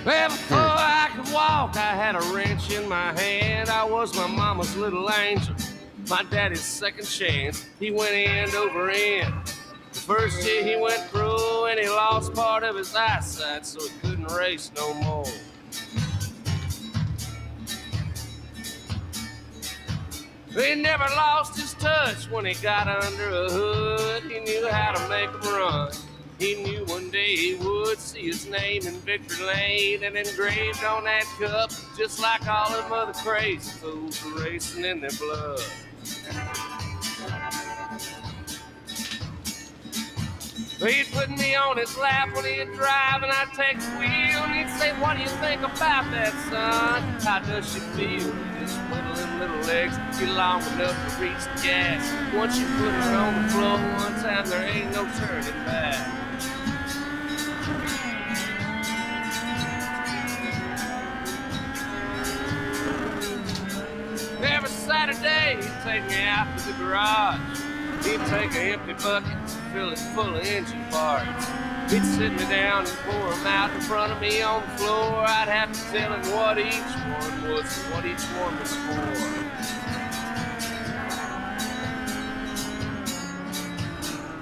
Well, before I could walk, I had a wrench in my hand. I was my mama's little angel, my daddy's second chance. He went end over end. The first year he went pro and he lost part of his eyesight, so he couldn't race no more. He never lost his touch when he got under a hood. He knew how to make them run. He knew one day he would see his name in victory lane and engraved on that cup, just like all them other crazy fools were racing in their blood. He'd put me on his lap when he'd drive and I'd take the wheel and he'd say, "What do you think about that, son? How does she feel? Just twiddling little legs, get long enough to reach the gas. Once you put her on the floor one time, there ain't no turning back." Every Saturday, he'd take me out to the garage. He'd take an empty bucket, fill it full of engine parts. He'd sit me down and pour them out in front of me on the floor. I'd have to tell him what each one was and what each one was for.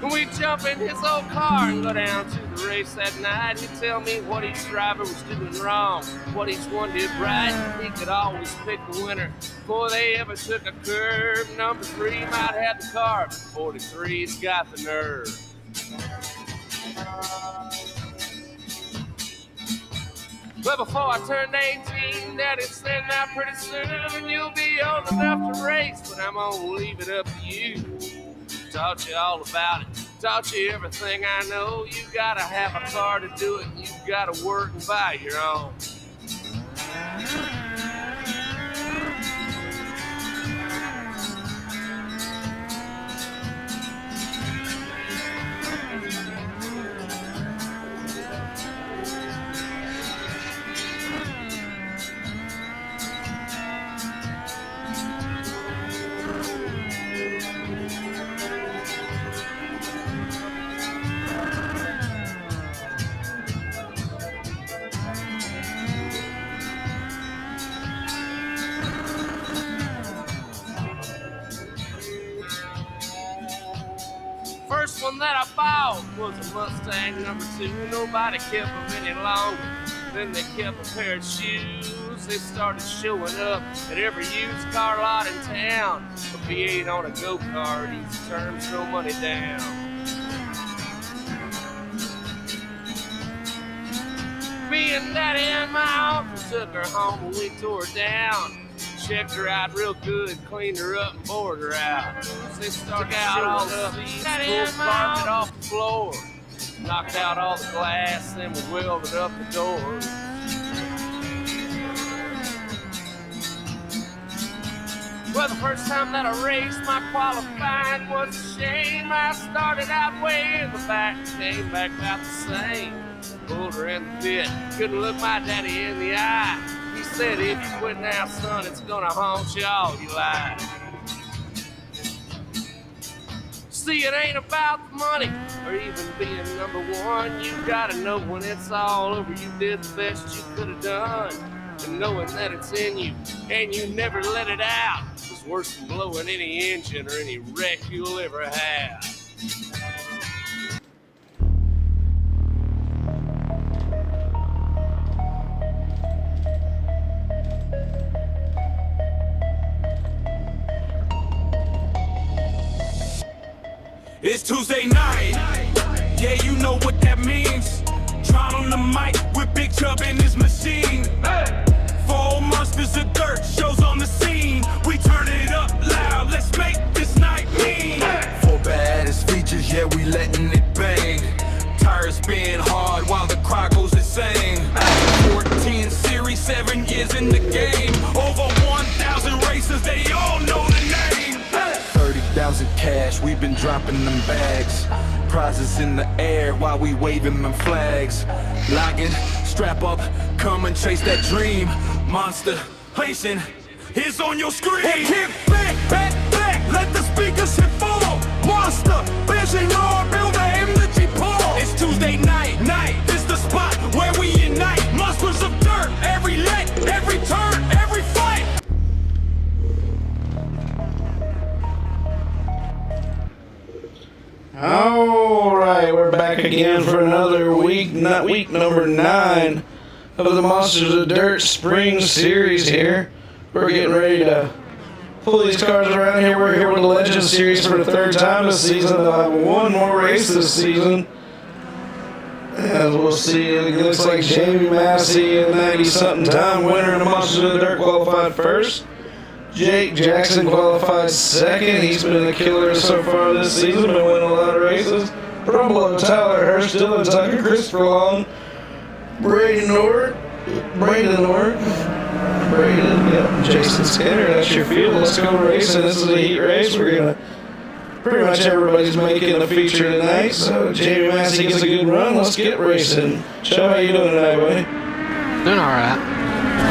We'd jump in his old car and go down to the race that night. He'd tell me what each driver was doing wrong, what each one did right. He could always pick the winner before they ever took a curve. Number 3 might have the car, but 43's got the nerve. But before I turned 18, Daddy said, "Now pretty soon you'll be old enough to race, but I'm gonna leave it up to you." Taught you all about it, taught you everything I know. You gotta have a car to do it, and you gotta work and buy your own. First one that I bought was a Mustang number 2. Nobody kept them any longer. Then they kept a pair of shoes. They started showing up at every used car lot in town. A V8 on a go-kart, easy terms, no money down. Me and Daddy and my uncle took her home and we tore her down. Checked her out real good, cleaned her up and bored her out. They stuck out all the seats, pulled carpet off the floor, knocked out all the glass, then we welded up the doors. Well, the first time that I raced, my qualifying was a shame. I started out way in the back, came back about the same. Pulled her in the pit, couldn't look my daddy in the eye. He said, "If you quit now, son, it's gonna haunt you all your life." See, it ain't about the money or even being number 1. You gotta know when it's all over, you did the best you could have done. And knowing that it's in you and you never let it out is worse than blowing any engine or any wreck you'll ever have. It's Tuesday night, yeah, you know what that means. Tron on the mic with Big Chub in his machine. 4 monsters of dirt, shows on the scene. We turn it up loud, let's make this night mean. 4 baddest features, yeah, we letting it bang. Tires spin hard while the crowd goes insane. 14 series, 7 years in the game. Over 1,000 races, they all know the name. 30,000 cash, we've been dropping them bags. Prizes in the air while we waving them flags. Logging, strap up, come and chase that dream. MonsterVision is on your screen. Hey, kick back, back, back, let the speakers hit full. MonsterVision, Lord, build the energy pool. It's Tuesday night, this the spot where we unite. Monsters of we're back again for another week, not week number 9 of the Monsters of Dirt Spring Series here. We're getting ready to pull these cars around here. We're here with the Legends Series for the 3rd time this season. They'll have one more race this season. As we'll see, it looks like Jamie Massey, a 90-something time winner in the Monsters of the Dirt, qualified first. Jake Jackson qualified second. He's been a killer so far this season, been winning a lot of races. Brumlow, Tyler Hurst, Dylan Tucker, Christopher Long, Braden, Jason Skinner. That's your field. Let's go racing. This is a heat race. We're gonna pretty much everybody's making the feature tonight. So Jamie Massey gets a good run. Let's get racing. Joe, how you doing tonight, buddy? Doing all right.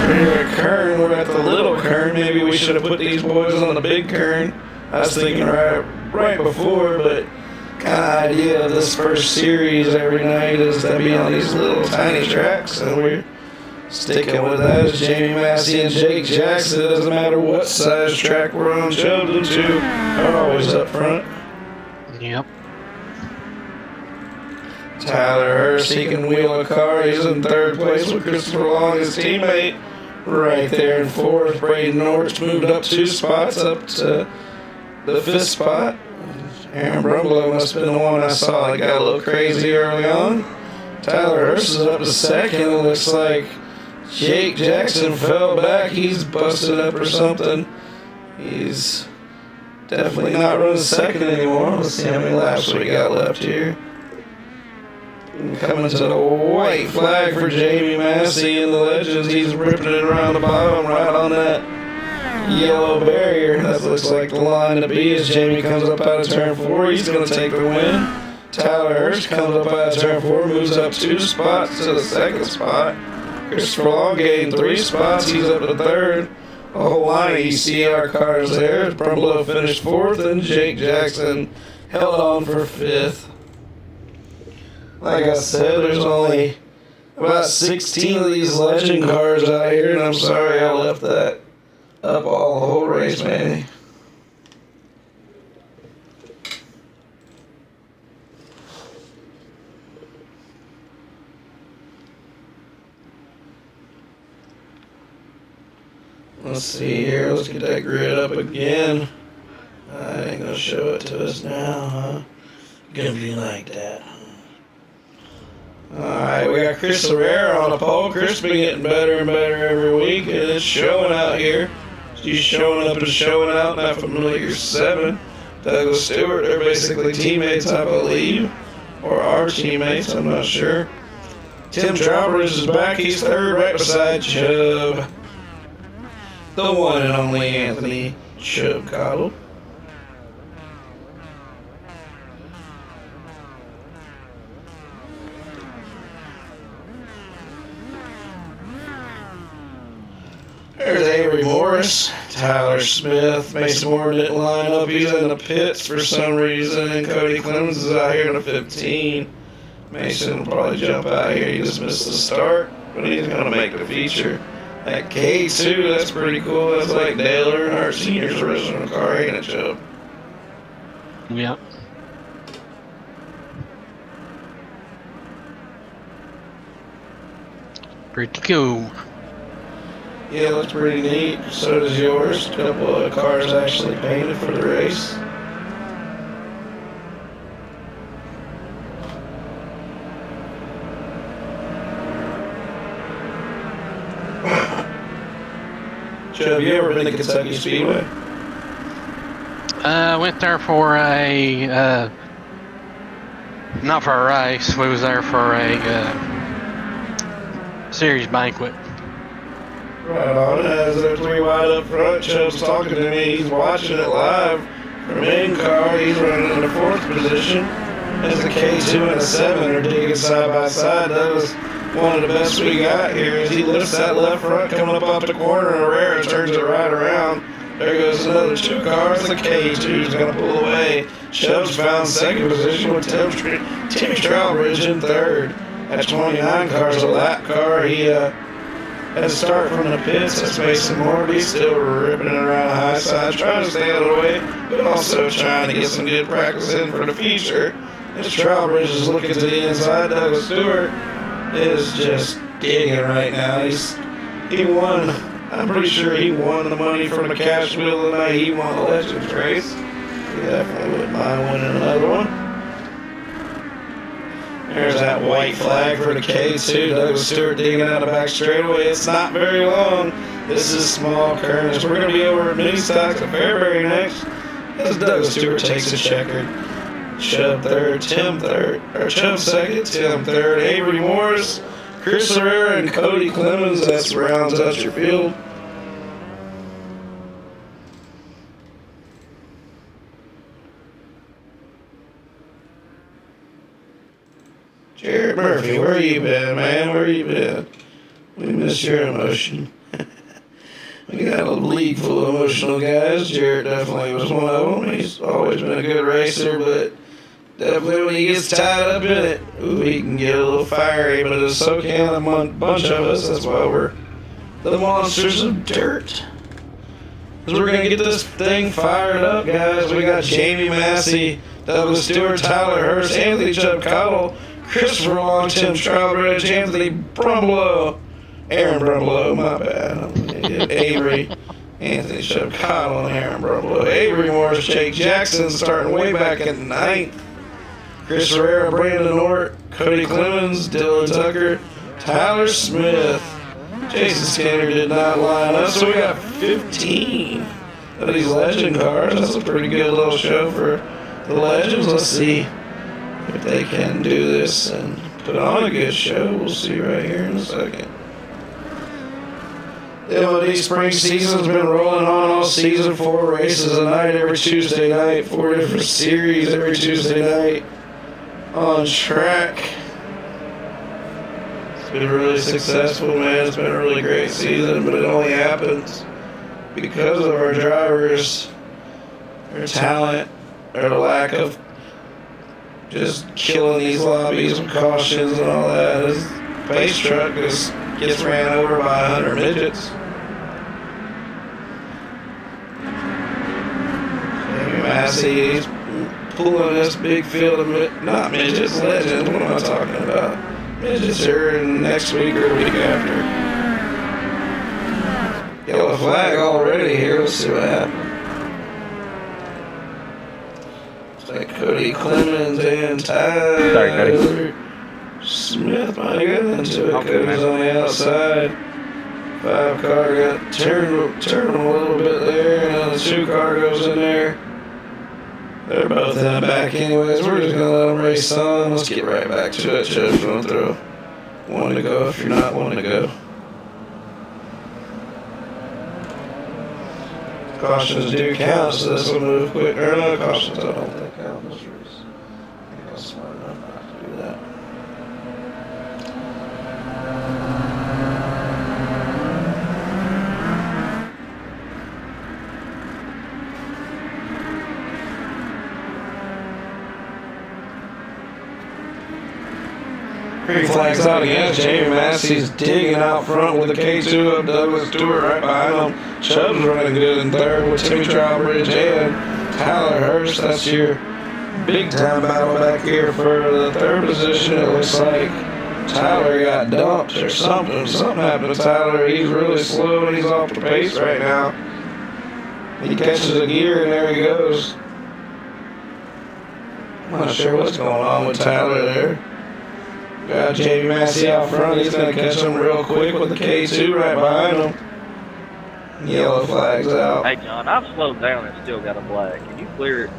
We're here at Kern. We're at the little Kern. Maybe we should have put these boys on the big Kern. I was thinking right before, but kind of idea of this first series every night is to be on these little tiny tracks, and we're sticking with that. As Jamie Massey and Jake Jackson, it doesn't matter what size track we're on, Joe, the two are always up front. Yep. Tyler Hurst, he can wheel a car. He's in 3rd place with Christopher Long, his teammate, right there in 4th. Braden Norris moved up 2 spots, up to the 5th spot. Aaron Brumlow must have been the one I saw that got a little crazy early on. Tyler Hurst is up to 2nd. It looks like Jake Jackson fell back. He's busted up or something. He's definitely not running 2nd anymore. Let's see how many laps we got left here. Coming to the white flag for Jamie Massey and the Legends. He's ripping it around the bottom right on that yellow barrier. That looks like the line to be as Jamie comes up out of turn 4. He's going to take the win. Tyler Hurst comes up out of turn 4, moves up 2 spots to the 2nd spot. Christopher Long gained 3 spots. He's up to 3rd. A whole line of ECR cars there. Brumlow finished 4th, and Jake Jackson held on for 5th. Like I said, there's only about 16 of these Legend cars out here, and I'm sorry I left that up all the whole race, man. Let's see here. Let's get that grid up again. I ain't gonna show it to us now, huh? Gonna be like that. Alright, we got Chris Herrera on the pole. Chris been getting better and better every week, and it's showing out here. He's showing up and showing out. Not familiar 7. Douglas Stewart, they're basically teammates, I believe. Or our teammates, I'm not sure. Tim Trowbridge is back. He's 3rd right beside Chubb. The one and only Anthony Chubb Cottle. There's Avery Morris, Tyler Smith, Mason Moore didn't line up. He's in the pits for some reason, and Cody Clemens is out here in the 15. Mason will probably jump out here. He just missed the start, but he's going to make the feature. That K2, that's pretty cool. That's like Dale Earnhardt Sr.'s original car, ain't it, Joe? Yep. Pretty cool. Yeah, it looks pretty neat. So does yours. A couple of cars actually painted for the race. Joe, have you ever been to Kentucky Speedway? Went there for a, not for a race. We was there for a series banquet. Right on. As they're 3 wide up front, Chubb's talking to me. He's watching it live from in car. He's running in the 4th position. As the K2 and the 7 are digging side by side. That was one of the best we got here. As he lifts that left front coming up off the corner, and Herrera turns it right around. There goes another 2 cars. The K2 is going to pull away. Chubb's found 2nd position with Timmy Trowbridge in 3rd. That's 29 cars, a lap car. He had to start from the pits. That's Mason Moore. He's still ripping it around the high side, trying to stay out of the way, but also trying to get some good practice in for the feature. This Trowbridge is looking to the inside. Douglas Stewart is just digging right now. He won. I'm pretty sure he won the money from the cash wheel tonight. He won the Legends race. He definitely wouldn't mind winning another one. There's that white flag for the K2. Douglas Stewart digging out the back straightaway. It's not very long. This is small currents. We're going to be over at mini stocks at Fairbury next. As Douglas Stewart takes a checkered. Chubb third, Tim third, or Chubb second, Tim third, Avery Morris, Chris Herrera, and Cody Clemens. That's rounds out your field. Jared Murphy, where you been, man? Where you been? We miss your emotion. We got a league full of emotional guys. Jared definitely was one of them. He's always been a good racer, but definitely when he gets tied up in it, he can get a little fiery. But so can a bunch of us. That's why we're the monsters of dirt. Because we're going to get this thing fired up, guys. We got Jamie Massey, Douglas Stewart, Tyler Hurst, Anthony Chubb Cottle, Christopher Long, Tim Trowbridge, Anthony Brumlow, Aaron Brumlow, my bad. Avery, Anthony Chubb Cottle, and Aaron Brumlow. Avery Morris, Jake Jackson starting way back in the 9th. Chris Herrera, Brandon Ort, Cody Clemens, Dylan Tucker, Tyler Smith. Jason Skinner did not line up, so we got 15 of these legend cars. That's a pretty good little show for the legends. Let's see if they can do this and put on a good show. We'll see right here in a second. The MLD spring season's been rolling on all season. 4 races a night every Tuesday night. 4 different series every Tuesday night on track. It's been really successful, man. It's been a really great season, but it only happens because of our drivers, their talent, their lack of just killing these lobbies with cautions and all that. This pace truck just gets ran over by 100 midgets. Jamie Massey, he's pulling this big field of not midgets, legends. What am I talking about? Midgets are next week or the week after. Yellow flag already here. Let's see what happens. Like Cody Clemens and Tyler Smith might get into it. Cody's on the outside. 5 car got turned him a little bit there, and then the 2 car goes in there. They're both in the back anyways. We're just going to let them race on. Let's get right back to it. Chubb's going to throw 1 to go if you're not 1 to go. Cautions do count, so this will move quick. Or no, cautions I don't think count in this race. I think I was smart enough not to do that. Green flag's out again. Jamie Massey's digging out front with the K2 of Douglas Stewart right behind him. Chubb's running good in third with Timmy Trowbridge and Tyler Hurst. That's your big time battle back here for the 3rd position. It looks like Tyler got dumped or something. Something happened to Tyler. He's really slow and he's off the pace right now. He catches a gear and there he goes. I'm not sure what's going on with Tyler there. Got Jamie Massey out front. He's going to catch him real quick with the K2 right behind him. Yellow flag's out. Hey, John, I've slowed down and still got a flag. Can you clear it?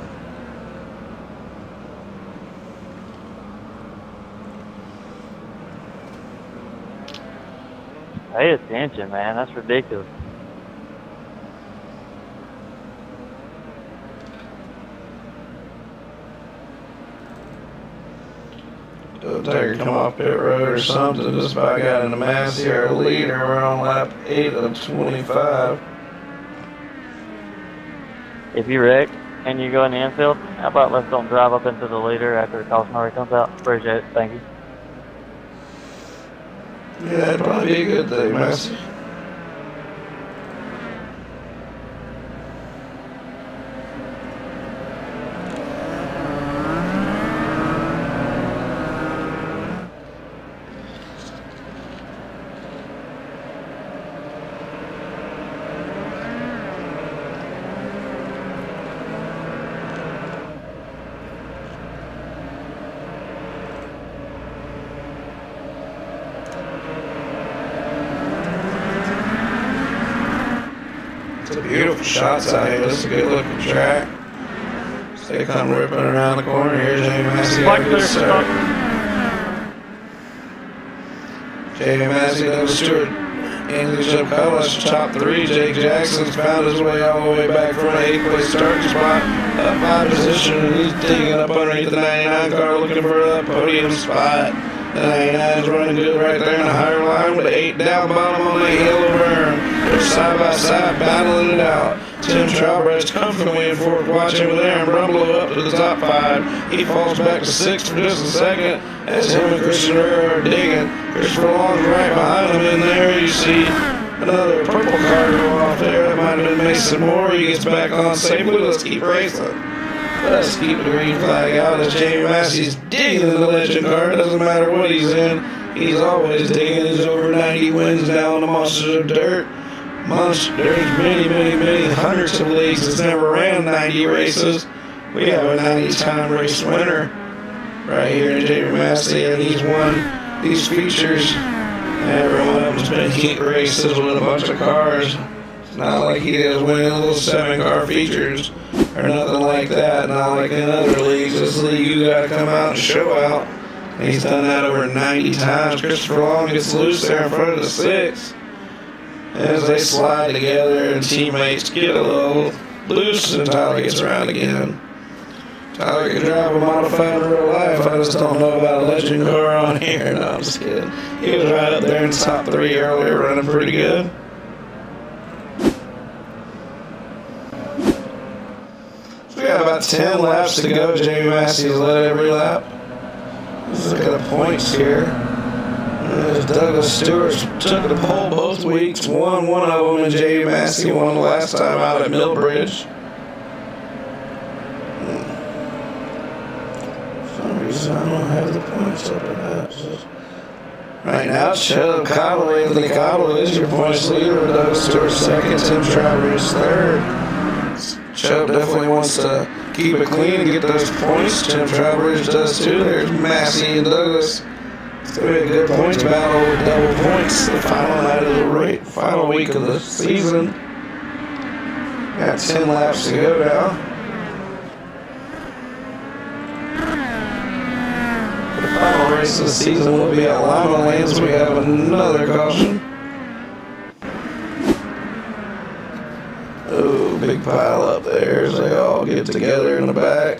Pay attention, man. That's ridiculous. Tiger come off pit road or something. Just about got into Massey, our leader. We're on lap 8 of 25. If you wreck and you go in the infield, how about let's don't drive up into the leader after the caution already comes out? Appreciate it. Thank you. Yeah, that'd probably be a good thing, Massey. shots out here. This is a good looking track. So they come ripping around the corner. Here's Jamie Massey. Black clear, stop. Jamie Massey, Douglas Stewart, Anthony Jump College, top 3. Jake Jackson's found his way all the way back from an 8th place starting spot. Up 5 position, and he's digging up underneath the 99 car looking for that podium spot. The 99 is running good right there in the higher line with the 8 down bottom on the yellow berm. They're side by side battling it out. Tim Trowbridge comfortably in 4th, watching with Aaron Brumlow up to the top 5. He falls back to 6th for just a second as him and Christian Herrera are digging. Christopher Long's right behind him in there. You see another purple car go off there. That might have been Mason Moore. He gets back on safely. Let's keep racing. Let's keep the green flag out as Jamie Massey's digging in the legend car. It doesn't matter what he's in. He's always digging. He's over 90 wins now in the Monsters of Dirt. There's many hundreds of leagues that's never ran 90 races. We have a 90-time race winner right here in Jamie Massey, and he's won these features. Every one of them's been heat races with a bunch of cars. It's not like he is winning little 7-car features or nothing like that. Not like in other leagues. This league, you got to come out and show out. And he's done that over 90 times. Christopher Long gets loose there in front of the 6. As they slide together and teammates get a little loose and Tyler gets around again. Tyler can drive a modified in real life. I just don't know about a legend car on here. No, I'm just kidding. He was right up there in the top 3 earlier, running pretty good. So we got about 10 laps to go. Jamie Massey's led every lap. Let's look at the points here. Douglas Stewart took the pole both weeks, won one of them, and Jamie Massey won the last time out at Millbridge. For some reason, I don't have the points up in that. Right now, Chubb Cottle, Anthony Cottle is your points leader. Douglas Stewart second, Tim Trowbridge third. Chubb definitely wants to keep it clean and get those points. Tim Trowbridge does too. There's Massey and Douglas. It's going to be a good points battle with double points. The final night of the final week of the season. Got 10 laps to go now. The final race of the season will be at Lima Lanes. We have another caution. Oh, big pile up there as they all get together in the back.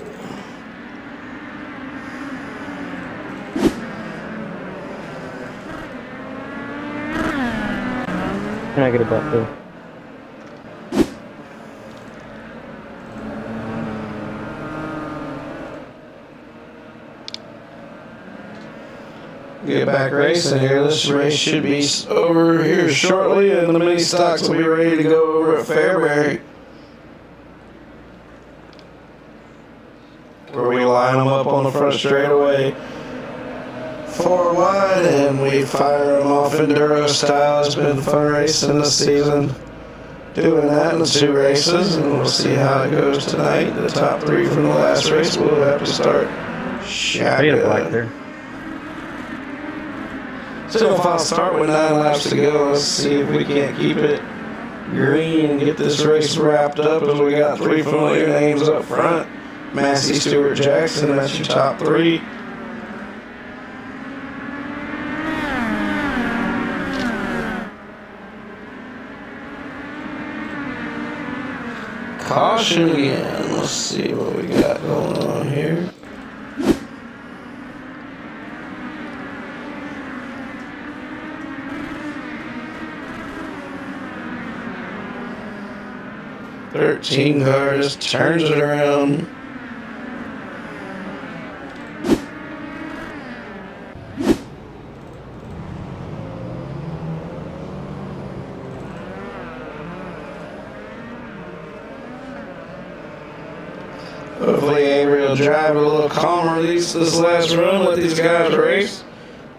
Can I get a butt too? Get back racing here. This race should be over here shortly, and the mini stocks will be ready to go over at Fairbury, where we line them up on the front straightaway 4 wide, and we fire them off enduro style. It's been fun racing this season, doing that in the 2 races, and we'll see how it goes tonight. The top 3 from the last race will have to start shotgun. Still, if I'll start with 9 laps to go, let's see if we can't keep it green and get this race wrapped up, as we got 3 familiar names up front. Massey, Stewart, Jackson, that's your top 3. Caution again. Let's see what we got going on here. Thirteen car just turns it around. Hopefully Avery will drive a little calmer this last run, let these guys race.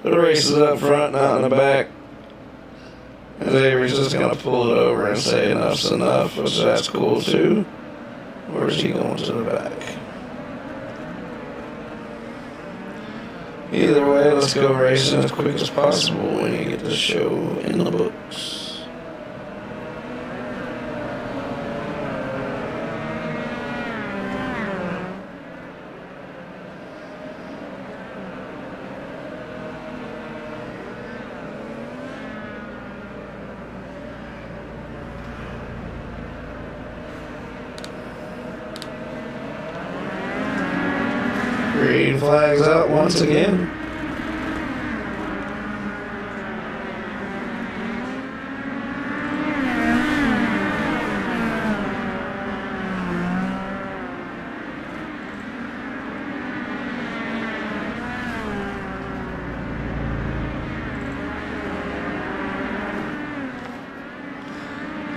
The race is up front, not in the back. And Avery's just going to pull it over and say enough's enough, which that's cool too. Where's he going to the back? Either way, let's go racing as quick as possible when you get the show in the books. Green flags out once again.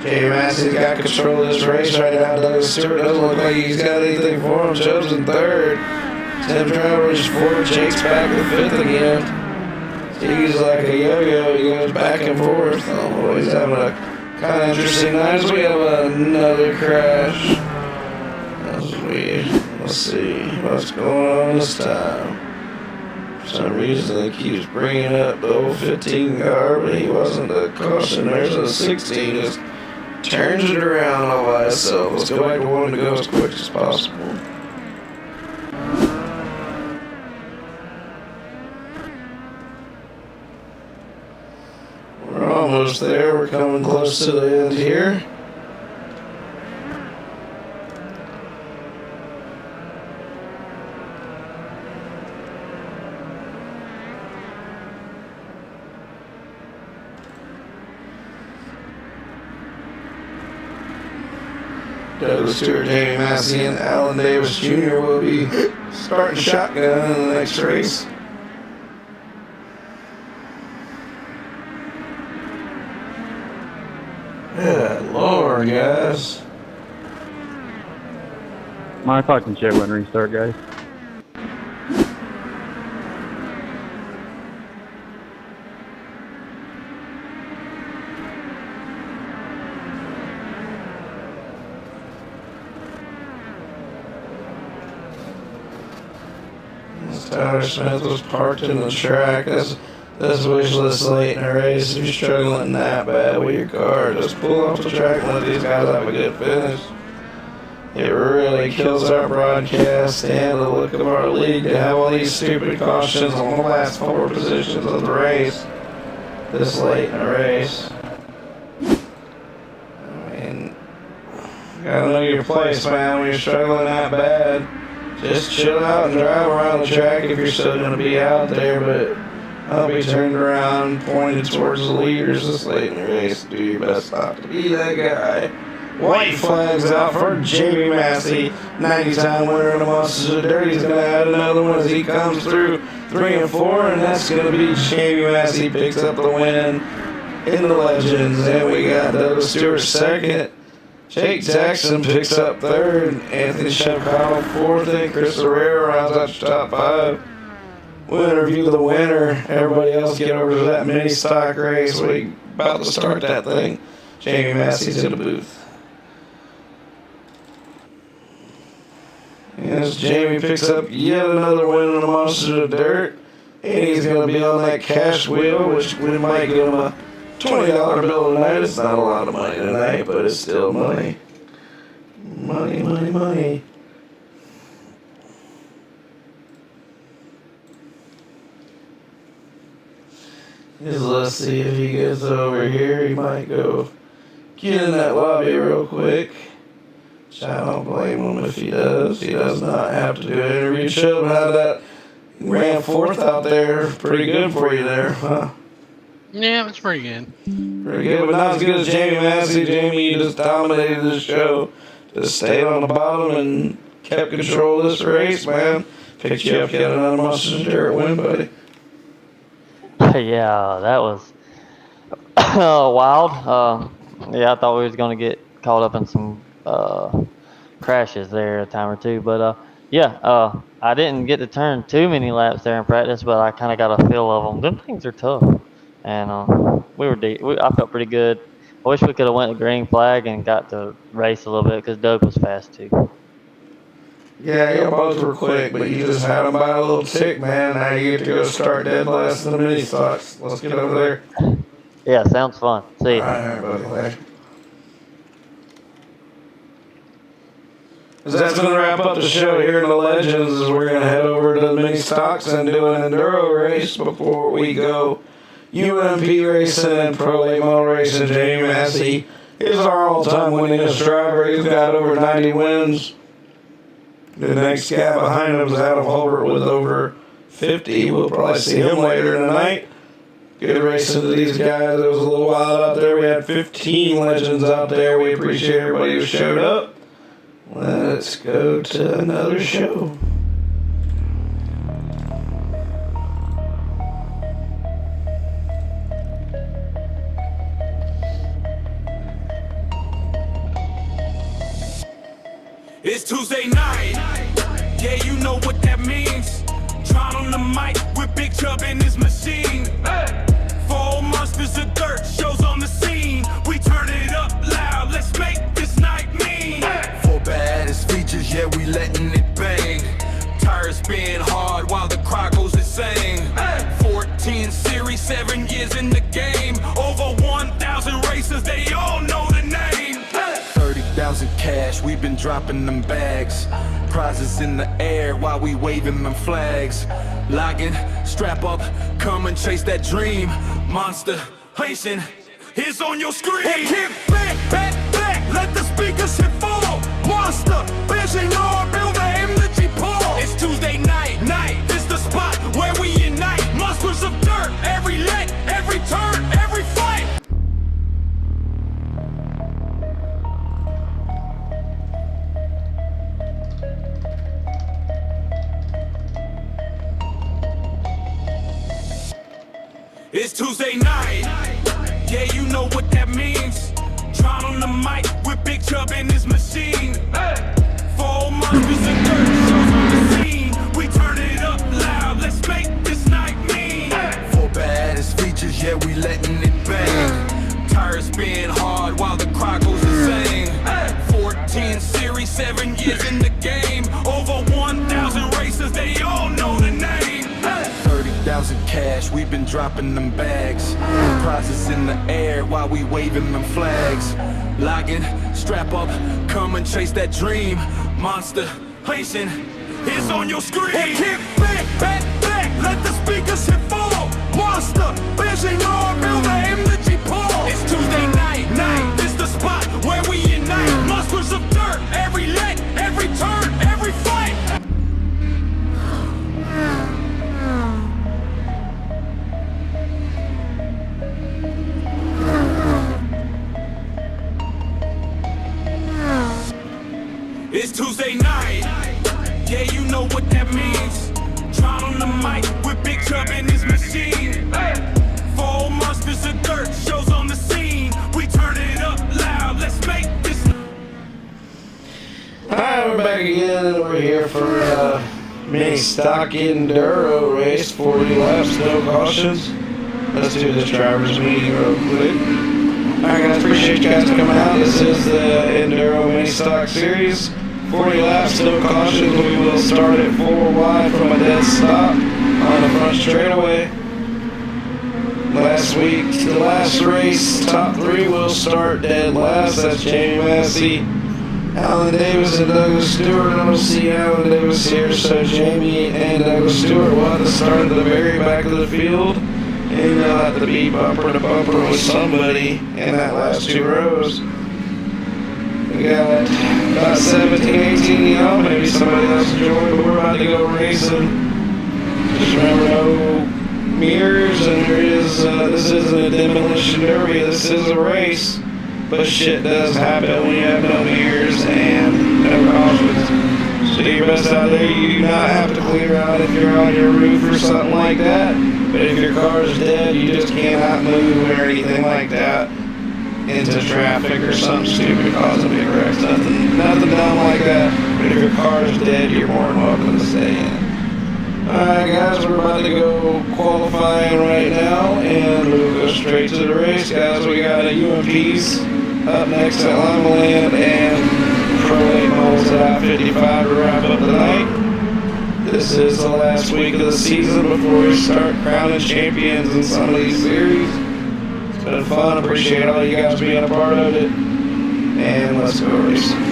Jamie Massey's got control of this race right now. Douglas Stewart doesn't look like he's got anything for him. Chubb's in third. Tim Travers fourth. Jake's back to fifth again. He's like a yo-yo. He goes back and forth. Oh, he's having a kind of interesting night. We have another crash. That's weird. Let's see what's going on this time. For some reason, he keeps bringing up the old 15 car, but he wasn't a caution. There's a 16. Just turns it around all by itself. Let's go back to one to go as quick as possible. We're almost there. We're coming close to the end here. Douglas Stewart, Jamie Massey, and Alan Davis Jr. will be starting shotgun in the next race. Good Lord, guys. My talking shit when restart, guys. Tyler Smith was parked in the track. That's wish list late in a race. If you're struggling that bad with your car, just pull off the track and let these guys have a good finish. It really kills our broadcast and the look of our league to have all these stupid cautions on the last 4 positions of the race this late in a race. I mean, you gotta know your place, man, when you're struggling that bad. Just chill out and drive around the track if you're still going to be out there, but I'll be turned around, pointed towards the leaders this late in the race. Do your best not to be that guy. White flags out for Jamie Massey, 90-time winner in the Monsters of Dirt. He's going to add another one as he comes through 3 and 4, and that's going to be Jamie Massey picks up the win in the Legends. And we got Douglas Stewart second. Jake Jackson picks up third, Anthony Shepcott fourth, and Chris Herrera rounds out your top 5. We'll interview the winner. Everybody else get over to that mini stock race. We about to start that thing. Jamie Massey's in the booth. Yes, Jamie picks up yet another win in the Monsters of Dirt, and he's going to be on that cash wheel, which we might give him a $20 bill tonight. It's not a lot of money tonight, but it's still money. Money, money, money. Let's see if he gets over here. He might go get in that lobby real quick. I don't blame him if he does. He does not have to do an interview. Chubb had that ran 4th out there. Pretty good for you there, huh? Yeah, it's pretty good. Pretty good, but not as good as Jamie Massey. Jamie, you just dominated the show. Just stayed on the bottom and kept control of this race, man. Picked you up, yet another Monsters of Dirt win, buddy. Yeah, that was wild. Yeah, I thought we was going to get caught up in some crashes there a time or two. But, yeah, I didn't get to turn too many laps there in practice, but I kind of got a feel of them. Them things are tough. And I felt pretty good. I wish we could have went to green flag and got to race a little bit because Doug was fast too. Yeah, you both were quick, but you just had them by a little tick, man. Now you get to go start dead last in the mini stocks. Let's get over there. Yeah, sounds fun. See you. All right, buddy. Later. That's going to wrap up the show here in the Legends. As we're going to head over to the mini stocks and do an enduro race before we go. UMP Racing and Pro Late Model Racing. Jamie Massey is our all-time winningest driver. He's got over 90 wins. The next guy behind him is Adam Hulbert with over 50. We'll probably see him later in the night. Good racing to these guys. It was a little wild out there. We had 15 legends out there. We appreciate everybody who showed up. Let's go to another show. It's Tuesday night. Yeah, you know what that means. Tron on the mic with Big Chub in his machine. For all monsters of dirt, shows on the scene. We turn it up loud, let's make this night mean. For baddest features, yeah, we letting it bang. Tires spin hard while the crowd goes insane. 14 series, 7 years in the game. Over 1,000 races, they all know the name. 30,000 cash, we've been dropping them bags. Prizes in the air while we waving them flags. Logging, strap up, come and chase that dream. MonsterVision is on your screen. And kick back, back, back, let the speakers hit full. MonsterVision, Lord, build the energy pole. It's Tuesday night, it's the spot where we unite. Monsters of dirt, every leg, every turn, every fight. It's Tuesday night. Yeah, you know what that means. Tron on the mic with Big Chub in his machine. For all monsters and dirt, shows on the scene. We turn it up loud, let's make this night mean. For baddest features, yeah, we letting it bang. Tires spin hard while the crowd goes insane. 14 series, 7 years in the game. Over 1,000 races, they all know the name. 30,000 cash, we've been dropping them bags. Prizes in the air while we waving them flags. Logging, strap up, come and chase that dream. MonsterVision is on your screen. And kick back, back, back, let the speakers hit full. MonsterVision, Lord, build the energy pole. It's Tuesday night, it's the spot where we unite. Monsters of dirt, every leg, every turn, every fight. It's Tuesday night. Yeah, you know what that means. Tron on the mic with Big Chub in his machine. For all monsters of dirt, shows on the scene. We turn it up loud, let's make this. Alright, we're back again, and we're here for mini stock enduro race, 40 laps, no cautions. Let's do this driver's meeting real quick. Alright guys, appreciate you guys coming out. This is the enduro mini stock series. 40 laps, no cautions. We will start at 4 wide from a dead stop on the front straightaway. Last week, the last race, top 3 will start dead last. That's Jamie Massey, Alan Davis, and Douglas Stewart. I don't see Alan Davis here, so Jamie and Douglas Stewart will have to start at the very back of the field. And they'll have to be bumper to bumper with somebody in that last 2 rows. We got about 17, 18 y'all, maybe somebody else joined, but we're about to go racing. Just remember, no mirrors, and this isn't a demolition derby, this is a race. But shit does happen when you have no mirrors and no cautions. So do your best out there. You do not have to clear out if you're on your roof or something like that. But if your car is dead, you just cannot move or anything like that into traffic or something stupid causing big wrecks. Nothing dumb like that. But if your car is dead, you're more than welcome to stay in. Alright guys, we're about to go qualifying right now, and we'll go straight to the race, guys. We got a UMPs up next at Limaland and Pro Late Models at I-55 to wrap up the night. This is the last week of the season before we start crowning champions in some of these series. It's been fun. Appreciate all you guys being a part of it. And let's go racing.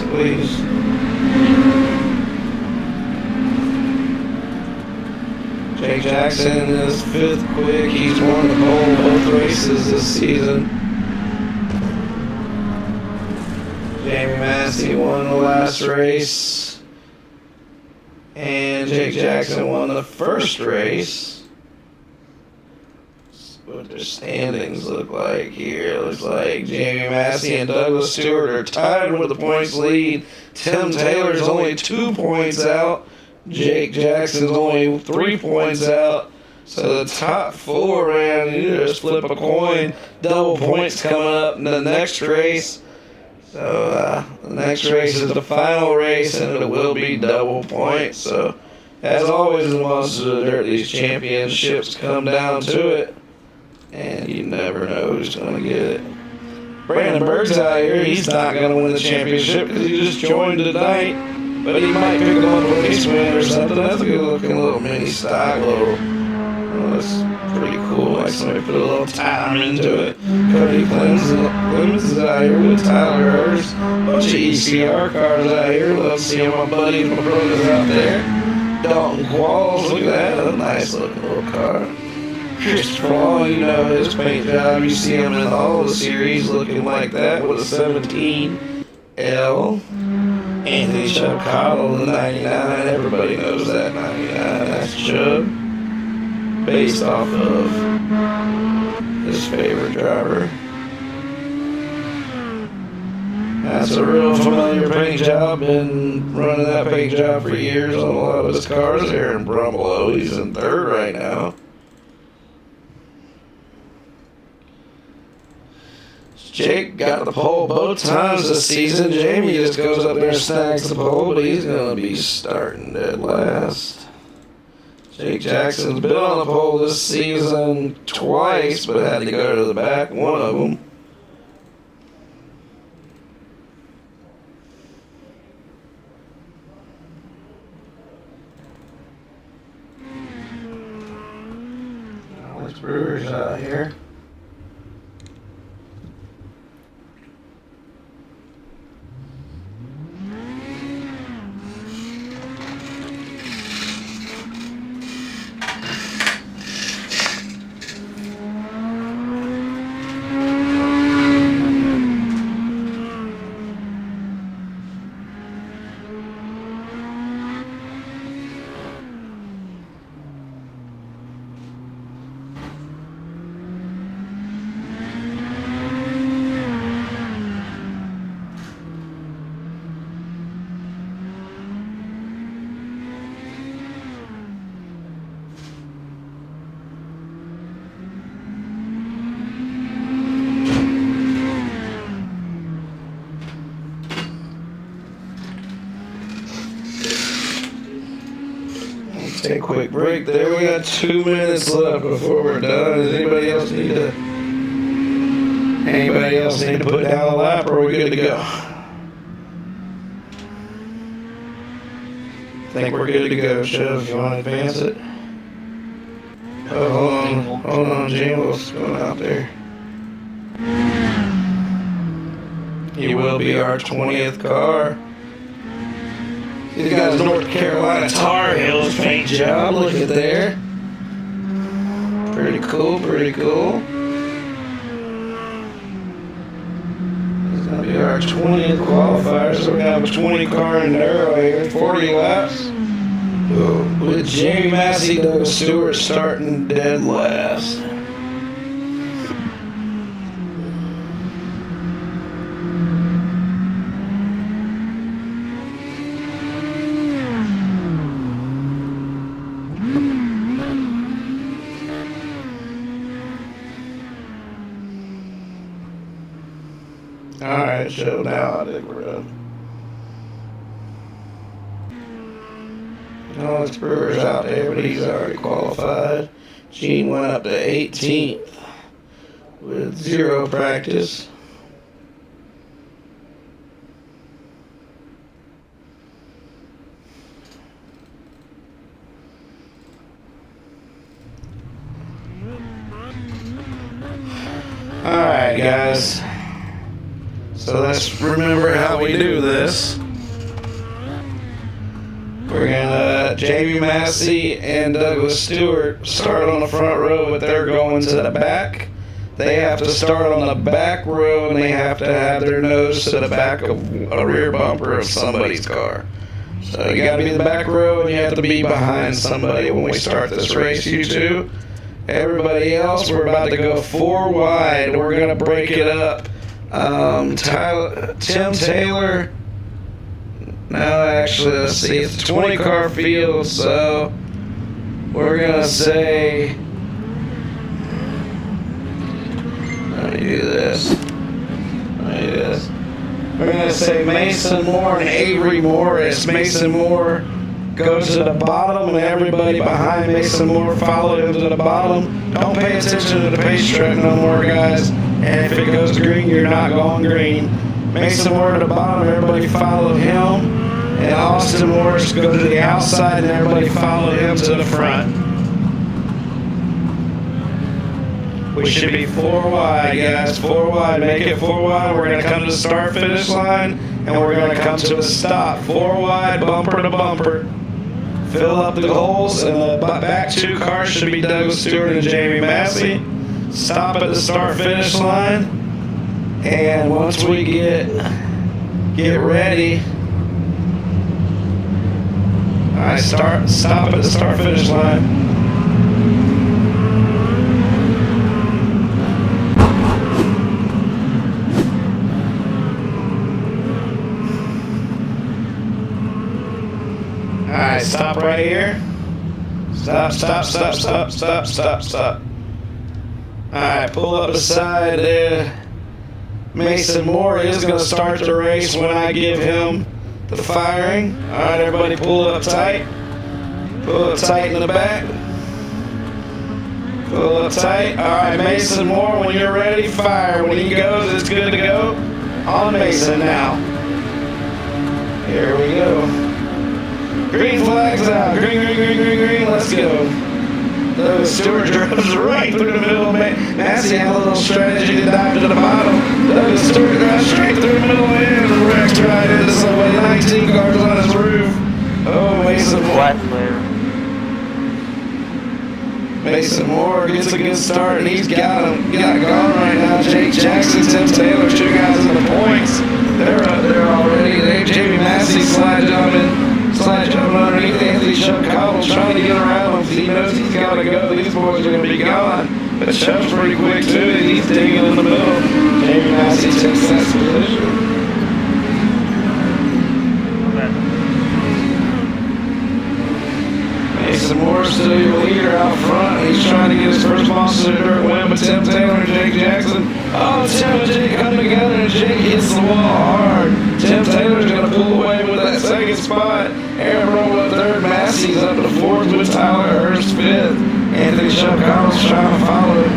please. Jake Jackson is 5th quick. He's won the pole both races this season. Jamie Massey won the last race. And Jake Jackson won the first race. What their standings look like here. Looks like Jamie Massey and Douglas Stewart are tied with the points lead. Tim Taylor's only 2 points out. Jake Jackson's only 3 points out. So the top 4, man, you just flip a coin. Double points coming up in the next race. So the next race is the final race, and it will be double points. So as always in Monsters of the Dirt, these championships come down to it, and you never know who's going to get it. Brandon Berg's out here. He's not going to win the championship because he just joined tonight, but he might pick him up a race win or something. That's a good looking little mini stock, that's pretty cool. Like somebody put a little time into it. Cody Clemens is out here with Tyler Hurst. Bunch of ECR cars out here. Love seeing my buddies, my brothers out there. Dalton Qualls, look at that. That's a nice looking little car. Christopher Long, you know his paint job. You see him in all the series looking like that with a 17L. Anthony Chubb Cottle, the 99. Everybody knows that 99. That's Chubb. Based off of his favorite driver. That's a real familiar paint job. Been running that paint job for years on a lot of his cars here in Brumbelow. He's in 3rd right now. Jake got the pole both times this season. Jamie just goes up there and snags the pole, but he's going to be starting dead last. Jake Jackson's been on the pole this season twice, but had to go to the back one of them. Alex Brewer's out here. Take a quick break there. We got 2 minutes left before we're done. Does anybody else need to put down a lap, or are we good to go? I think we're good to go, Chev. If you want to advance it. Oh, hold on, Jingle's going out there. He will be our 20th car. These guys North Carolina Tar Heels paint job. Look at there. Pretty cool, pretty cool. This is going to be our 20th qualifier, so we're going to have a 20 car enduro here, 40 laps. With Jamie Massey, Douglas Stewart starting dead last. Alright, so now I think we're done. Alex Brewer's out there, but he's already qualified. Gene went up to 18th with 0 practice. Alright, guys. So let's remember how we do this. We're gonna Jamie Massey and Douglas Stewart start on the front row, but they're going to the back. They have to start on the back row, and they have to have their nose to the back of a rear bumper of somebody's car. So you gotta be in the back row, and you have to be behind somebody when we start this race, you two. Everybody else, we're about to go 4 wide. We're gonna break it up. Tim Taylor. No, actually, let's see. It's a 20-car field, so we're gonna say. Let me do this. We're gonna say Mason Moore and Avery Morris. Mason Moore goes to the bottom, and everybody behind Mason Moore follow him to the bottom. Don't pay attention to the pace track no more, guys. And if it goes green, you're not going green. Mason Moore to the bottom, everybody follow him. And Austin Morris go to the outside, and everybody follow him to the front. We should be 4 wide, guys. 4 wide. Make it 4 wide. We're going to come to the start-finish line, and we're going to come to a stop. 4 wide, bumper to bumper. Fill up the holes, and the back 2 cars should be Douglas Stewart and Jamie Massey. Stop at the start-finish line, and once we get ready. All right, stop at the start-finish line. Alright, stop right here. Stop. Alright, pull up beside Mason Moore is going to start the race when I give him the firing. Alright, everybody pull up tight. Pull up tight in the back. Pull up tight. Alright, Mason Moore, when you're ready, fire. When he goes, it's good to go. On Mason now. Here we go. Green flags out. Green. Let's go. Douglas Stewart drives right through the middle. Massey had a little strategy to dive to the bottom. Douglas Stewart drives straight through the middle and wrecks right into somebody. 19 cars on his roof. Oh, Mason Moore. Mason Moore gets a good start, and he's got gone right now. Jake Jackson, Tim Taylor, 2 guys in the points. They're up there already. Jamie Massey slide jumping underneath Anthony Chuck Cobble, trying to get around him. He knows he's got to go. These boys are going to be gone. But Chuck's pretty quick, too. He's digging in the middle. Jamie Massey takes that position. Mason Moore still your leader out front. He's trying to get his first Monster Dirt win, but Tim Taylor and Jake Jackson. Oh, Tim and Jake come together, and Jake hits the wall hard. Tim Taylor's going to pull away with that second spot. Aaron Roll up 3rd. Massey's up to 4th with Tyler Hurst 5th. Anthony Chuck Collins trying to follow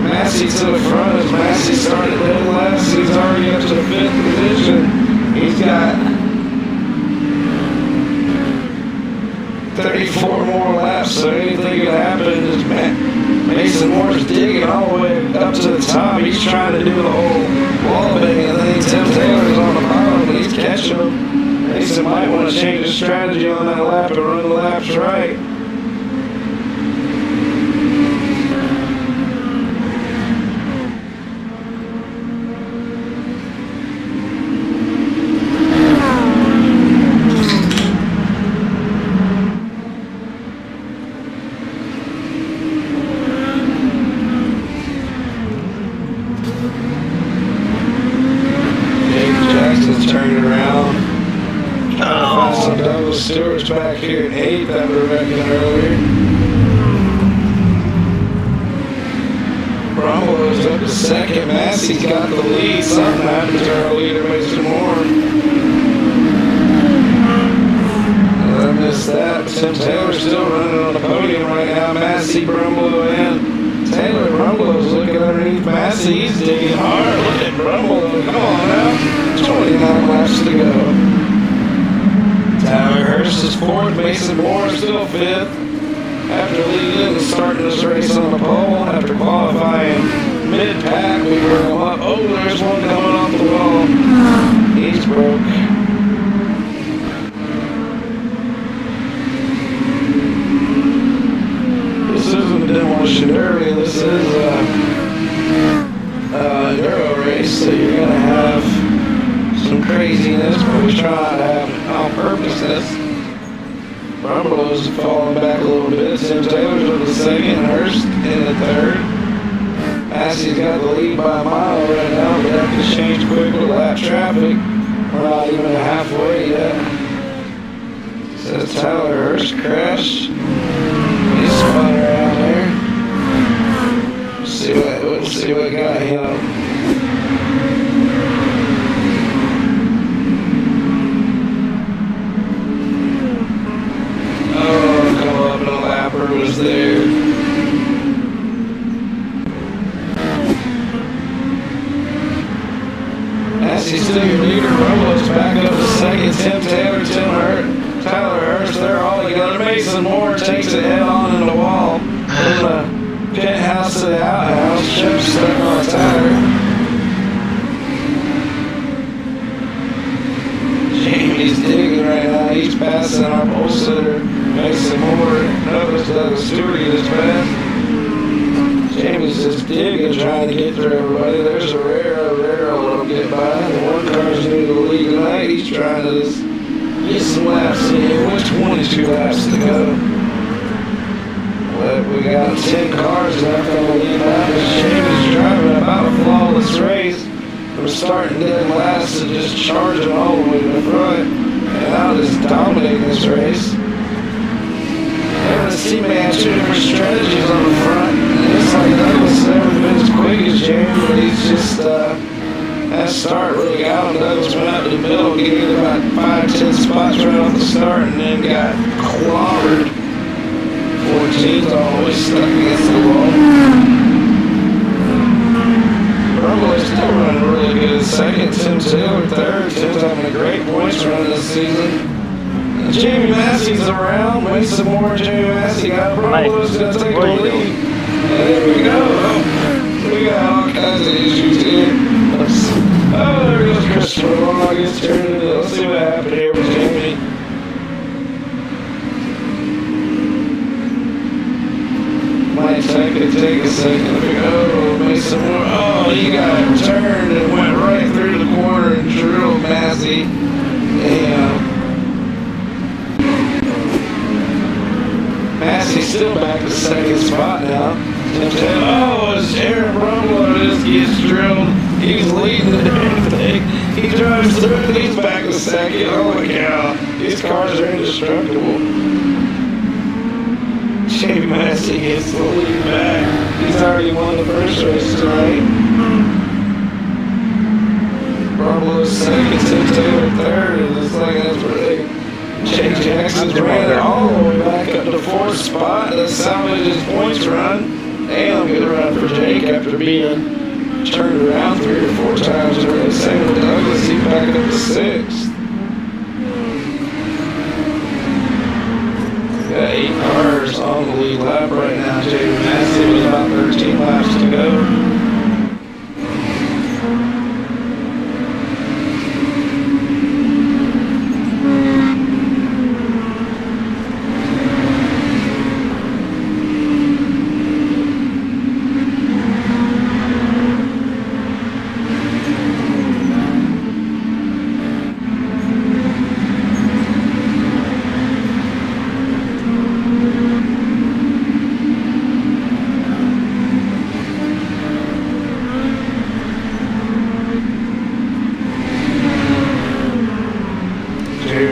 Massey to the front as Massey started dead last. He's already up to the 5th position. He's got 34 more laps, so anything could happen. Just Mason Moore's digging all the way up to the top. He's trying to do the whole wall bang thing. Tim Taylor's on the bottom, but he's catching him. Mason might want to change his strategy on that lap and run the laps right. Turning around. Trying to find some Douglas Stewart's back here in 8th that we were wrecking earlier. Brumbo's up to 2nd. Massey's got the lead. Something happens to our leader, Mason Moore. I missed that. Tim Taylor's still running on the podium right now. Massey, Brumbo, and Taylor. Brumbo's looking underneath Massey. He's digging hard. Look at Brumbo. Come on now. 29 laps to go. Tyler Hurst is 4th. Mason Moore is still 5th. After leading and starting this race on the pole, after qualifying mid-pack, we bring them up. Oh, there's one coming off the wall. He's broke. This isn't a demolition derby. This is a Euro race, so you're gonna have some craziness, but we try not to have on purposeness. Rumblow's falling back a little bit. Tim Taylor's with the second, Hurst in the third. Massey's got the lead by a mile right now, but that can change quick with lap traffic. We're not even halfway yet. Says Tyler Hurst crashed. He's spun around there. We'll see what got him. Oh, come up and a lapper was there. Massey's still your leader. Robles back up to second. Tim Taylor, Tyler Hurst, they're all together. Mason Moore takes it head on in the wall. From the penthouse to the outhouse. Chip stuck on a tire. Jamie's digging right now. He's passing our pole sitter. Mason Moore. Notice Douglas Stewart is fast. Jamie's just digging, trying to get through everybody. There's a rare let him get by. The one car's new to the league tonight. He's trying to just get some laps in. With 22 laps to go. But we got 10 cars left on the lead lap. Jamie's driving about a flawless race. From starting dead last to just charging all the way to the front. And now just dominating this race. Everyone's teammate had two different strategies on the front. And it's like Douglas has never been as quick as Jamie, but he's just, that start really got him. Douglas went out to the middle, gained about 5-10 spots right off the start, and then got clobbered. 14's always stuck against the wall. Rumble is still running really good. Second, Tim Taylor third. Tim's having a great points run this season. Jamie Massey's around. Wait some more. Jamie Massey got Rumblow's going to take the lead. And there we go. We got all kinds of issues here. Oh, there goes Christopher Long. Gets turned into. Let's see what happened here with Jamie. Might take a second. Oh, make some more. Oh, he got turned and went right through the corner and drilled Massey. Damn. Massey's still back to second spot now. Oh, as Aaron Rumble just gets drilled. He's leading the damn thing. He drives through and he's back to second. Holy cow. These cars are indestructible. Jamie Massey gets the lead back. He's already won the first race tonight. Rumble's second, Tim Taylor third. And it's like that's really. Jake Jackson's ran it all the way back up to fourth spot to salvage his points run. Damn good run for Jake after being turned around 3 or 4 times during the same with Douglas. He's back up to sixth. Got 8 cars on the lead lap right now. Jamie Massey with about 13 laps to go.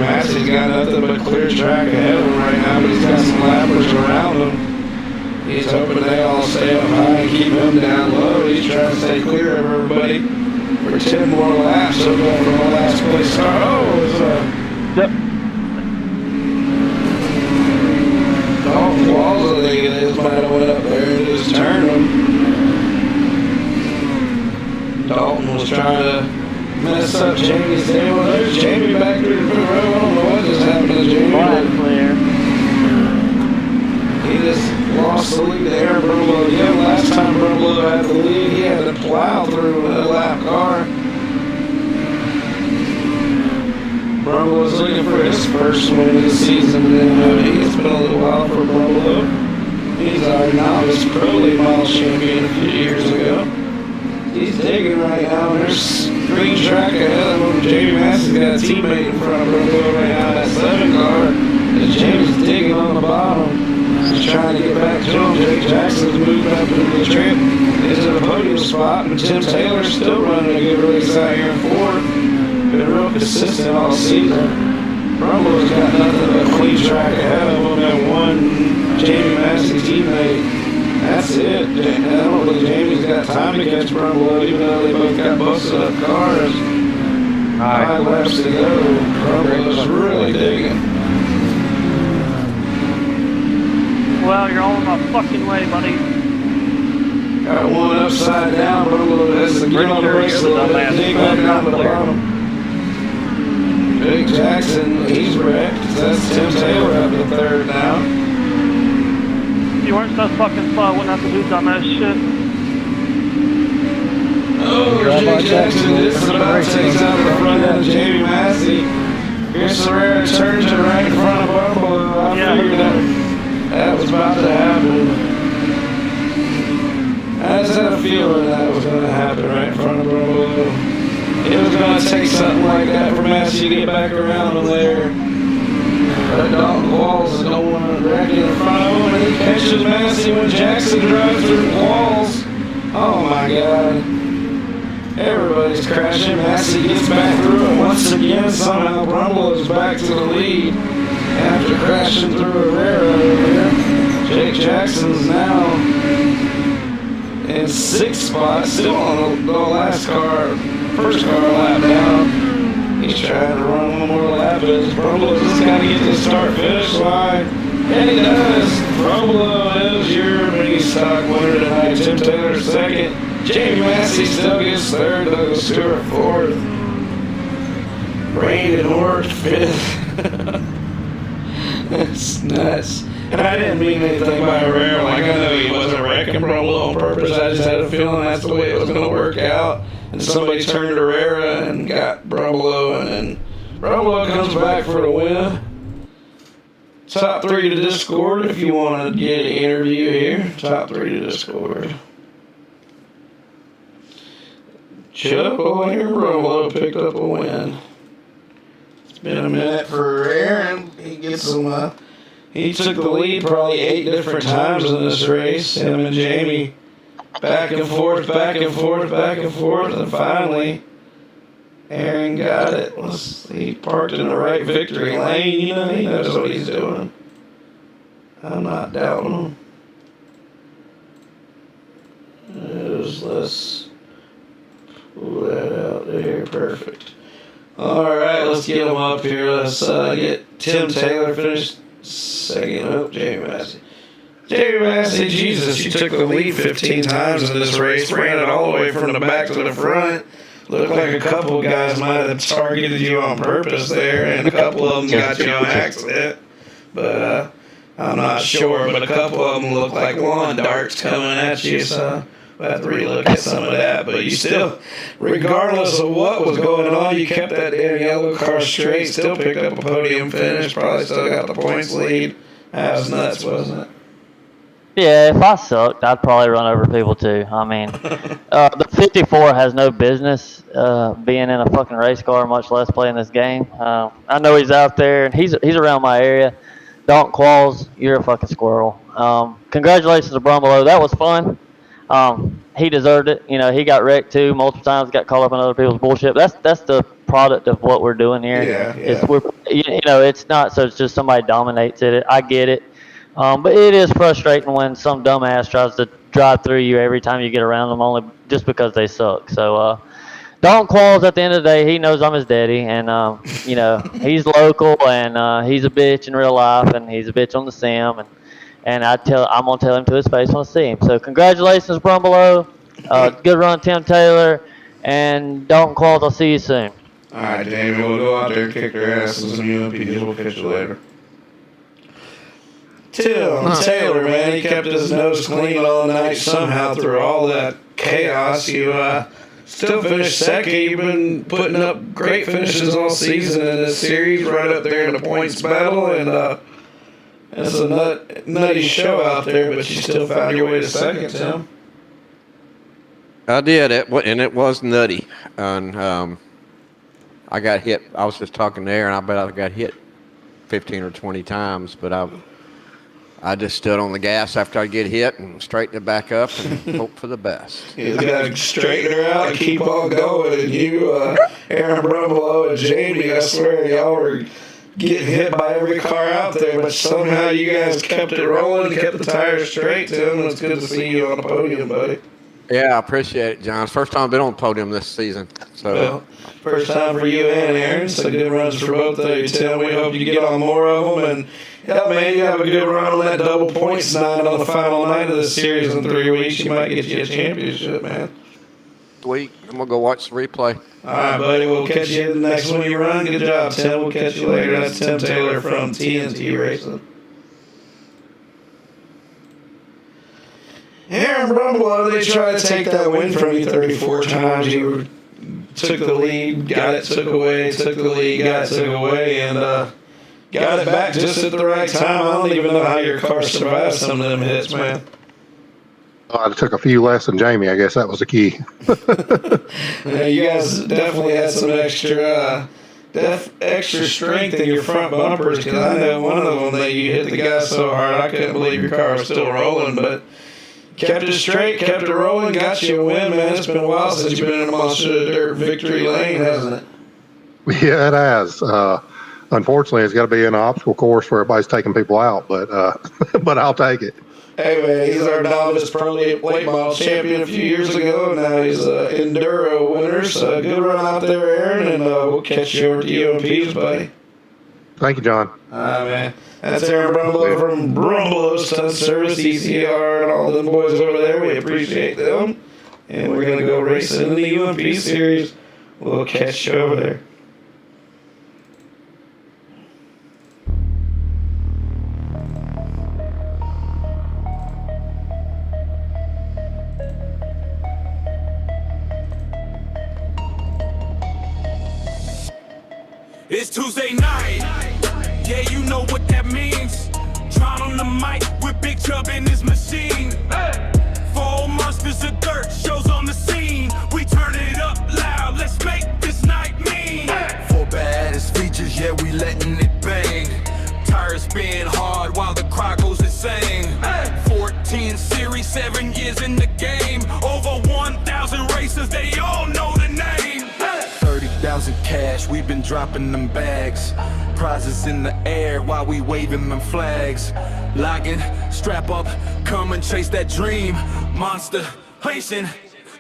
Massey's got nothing but clear track ahead of him right now, but he's got some lappers around him. He's hoping they all stay up high and keep him down low. He's trying to stay clear of everybody for 10 more laps. He'll go from the last place start. Oh, it's Yep. Dalton Walls, I think it is, might have went up there and just turned him. Dalton was trying to mess up Jamie's day. Well, there's Jamie back through the pit road. I don't know what just happened to Jamie. Clear. He just lost absolutely tear Brumlow. Yeah, last time Brumlow had the lead, he had to plow through a lap car. Brumlow was looking for his first win of the season in MOD. It's been a little while for Brumlow. He's our novice pro late model champion a few years ago. He's digging right now. There's green track ahead of him. Jamie Massey's got a teammate in front of Brumlow right now in that 7 car. As Jamie's digging on the bottom. He's trying to get back to him. Jake Jackson's moved up into the trip, into the podium spot, and Tim Taylor's still running a good race out here in 4th. Been real consistent all season. Brumlow's got nothing but a clean track ahead of him and one Jamie Massey teammate. That's it. I don't think Jamie's got time to catch Brumlow, even though they both got busted up cars. 5 laps to go. Brumlow's really digging. Well, you're all in my fucking way, buddy. Got one upside down. Brumlow has to get on the brakes a little bit. Dig back down to the bottom. Jake Jackson, he's wrecked. That's Tim Taylor up to 3rd now. You weren't so fucking slow, I wouldn't have to do dumbass shit. Oh, Jake Jackson just about takes out the front end of Jamie Massey. Here's Herrera turns it right in front of Brumlow. I figured that was about to happen. I just had a feeling that was going to happen right in front of Brumlow. It was going to take something like that for Massey to get back around him there. But Dalton Walls is going directly in front of him, and he catches Massey when Jackson drives through the walls. Oh my God. Everybody's crashing. Massey gets back through it once again. Somehow Brumlow is back to the lead after crashing through Herrera over there. Jake Jackson's now in 6th spot, still on the last car. First car lap down. He's trying to run one more lap, but Brumlow just got to get to the start-finish line. And he does. Brumlow is your mini stock winner tonight. Tim Taylor 2nd. Jamie Massey still gets 3rd. Douglas Stewart 4th. Brandon Hort 5th. That's nuts. And I didn't mean anything by Herrera. Like, I know he wasn't wrecking Brumlow on purpose. I just had a feeling that's the way it was going to work out. And somebody turned Herrera and got Brumlow, and then Brumlow comes back for the win. Top 3 to Discord if you want to get an interview here. Top 3 to Discord. Chuck O'Leary Brumlow picked up a win. It's been a minute for Aaron. He gets some. He took the lead probably 8 different times in this race. Him and Jamie. Back and forth, back and forth, back and forth, and finally, Aaron got it. He parked in the right victory lane. You know, he knows what he's doing. I'm not doubting him. Let's pull that out there. Perfect. All right, let's get him up here. Let's get Tim Taylor finished 2nd. Oh, Jamie Massey. Jamie Massey, Jesus, you took the lead 15 times in this race, ran it all the way from the back to the front. Looked like a couple of guys might have targeted you on purpose there, and a couple of them got you on accident. But I'm not sure, but a couple of them looked like lawn darts coming at you, so we'll have to relook at some of that. But you still, regardless of what was going on, you kept that damn yellow car straight, still picked up a podium finish, probably still got the points lead. That was nuts, wasn't it? Yeah, if I sucked, I'd probably run over people too. I mean, the 54 has no business being in a fucking race car, much less playing this game. I know he's out there, and he's around my area. Don't Qualls, you're a fucking squirrel. Congratulations to Brumlow. That was fun. He deserved it. You know, he got wrecked too multiple times, got caught up in other people's bullshit. That's the product of what we're doing here. Yeah. It's not so it's just somebody dominates it. I get it. But it is frustrating when some dumbass tries to drive through you every time you get around them only just because they suck. So, Don Qualls, at the end of the day, he knows I'm his daddy, and, he's local, and he's a bitch in real life, and he's a bitch on the sim, and I'm going to tell him to his face when I see him. So, congratulations, Brumlow. Good run, Tim Taylor, and Dalton Qualls, I'll see you soon. All right, Jamie, we'll go out there and kick their asses, and UMPs will catch you later. Tim Taylor, man, he kept his nose clean all night somehow through all that chaos. You still finished second. You've been putting up great finishes all season in this series, right up there in the points battle, and it's a nutty show out there, but you still found your way to second, Tim. I did it, and it was nutty. And I got hit. I was just talking there, and I bet I got hit 15 or 20 times, but I just stood on the gas after I get hit and straightened it back up and hope for the best. You got to straighten her out and keep on going. And you, Aaron Brumbelow and Jamie, I swear, y'all were getting hit by every car out there, but somehow you guys kept it rolling, kept the tires straight, Tim, and it's good to see you on the podium, buddy. Yeah, I appreciate it, John. It's the first time I've been on the podium this season. So. Well, first time for you and Aaron, so good runs for both of you, Tim. We hope you get on more of them, and yeah, man, you have a good run on that double points night on the final night of the series in 3 weeks. You might get you a championship, man. Week, I'm going to go watch the replay. All right, buddy, we'll catch you in the next one you run. Good job, Tim. We'll catch you later. That's Tim Taylor from TNT Racing. Aaron Brumbelow, they tried to take that win from you 34 times. You took the lead, got it took away, took the lead, got it took away, and got it back just at the right time. I don't even know how your car survived some of them hits, man. I took a few less than Jamie. I guess that was the key. Yeah, you guys definitely had some extra strength in your front bumpers, because I know one of them that you hit the guy so hard I couldn't believe your car was still rolling, but kept it straight, kept it rolling, got you a win, man. It's been a while since you've been in a Monster Dirt victory lane, hasn't it? Yeah, it has. Unfortunately, it's got to be an obstacle course where everybody's taking people out, but but I'll take it. Hey, man, he's our novice pro late model champion a few years ago, and now he's an Enduro winner. So good run out there, Aaron, and we'll catch you over to UMP's, buddy. Thank you, John. All right, man. That's Aaron Brumbelow from Brumbelow Stunt Service, ECR, and all them boys over there. We appreciate them. And we're going to go racing in the UMP series. We'll catch you over there. It's Tuesday night. Yeah, you know what that means. Tron on the mic with Big Chub in his machine. Four monsters of dirt, shows on the scene. We turn it up loud, let's make this night mean. For baddest features, yeah, we letting it bang. Tires spin hard while the crowd goes insane. 14 series, 7 years in the game. Over 1,000 races, they all know the name. 30,000 cash, we've been dropping them bags. Prizes in the air while we waving them flags. Logging, strap up, come and chase that dream. MonsterVision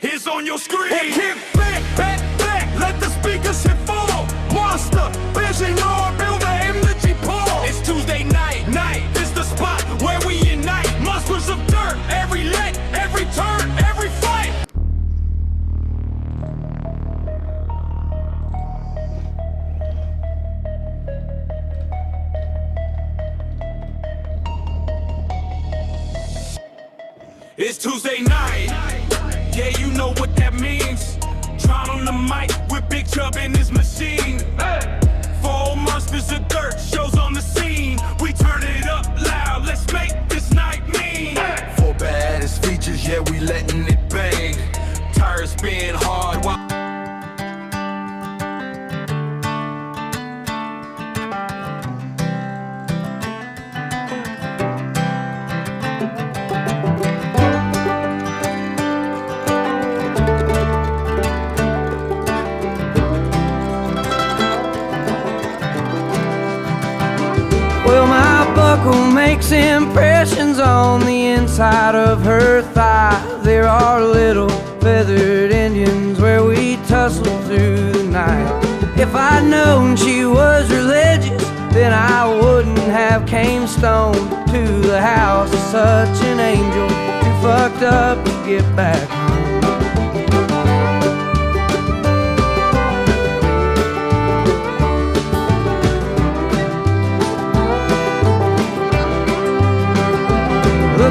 is on your screen. Kick back, back, back, let the speakers hit full. MonsterVision, Lord, build the energy pool. It's Tuesday night, it's the spot where we unite. Monsters of dirt, every leg, every turn, every fight. It's Tuesday night. Yeah, you know what that means. Tron on the mic with Big Chub in his machine. Four monsters of dirt, shows on the scene. We turn it up loud, let's make this night mean. For baddest features, yeah, we letting it bang. Tires spin hard while Well, my buckle makes impressions on the inside of her thigh. There are little feathered Indians where we tussle through the night. If I'd known she was religious, then I wouldn't have came stone to the house of such an angel. Too fucked up to get back home.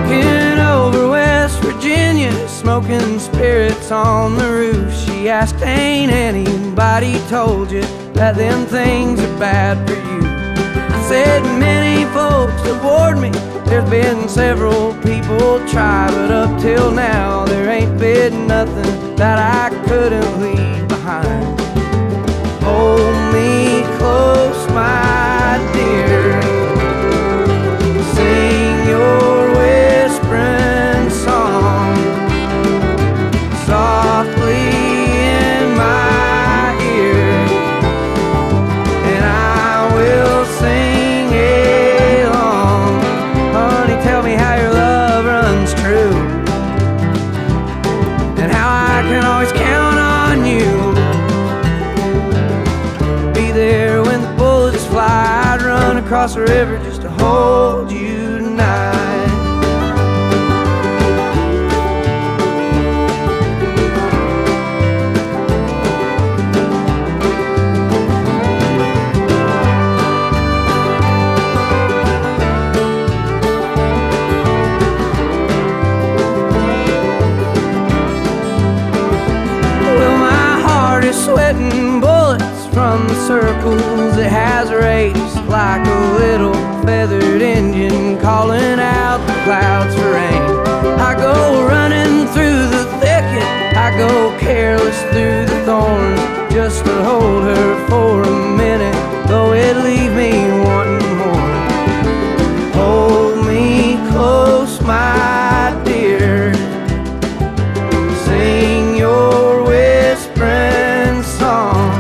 looking over West Virginia, smoking spirits on the roof. She asked, ain't anybody told you that them things are bad for you? I said, many folks have warned me. There's been several people try, but up till now there ain't been nothing that I couldn't leave behind. Hold me close, my dear. Sing your whispering song softly in my ear, and I will sing along. Honey, tell me how your love runs true, and how I can always count on you. Be there when the bullets fly. I'd run across the river just to hold you tonight. Well, my heart is sweating bullets from the circles it has raced, like a little feathered engine calling out the clouds for rain. I go running through the thicket, I go careless through the thorns, just to hold her for a minute, though it leave me wanting more. Hold me close, my dear. Sing your whispering song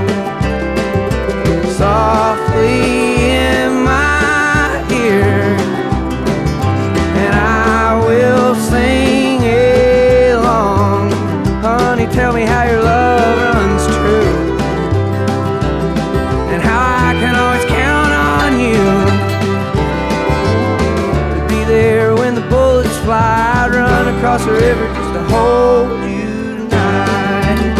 softly in my ear, and I will sing along. Honey, tell me how your love runs true, and how I can always count on you. To be there when the bullets fly. I'd run across the river just to hold you tonight.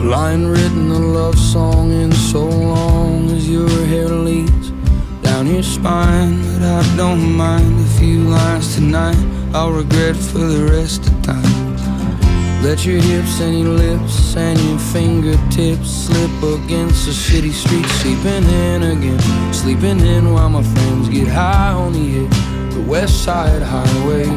Well, I ain't written a love song in so long as your hair leads down your spine, but I don't mind a few lines tonight I'll regret for the rest of time. Let your hips and your lips and your fingertips slip against the city streets, sleeping in again, sleeping in while my friends get high on the hit, the West Side Highway.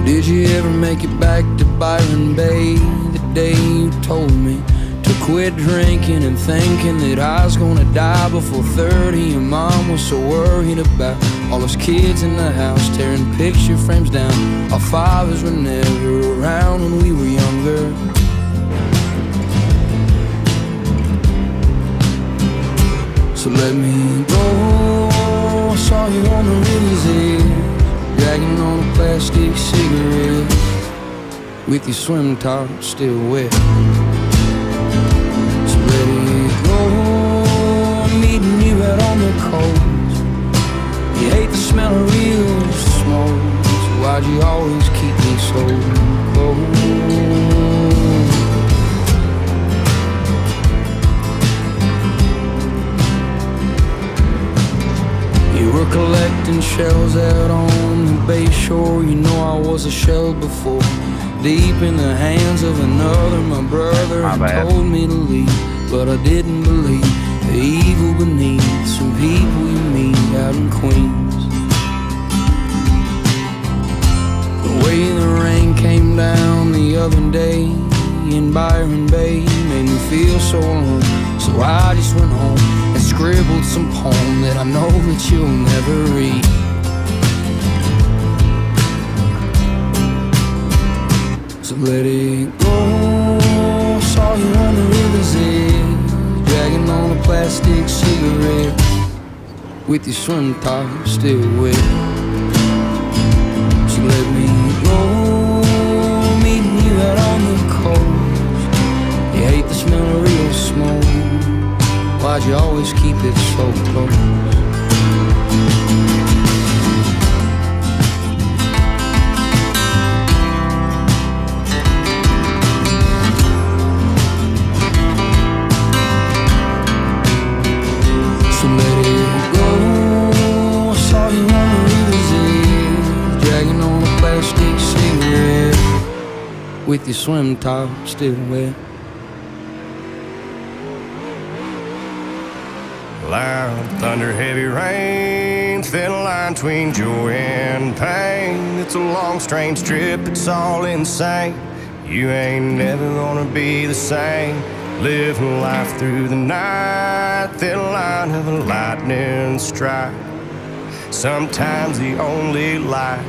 Did you ever make it back to Byron Bay the day you told me to quit drinking and thinking that I was gonna die before 30? Your mom was so worried about all those kids in the house tearing picture frames down. Our fathers were never around when we were younger. So let me go. I saw you on the river's edge, dragging on a plastic cigarette, with your swim top still wet. So let it go. I'm meeting you out on the coast. You hate the smell of real smoke, so why'd you always keep me so close? You were collecting shells out on the bay shore. You know I was a shell before, deep in the hands of another. My brother had told me to leave, but I didn't believe the evil beneath some people you meet out in Queens. The way the rain came down the other day in Byron Bay made me feel so alone, so I just went home and scribbled some poem that I know that you'll never read. So let it go. Saw you on the river's edge, dragging on a plastic cigarette, with your swim top still wet. So let me go, meeting you out on the coast. You hate the smell of real smoke, why'd you always keep it so close? With your swim top still wet. Loud thunder, heavy rain, thin line between joy and pain. It's a long, strange trip, it's all insane. You ain't never gonna be the same. Living life through the night, thin line of a lightning strike. Sometimes the only light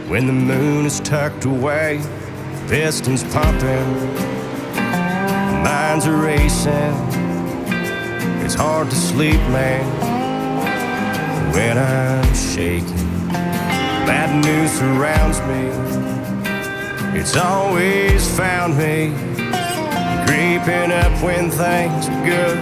when the moon is tucked away. Pistons pumping, minds are racing. It's hard to sleep, man, when I'm shaking. Bad news surrounds me, it's always found me creeping up when things are good.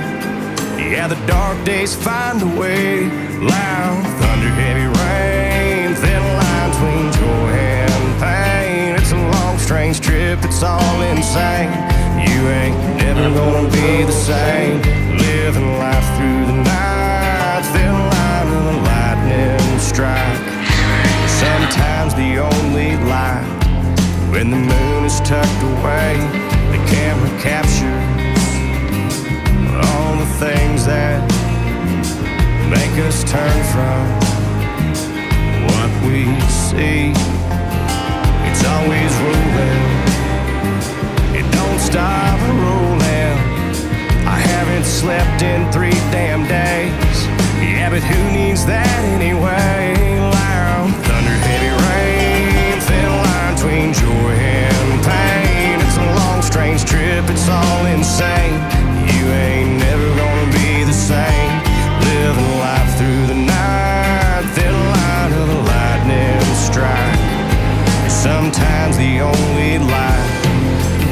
Yeah, the dark days find a way. Loud thunder, heavy rain, thin line between joy and pain. It's a long, strange trip, it's all insane. You ain't never gonna be the same. Living life through the night, thin line of a lightning strike. Sometimes the only light when the moon is tucked away. The camera captures all the things that make us turn from what we see. It's always rolling, it don't stop rolling. I haven't slept in 3 damn days. Yeah, but who needs that anyway? Loud thunder, heavy rain, thin line between joy and pain. It's a long, strange trip, it's all insane. You ain't never gonna be the same. Living life through the night, thin line of a lightning strike. Sometimes the only light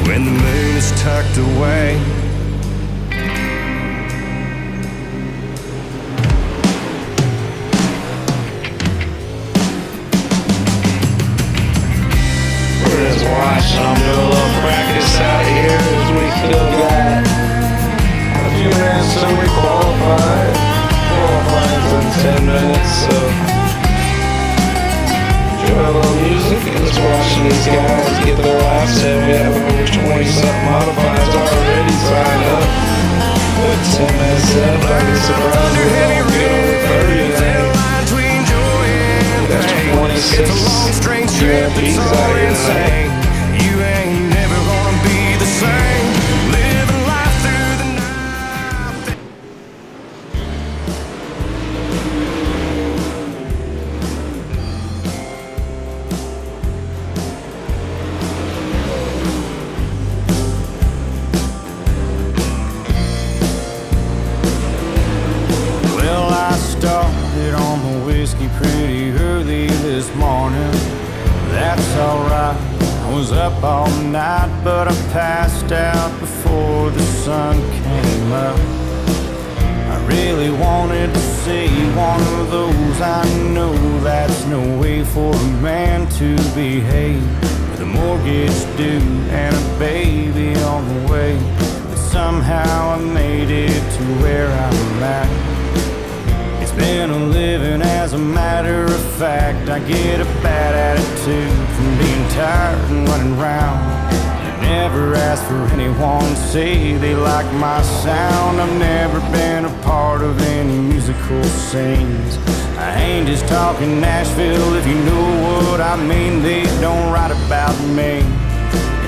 when the moon is tucked away. We're just watching them do a little practice out here as we still got a few minutes till we qualify. Qualifying's in 10 minutes, so enjoy a little music and just watching these guys get their laps in. We have over 20-something modifieds already signed up. With 10 minutes left, I'd be surprised if we don't get over 30 tonight. That's 26 GMPs out here tonight. You ain't never gonna be the same. Living life through the night. Well, I started on the whiskey pretty early this morning. That's alright. I was up all night, but I passed out before the sun came up. I really wanted to see one of those. I know that's no way for a man to behave, with a mortgage due and a baby on the way. But somehow I made it to where I'm at. It's been a living as a matter of fact. I get a bad attitude from being tired and running round. I never ask for anyone to say they like my sound. I've never been a part of any musical scenes. I ain't just talking Nashville, if you know what I mean. They don't write about me.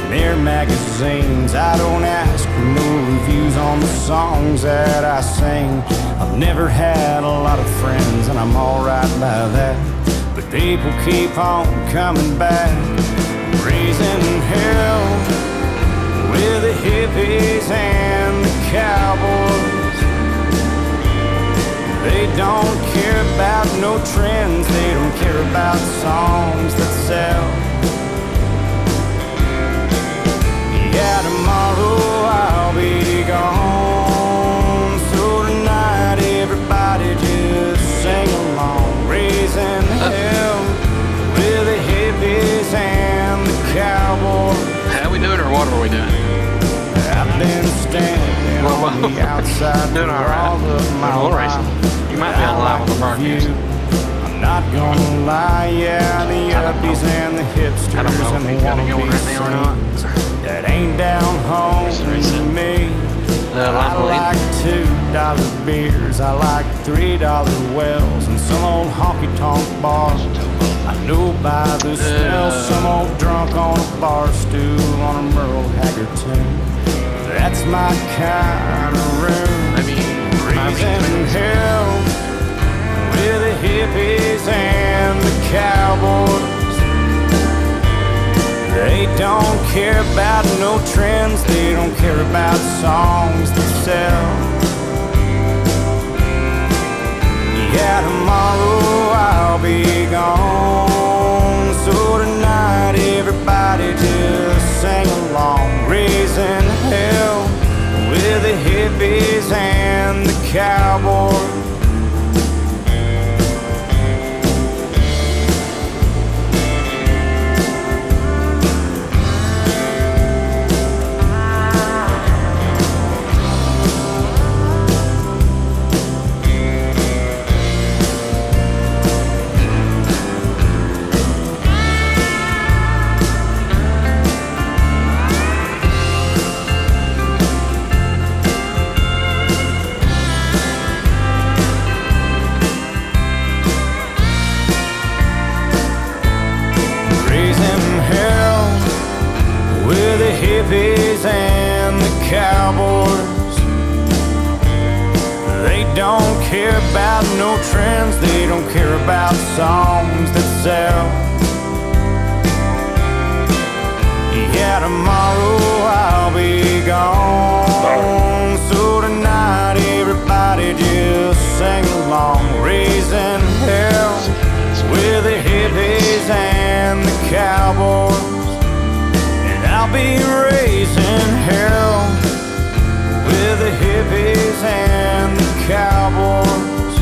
And their magazines. I don't ask for no reviews on the songs that I sing. I've never had a lot of friends, and I'm alright by that. But people keep on coming back, raising hell with the hippies and the cowboys. They don't care about no trends, they don't care about songs that sell. Yeah, tomorrow I'll be gone, so tonight everybody just sing along, raising hell with the hippies and the cowboys. How we doing, or what are we doing? I've been standing on the outside doing all right. of my life. You might be on live on the broadcast. I'm not gonna lie, yeah, the yuppies and the hipsters I don't know if and he's the gonna go on right now or not. wannabe that ain't down home to me. I like $2 beers, I like $3 wells, and some old honky-tonk bars. I know by the smell, some old drunk on a bar stool on a Merle Haggard tune. That's my kind of room. Raising hell with the hippies and the cowboys. They don't care about no trends, they don't care about songs that sell. Yeah, tomorrow I'll be gone, so tonight everybody just sing along, raising hell with the hippies and the cowboys. Hippies and the cowboys. They don't care about no trends, they don't care about songs that sell. Yeah, tomorrow I'll be gone, so tonight everybody just sing along, raising hell with the hippies and the cowboys. I'll be raising hell with the hippies and the cowboys.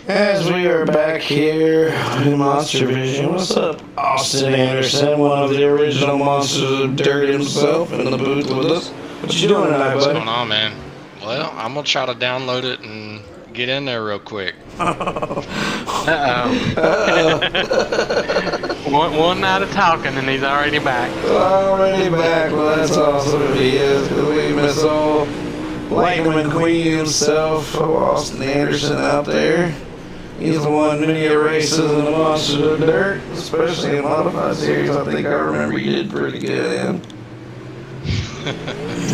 As we are back here in MonsterVision, what's up, Austin Anderson, one of the original Monsters of Dirt himself, in the booth with us? What you doing tonight, What's buddy? going on, man? Well, I'm gonna try to download it and get in there real quick. One night of talking and he's already back. Already back. Well, that's awesome if he is, because we miss old Lightning McQueen himself, Austin Anderson out there. He's won many races in the Monsters of Dirt, especially in modified series. I think I remember you did pretty good in.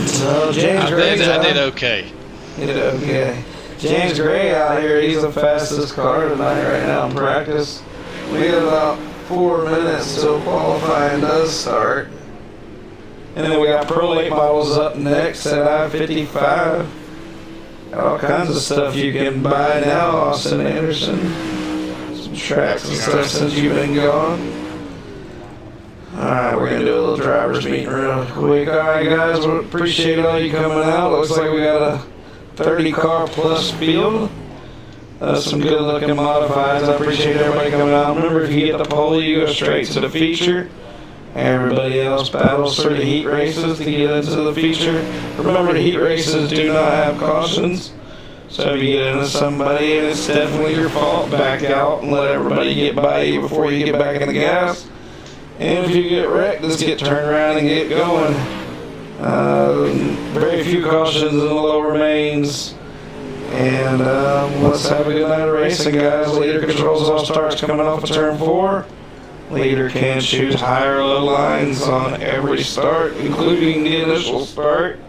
So James I did okay. You did okay. James Gray out here, he's the fastest car tonight right now in practice. We got about 4 minutes till qualifying does start. And then we got Pro Late models up next at I-55. All kinds of stuff you can buy now, Austin Anderson. Some tracks and stuff since you've been gone. Alright, we're going to do a little driver's meeting real quick. Alright guys, we appreciate all you coming out. Looks like we got a 30 car plus field. Some good looking modifieds. I appreciate everybody coming out. Remember, if you get the pole, you go straight to the feature. Everybody else battles through the heat races to get into the feature. Remember, the heat races do not have cautions. So if you get into somebody and it's definitely your fault, back out and let everybody get by you before you get back in the gas. And if you get wrecked, just get turned around and get going. Very few cautions in the lower mains. And let's have a good night of racing, guys. Leader controls all starts coming off of turn 4. Leader can choose high or low lines on every start, including the initial start.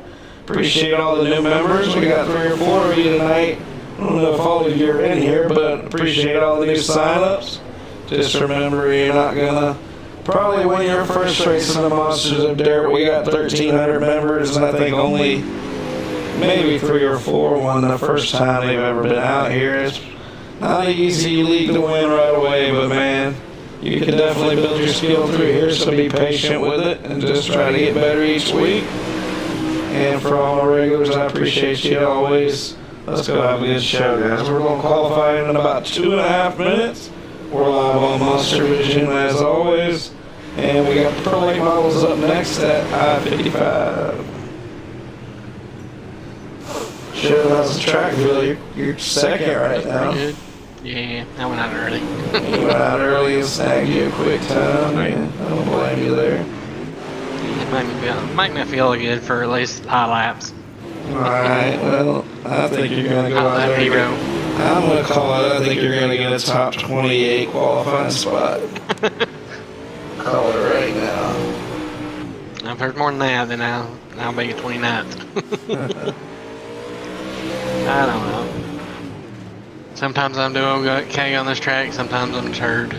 Appreciate all the new members. We got 3 or 4 of you tonight. I don't know if all of you are in here, but appreciate all the new sign-ups. Just remember, you're not gonna probably win your first race in the Monsters of Dirt. We got 1,300 members, and I think only maybe 3 or 4 won the first time they've ever been out here. It's not an easy league to win right away, but man, you can definitely build your skill through here, so be patient with it and just try to get better each week. And for all my regulars, I appreciate you always. Let's go have a good show, guys. We're going to qualify in about 2.5 minutes. We're live on MonsterVision as always. And we got the Pro Late models up next at I-55. Sure, how's the track, Bill? You're second right now. Pretty good. Yeah, I went out early. You went out early and snagged you a quick time. Man, I don't blame you there. It make me feel good for at least high laps. Alright, well, I think you're going to go out there. Hero. I'm going to call it, I think you're going to get a top 28 qualifying spot. Call it right now. If there's more than that, then I'll be a 29th. I don't know. Sometimes I'm doing okay on this track, sometimes I'm a turd.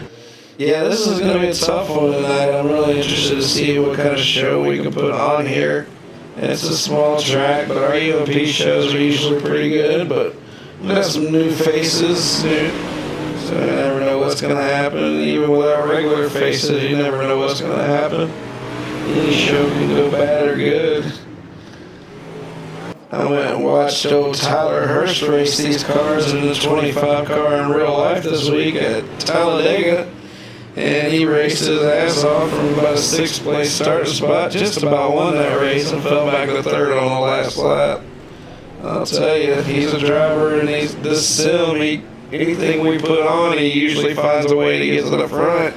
Yeah, this is going to be a tough one tonight. I'm really interested to see what kind of show we can put on here. It's a small track, but our EOP shows are usually pretty good, but we got some new faces, so you never know what's going to happen. Even with our regular faces, you never know what's going to happen. Any show can go bad or good. I went and watched old Tyler Hurst race these cars in the 25 car in real life this week at Talladega. And he raced his ass off from about a 6th place starting spot. Just about won that race and fell back to 3rd on the last lap. I'll tell you, he's a driver, and this sim, anything we put on, he usually finds a way to get to the front.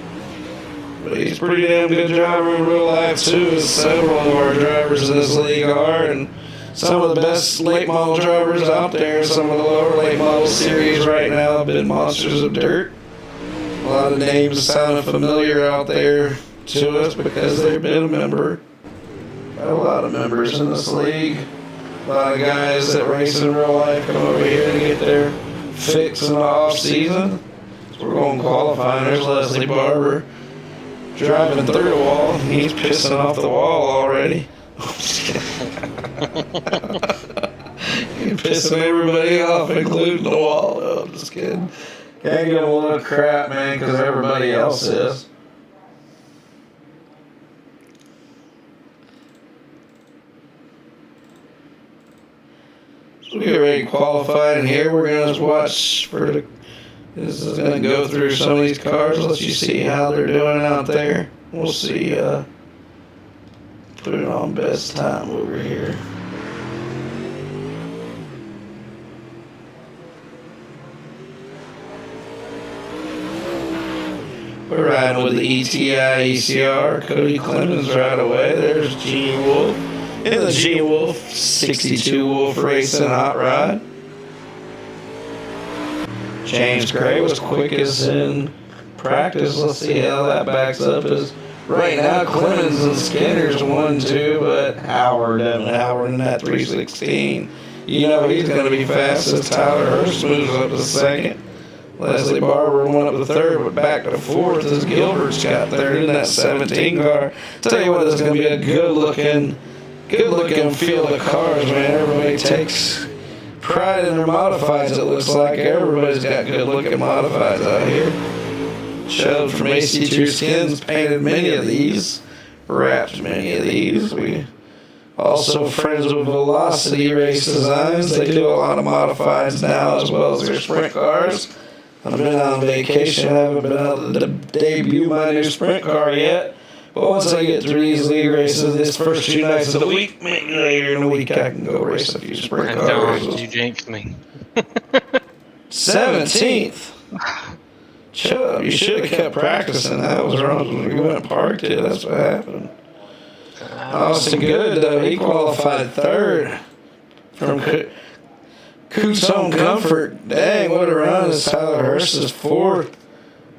But he's a pretty damn good driver in real life, too, as several of our drivers in this league are. And some of the best late model drivers out there, some of the lower late model series right now have been Monsters of Dirt. A lot of names sound familiar out there to us because they've been a member. Got a lot of members in this league. A lot of guys that race in real life come over here to get their fix in the off season. So we're going qualifying. There's Leslie Barber driving through the wall. He's pissing off the wall already. He's pissing everybody off, including the wall. No, I'm just kidding. Can't give him a little crap, man, because everybody else is. So we get ready to qualify in here. We're going to watch for this is going to go through some of these cars. Let you see how they're doing out there. We'll see. Put it on best time over here. We're riding with the ETI ECR. Cody Clemens right away. There's Gene Wolf. And the Gene Wolf 62 Wolf Racing Hot Rod. James Gray was quickest in practice. Let's see how that backs up. Right now, Clemens and Skinner's 1-2, but Howard in that 316. You know he's going to be fast as Tyler Hurst moves up to 2nd. Leslie Barber went up to 3rd, but back to 4th as Gilbert's got 3rd in that 17 car. Tell you what, it's going to be a good looking field of cars, man. Everybody takes pride in their modifieds. It looks like everybody's got good looking modifieds out here. Showed from AC2 Skins painted many of these, wrapped many of these. We also friends with Velocity Race Designs. They do a lot of modifieds now as well as their sprint cars. I've been on vacation. I haven't been able to debut my new sprint car yet. But once I get through these league races, this first 2 nights of the week, maybe later in the week, I can go race a few sprint car races. You jinxed me. 17th. Chubb, you should have kept practicing. That was wrong. When we went and parked it, that's what happened. Austin Good, though, he qualified 3rd from Coots Home Comfort. Dang, what a run. As Tyler Hurst is 4th.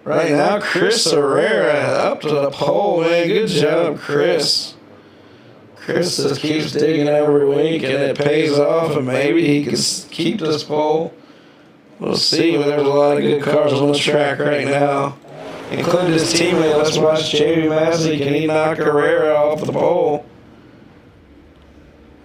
Right now, Chris Herrera up to the pole, man. Good job, Chris. Chris just keeps digging every week, and it pays off, and maybe he can keep this pole. We'll see, but there's a lot of good cars on the track right now, including his teammate. Let's watch Jamie Massey. Can he knock Herrera off the pole?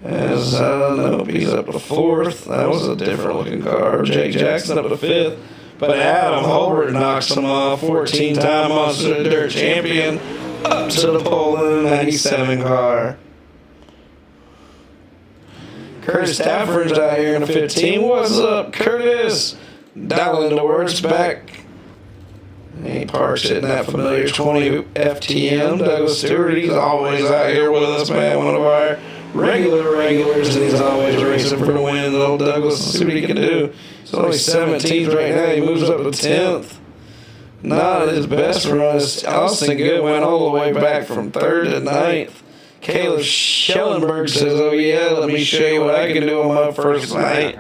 As, nope, he's up to 4th. That was a different looking car. Jake Jackson up to 5th. But Adam Holbert knocks him off. 14-time Monster Dirt champion up to the pole in the 97 car. Curtis Stafford's out here in the 15. What's up, Curtis? Dialing the words back. He parks it in that familiar 20 FTM. Douglas Stewart, he's always out here with us, man. One of our regulars, and he's always racing for the win. Little Douglas, let's see what he can do. He's only 17th right now. He moves up to 10th. Not his best run. Austin Good went all the way back from 3rd to 9th. Caleb Schellenberg says, oh yeah, let me show you what I can do on my first night.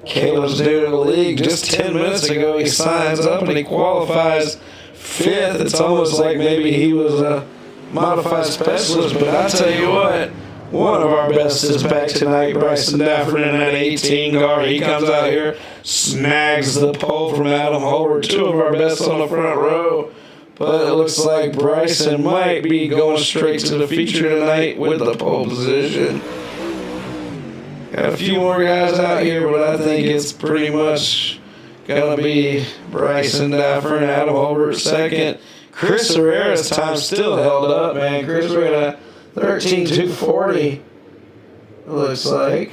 Caleb's new to the league. Just 10 minutes ago, he signs up and he qualifies 5th. It's almost like maybe he was a modified specialist, but I tell you what, one of our best is back tonight. Bryson Dafford in that 18 car. He comes out here, snags the pole from Adam Holbert. 2 of our best on the front row. But it looks like Bryson might be going straight to the feature tonight with the pole position. Got a few more guys out here, but I think it's pretty much going to be Bryson Dafford and Adam Holbert 2nd. Chris Herrera's time still held up, man. Chris ran a 13.240. It looks like.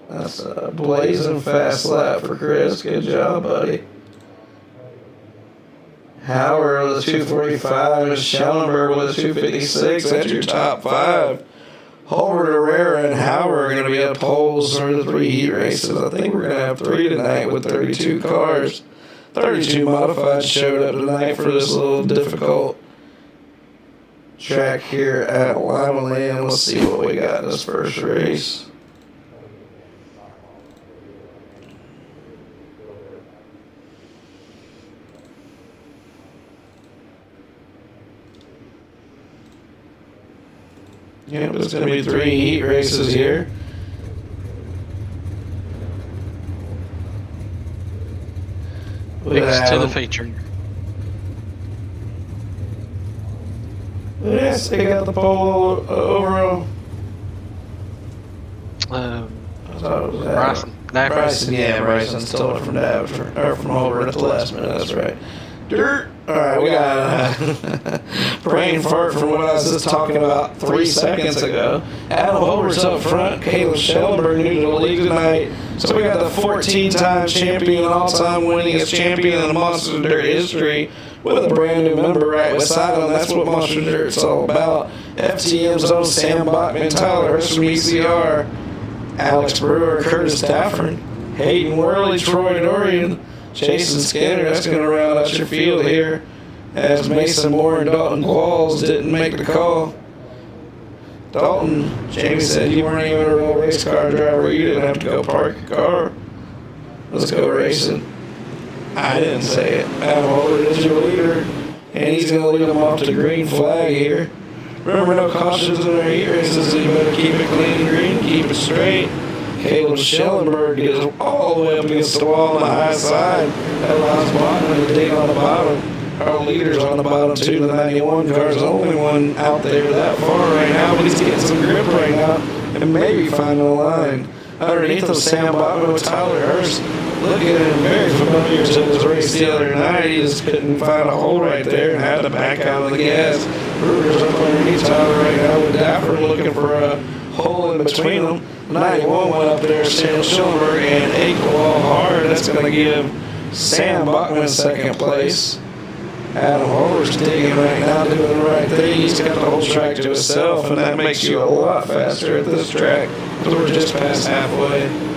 That's a blazing fast lap for Chris. Good job, buddy. Howard with a 245 and Schellenberg with a 256. That's your top 5. Holbert, Herrera, and Howard are going to be at poles for the 3 heat races. I think we're going to have 3 tonight with 32 cars. 32 modified showed up tonight for this little difficult track here at Lima Land. Let's see what we got in this first race. Yeah, but it's going to be 3 heat races here. Next to the feature. Yes, they got the pole overall. Bryson. Bryson, yeah, Bryson stole it from Davenport, or from Holbert at the last minute, that's right. Dirt. Alright, we got a brain fart from what I was just talking about 3 seconds ago. Adam Holbert's up front. Caleb Schellenberg new to the league tonight. So we got the 14-time champion, all-time winningest champion in the Monster Dirt history with a brand new member right beside him. That's what Monster Dirt's all about. FTM's own Sam Bachman, Tyler Hurst from ECR, Alex Brewer, Curtis Stafford, Hayden Worley, Troy Dorian, Jason Skinner. That's going to round out your field here, as Mason Moore and Dalton Qualls didn't make the call. Dalton, Jamie said you weren't even a real race car driver. You didn't have to go park your car. Let's go racing. I didn't say it. Adam Holbert is your leader, and he's going to lead them off to green flag here. Remember, no cautions in our heat races, so you better keep it clean green, keep it straight. Caleb Schellenberg gets all the way up against the wall on the high side. That allows Bachman to dig on the bottom. Our leader's on the bottom too. The 91 car is the only one out there that far right now, but he's getting some grip right now and maybe finding a line. Underneath him, Sam Bachman with Tyler Hurst. Looking at him very familiar to his race the other night. He just couldn't find a hole right there and had to back out of the gas. Brewer's up underneath Tyler right now with Dafford looking for a hole in between them. 91 went up there, Sam Schellenberg, and ate the wall hard. That's going to give Sam Bachman second place. Adam Holbert's digging right now, doing the right thing. He's got the whole track to himself, and that makes you a lot faster at this track because we're just past halfway.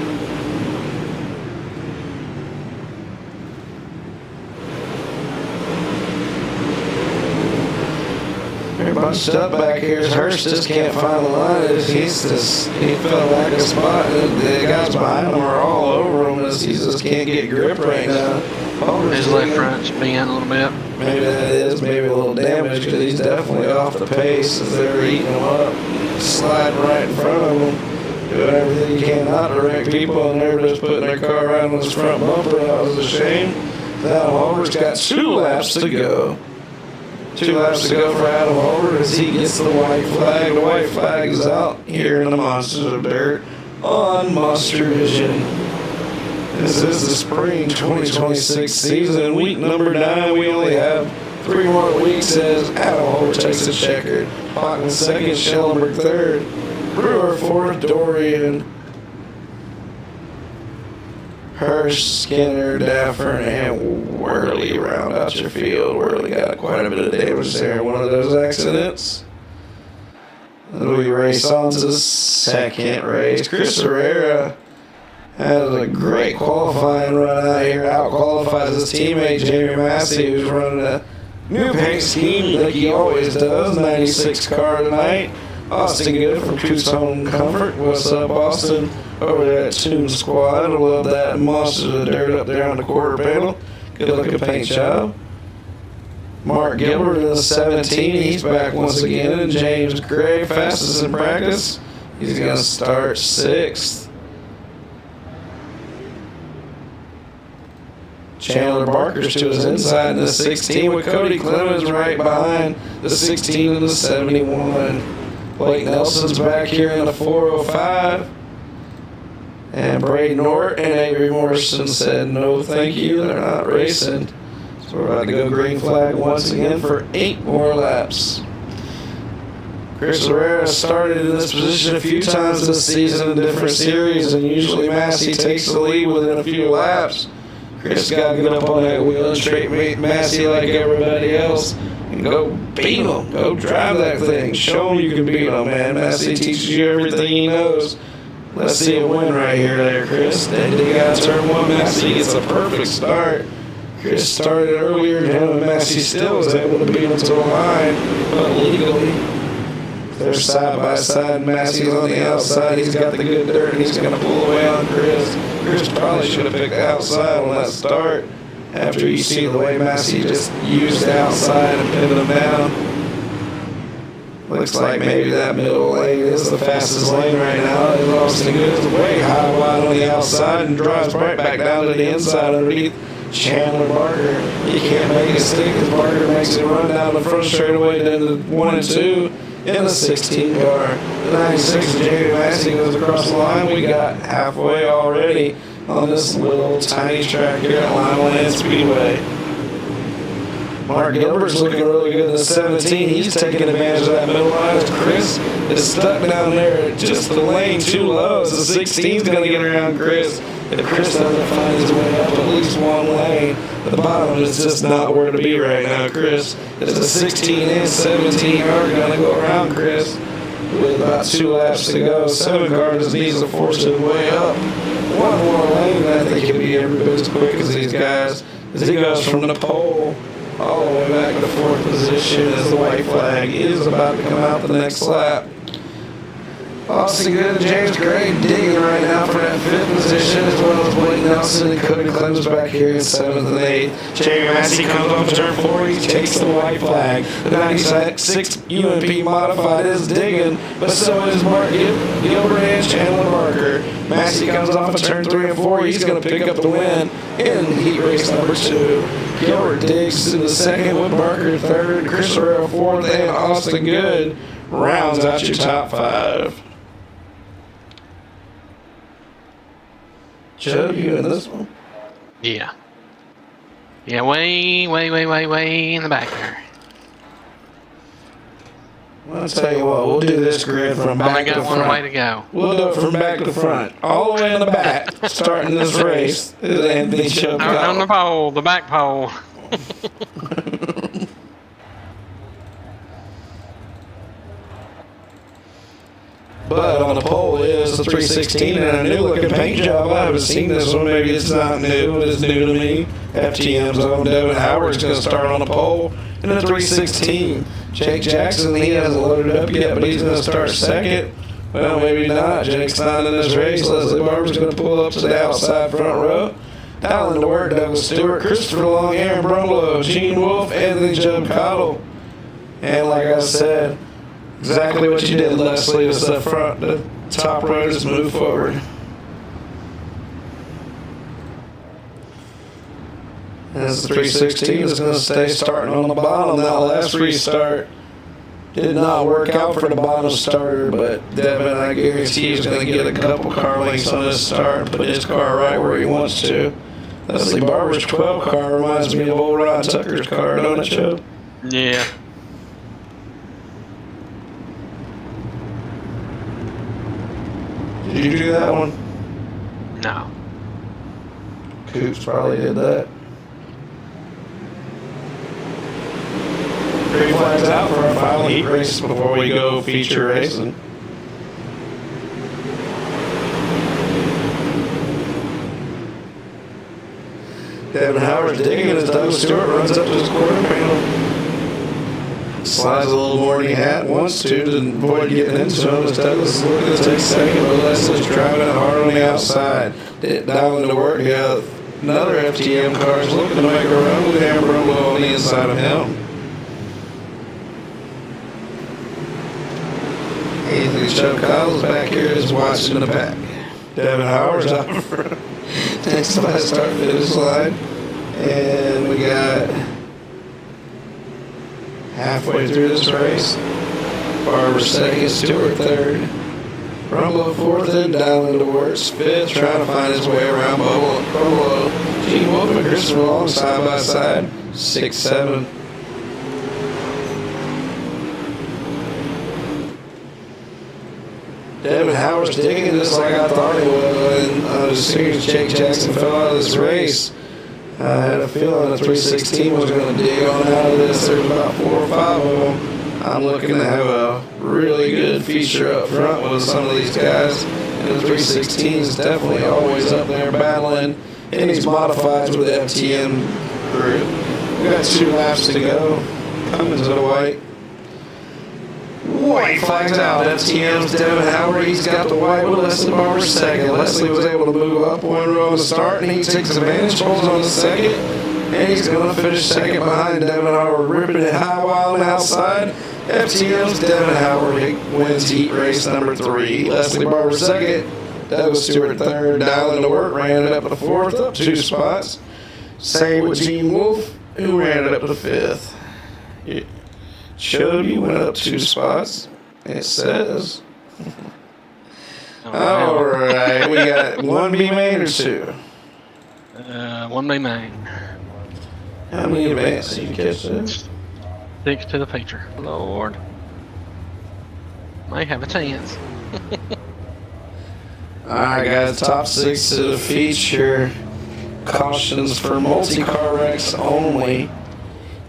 bunched up back here. Hurst just can't find the line. He felt like a spot. The guys behind him are all over him as he just can't get grip right now. His left front's bent a little bit. Maybe that is maybe a little damage because he's definitely off the pace as they're eating him up, sliding right in front of him, doing everything he can not to wreck people, and they're just putting their car right on his front bumper. That was a shame. Adam Holbert's got 2 laps to go. 2 laps to go for Adam Holbert as he gets the white flag. The white flag is out here in the Monsters of Dirt on MonsterVision. This is the spring 2026 season. Week number 9. We only have 3 more weeks as Adam Holbert takes the checkered. Bachman second, Schellenberg third, Brewer fourth, Dorian, Hurst, Skinner, Daffern, and Worley round out your field. Worley got quite a bit of damage there in one of those accidents. We race on to the second race. Chris Herrera has a great qualifying run out here. Out-qualifies his teammate Jamie Massey, who's running a new paint scheme like he always does. 96 car tonight. Austin Good from Coots Home Comfort. What's up, Austin? Over there at Toon Squad. I love that Monsters of the Dirt up there on the quarter panel. Good looking paint job. Mark Gilbert in the 17. He's back once again. And James Gray, fastest in practice. He's going to start 6th. Chandler Barker's to his inside in the 16 with Cody Clemens right behind the 16 and the 71. Blake Nelson's back here in the 405. And Braden Nort and Avery Morrison said no thank you, they're not racing. So we're about to go green flag once again for 8 more laps. Chris Herrera started in this position a few times this season in different series, and usually Massey takes the lead within a few laps. Chris got to get up on that wheel and straight Massey like everybody else and go beat him. Go drive that thing. Show him you can beat him, man. Massey teaches you everything he knows. Let's see a win right here there, Chris. Then they got turn 1. Massey gets a perfect start. Chris started earlier and Massey still was able to beat him to the line, but legally. They're side by side. Massey's on the outside. He's got the good dirt, and he's going to pull away on Chris. Chris probably should have picked the outside on that start after you see the way Massey just used the outside and pinned him down. Looks like maybe that middle lane is the fastest lane right now. It's Austin Good is way high wide on the outside and drives right back down to the inside underneath Chandler Barker. He can't make it stick as Barker makes it run down the front straightaway to the 1 and 2. In the 16 car. The 96 Jamie Massey goes across the line. We got halfway already on this little tiny track here at Limeland Speedway. Mark Gilbert's looking really good in the 17. He's taking advantage of that middle line as Chris is stuck down there at just the lane too low. So the 16 is going to get around Chris. If Chris doesn't find his way up at least one lane, the bottom is just not where to be right now, Chris. As the 16 and 17 are going to go around Chris with about 2 laps to go. 7 car just needs to force his way up. 1 more lane, and I think he'll be every bit as quick as these guys as he goes from the pole all the way back to 4th position as the white flag is about to come out the next lap. Austin Good and James Gray digging right now for that 5th position, as well as Blake Nelson and Cody Clemens back here in 7th and 8th. Jamie Massey comes off turn 4, he takes the white flag. The 96 UMP modified is digging, but so is Mark Gilbert and Chandler Barker. Massey comes off of turn 3 and 4, he's going to pick up the win in heat race number 2. Gilbert digs in the 2nd with Barker 3rd, Chris Herrera 4th, and Austin Good rounds out your top 5. Joe, you in this one? Yeah. Yeah, way in the back there. Well, I'll tell you what, we'll do this grid from back to front. Only got one way to go. We'll do it from back to front. All the way in the back, starting this race, is Anthony Chubb. On the pole, the back pole. But on the pole is the 316 and a new looking paint job. I haven't seen this one. Maybe it's not new, but it's new to me. FTM's own Devin Howard's going to start on the pole in the 316. Jake Jackson, he hasn't loaded up yet, but he's going to start second. Well, maybe not. Jake's not in this race. Leslie Barber's going to pull up to the outside front row. Dialing to work, Douglas Stewart, Christopher Long, Aaron Brumlow, Gene Wolfe, Anthony Joe Cottle. And like I said, exactly what you did, Leslie, was the front, the top row just move forward. As the 316 is going to stay starting on the bottom. That last restart did not work out for the bottom starter, but Devin, I guarantee, is going to get a couple car lengths on this start and put his car right where he wants to. Leslie Barber's 12 car reminds me of old Ron Tucker's car, don't it, Joe? Yeah. Did you do that one? No. Coops probably did that. 3 flags out for our final heat race before we go feature racing. Devin Howard's digging as Douglas Stewart runs up to his quarter panel. Slides a little more than he wants to avoid getting into him as Douglas is looking to take second, but Leslie's driving it hard on the outside. Dialing to work, yeah. Another FTM car is looking to make a run with Aaron Brumlow on the inside of him. Anthony Chocottle's back here is watching the back. Devin Howard's out in front. Next to my start finish line. And we got halfway through this race. Barber second, Stewart third. Brumlow fourth and dialing to works fifth, trying to find his way around Brumlow. Gene Wolfe and Christopher Long side by side, 6-7. Devin Howard's digging this like I thought he would, and as soon as Jake Jackson fell out of this race, I had a feeling the 316 was going to dig on out of this. There's about 4 or 5 of them. I'm looking to have a really good feature up front with some of these guys, and the 316 is definitely always up there battling in these modifieds with the FTM group. We got 2 laps to go. Cummins to the white. White flags out. FTM's Devin Howard. He's got the white with Leslie Barber second. Leslie was able to move up 1 row on the start, and he takes advantage, holds on the second, and he's going to finish second behind Devin Howard, ripping it high while on the outside. FTM's Devin Howard wins heat race number 3. Leslie Barber second. Douglas Stewart third. Dialing to work, ran it up to 4th, up 2 spots. Same with Gene Wolfe, who ran it up to 5th. Showed you went up 2 spots. It says. All right, we got 1B main or 2? 1B main. How many advance did you catch this? 6 to the feature. Lord. May have a chance. Alright guys, top 6 to the feature. Cautions for multi-car wrecks only.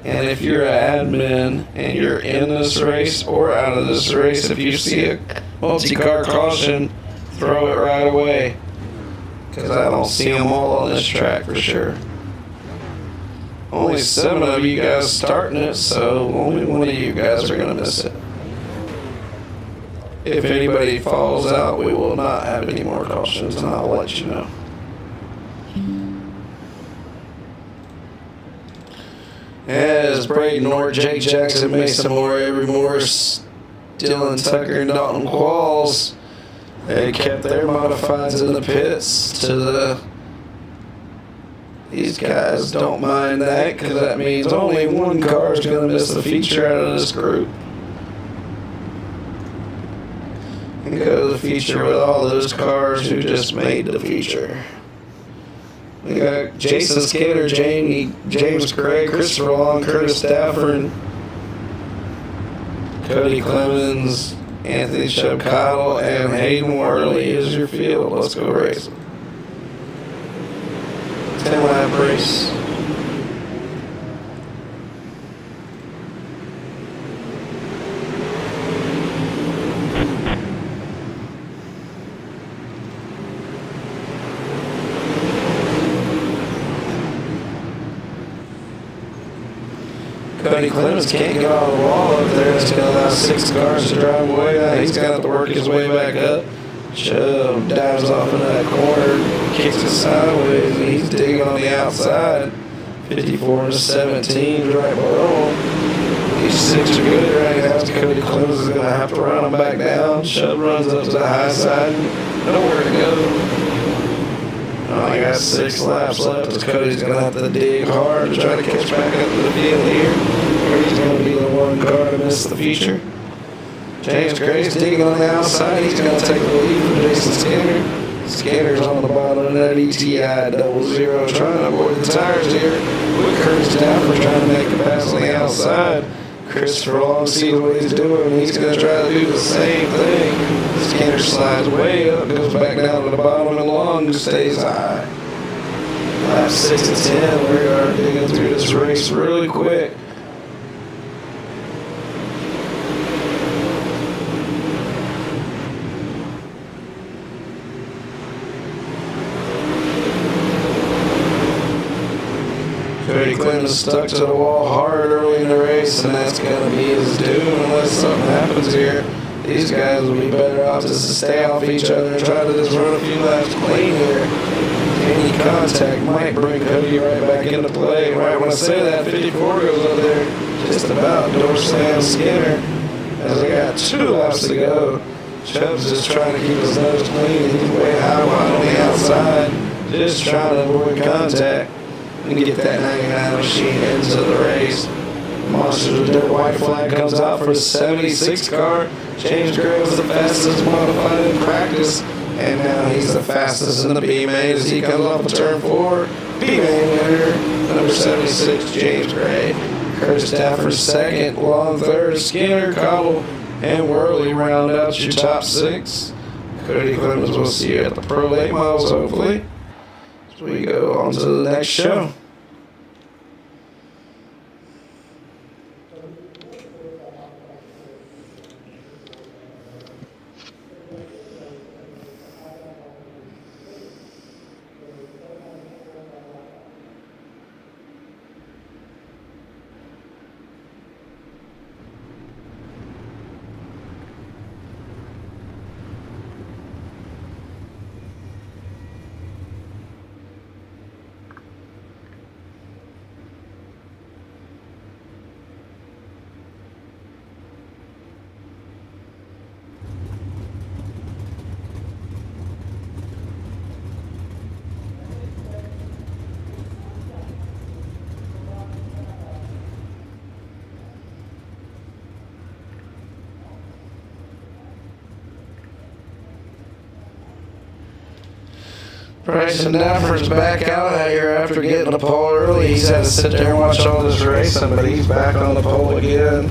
And if you're an admin and you're in this race or out of this race, if you see a multi-car caution, throw it right away. Because I don't see them all on this track for sure. Only 7 of you guys starting it, so only 1 of you guys are going to miss it. If anybody falls out, we will not have any more cautions, and I'll let you know. As Braden Orr, Jake Jackson, Mason Moore, Avery Morris, Dylan Tucker, and Dalton Qualls, they kept their modifieds in the pits to the... These guys don't mind that, because that means only 1 car is going to miss the feature out of this group. And go to the feature with all those cars who just made the feature. We got Jason Skinner, James Craig, Christopher Long, Curtis Stafford, Cody Clemens, Anthony Chocotttle, and Hayden Worley is your field. Let's go racing. 10-lap race. Cody Clemens can't get on the wall up there. It's going to allow 6 cars to drive away. Now he's got to work his way back up. Chubb dives off into that corner, kicks it sideways, and he's digging on the outside. 54-17 right below him. These 6 are good right now. Cody Clemens is going to have to run them back down. Chubb runs up to the high side. Nowhere to go. I got 6 laps left as Cody's going to have to dig hard to try to catch back up to the field here. Or he's going to be the one car to miss the feature. James Gray's digging on the outside. He's going to take the lead from Jason Skinner. Skinner's on the bottom of that ETI 00 trying to avoid the tires here. With Curtis Stafford trying to make a pass on the outside. Christopher Long sees what he's doing, and he's going to try to do the same thing. Skinner slides way up, goes back down to the bottom, and Long stays high. Lap 6 and 10, we are digging through this race really quick. Cody Clemens stuck to the wall hard early in the race, and that's going to be his doom unless something happens here. These guys will be better off just to stay off each other and try to just run a few laps clean here. Any contact might bring Cody right back into play. Right when I say that, 54 goes up there just about door slam Skinner as they got 2 laps to go. Chubb's just trying to keep his nose clean. He's way high wide on the outside, just trying to avoid contact and get that 99 machine into the race. Monsters with their white flag comes out for the 76 car. James Gray was the fastest modified in practice, and now he's the fastest in the B-Main as he comes off of turn 4. B-Main winner, number 76, James Gray. Curtis Stafford second, Long third, Skinner, Cobble, and Worley round out your top 6. Cody Clemens will see you at the Pro Late Models, hopefully. So we go on to the next show. Bryson Dafford's back out here after getting the pole early. He's had to sit there and watch all this racing, but he's back on the pole again.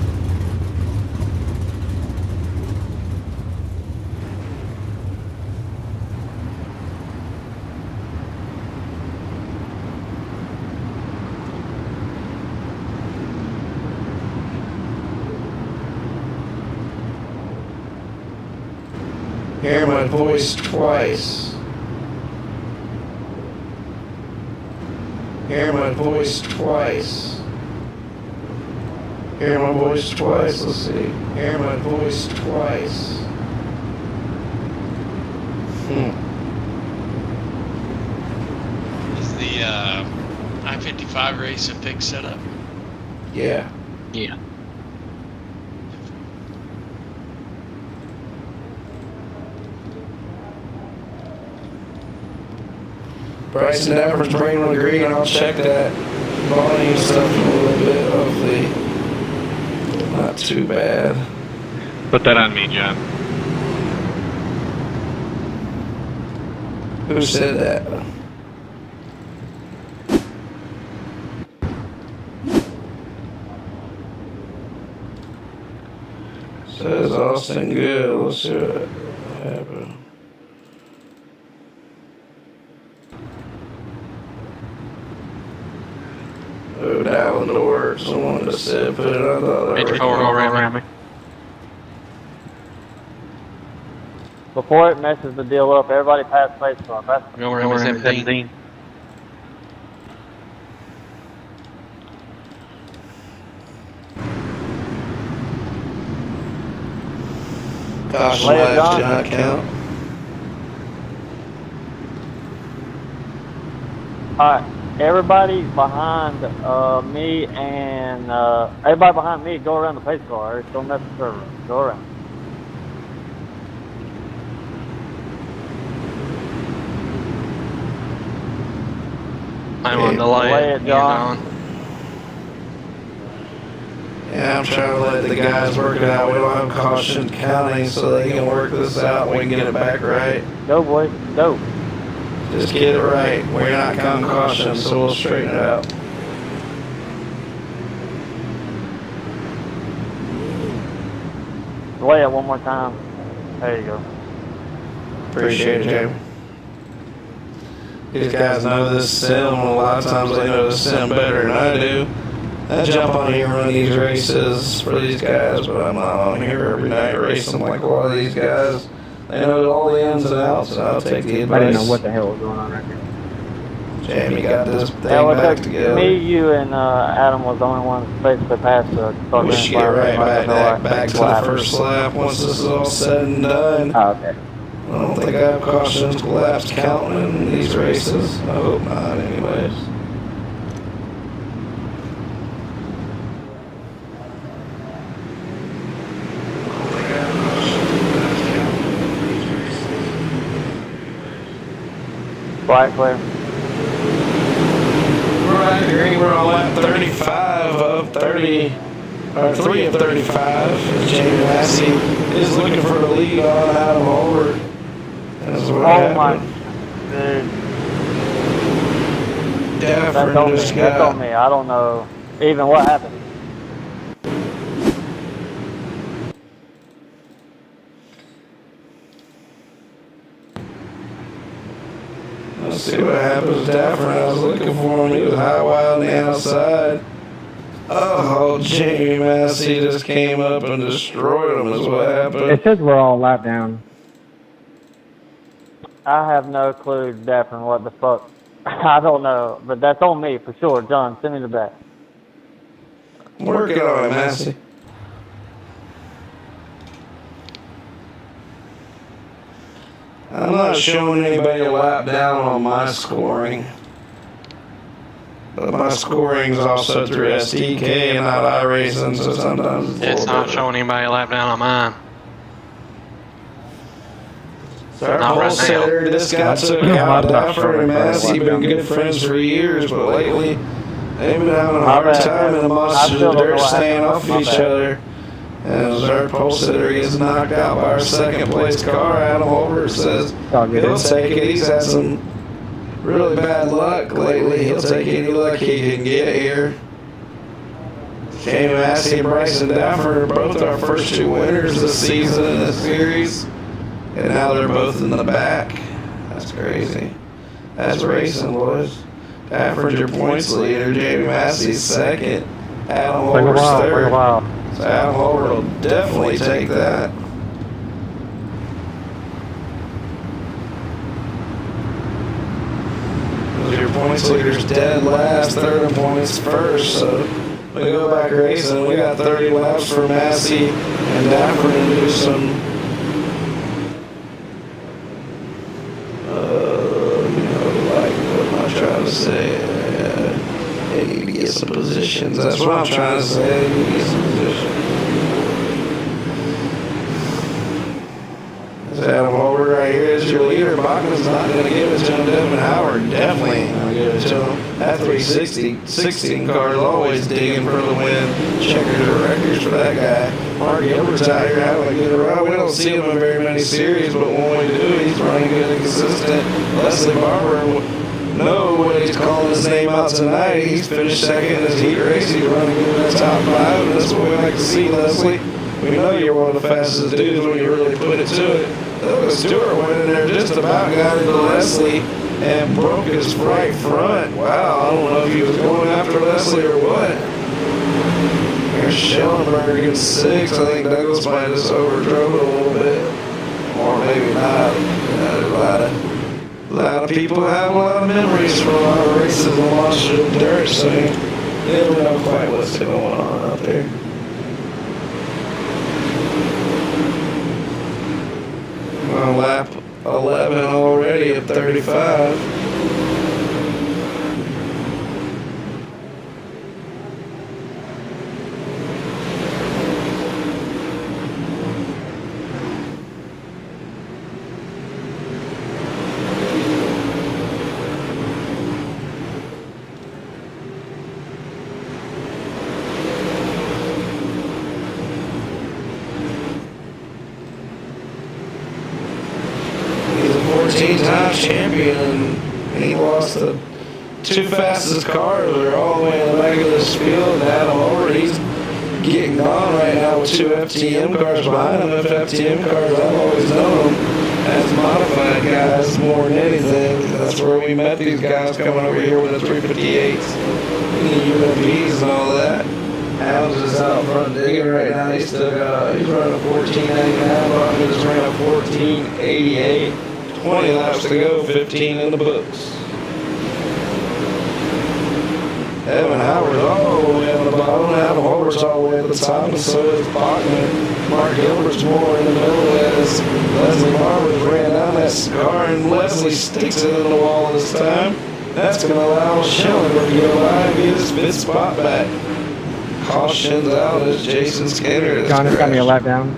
Hear my voice twice. Hear my voice twice. Hear my voice twice. Let's see. Hear my voice twice. Is the I-55 race a fixed setup? Yeah. Yeah. Bryson Dafford's bringing on green. I'll check that volume stuff a little bit. Hopefully, not too bad. Put that on me, John. Who said that? Says Austin Good. Let's see what happened. Oh, dialing to work. Someone just said put it on the other. Major forward around me. Before it messes the deal up, everybody pass space car. Go around 17. Caution Lay it laps do down. not count. Alright, everybody behind me and everybody behind me, go around the pace car. Don't mess the server. Go around. I'm on delay. Lay it, John. Yeah, I'm trying to let the guys work it out. We don't have caution counting so they can work this out and we can get it back right. Go, boys. Go. Just get it right. We're not counting caution, so we'll straighten it out. Lay it one more time. There you go. Appreciate it, Jamie. These guys know this sim, and a lot of times they know this sim better than I do. I jump on here and run these races for these guys, but I'm not on here every night racing like a lot of these guys. They know all the ins and outs, and I'll take the advice. I didn't know what the hell was going on right there. Jamie got this thing Yeah, back together. me, you, and Adam was the only ones basically past the We should get right back to the first lap once this is all said and done. Oh, okay. I don't think I have cautions laps counting in these races. I hope not, anyways. Right, clear. We're right here. We're on lap 35 of 30, or 3 of 35. Jamie Massey is looking for the lead on Adam Holbert. That's what happened. Dude. Dafford That's on me. just That's got- on me. I don't know even what happened. Let's see what happens. Dafford, I was looking for him. He was high, wild, on the outside. Oh, Jamie Massey just came up and destroyed him is what happened. It says we're all lap down. I have no clue, Daphne, what the fuck. I don't know, but that's on me for sure. John, send me the back. Working on it, Massey. I'm not showing anybody a lap down on my scoring. But my scoring is also through SDK and not iRacing, so sometimes It's not showing anybody a lap down on mine. So our Not pole right now. setter, this guy took out Dafford and Massey, been good friends for years, but lately they've been having a hard time in the monsters of dirt staying off of each other. As our pole sitter gets knocked out by our second place car, Adam Holbert says he'll take it. He's had some really bad luck lately. He'll take any luck he can get here. Jamie Massey and Bryson Dafford are both our first two winners this season in this series. And now they're both in the back. That's crazy. That's racing, boys. Dafford's your points leader. Jamie Massey's second. Adam Holbert's third. So Adam Holbert will definitely take that. Your points leader's dead last, third in points first. So we go back racing. We got 30 laps for Massey and Dafford to do some. Trying to say, they need to get some positions. That's what I'm trying to say. They need to get some positions. This Adam Holbert right here is your leader. Bachman's not going to give it to him. Devin Howard definitely ain't going to give it to him. That 360, 16 car is always digging for the win. Checkers or records for that guy. Mark Gilbert's out here having a good run. We don't see him in very many series, but when we do, he's running good and consistent. Leslie Barber. No what he's calling his name out tonight. He's finished second in his heat race. He's running in the top 5, and that's what we like to see, Leslie. We know you're one of the fastest dudes when you really put it to it. Look, Stewart went in there just about got into Leslie and broke his right front. Wow, I don't know if he was going after Leslie or what. Here's Schellenberg in 6. I think Douglas might have just overdrove it a little bit. Or maybe not. A lot of people have a lot of memories from a lot of races and monsters of dirt, so you never know quite what's going on out there. On lap 11 already at 35. He's a 14-time champion, and he lost the two fastest cars. They're all the way in the back of this field. Adam Over, he's getting on right now with two FTM cars behind him. If FTM cars, I've always known them as modified guys more than anything. That's where we met these guys coming over here with the 358s and the UMPs and all that. Adam's just out front digging right now. He's still got he's running a 14.99. Bobby just ran a 14.88. 20 laps to go, 15 in the books. Evan Howard's all the way on the bottom. Adam Howard's all the way at the top, and so is Bachman. Mark Gilbert's more in the middle as Leslie Barber's ran down that car, and Leslie sticks it in the wall this time. That's going to allow Schellenberg to go by and get his fifth spot back. Cautions out as Jason Skinner. John has got me a lap down.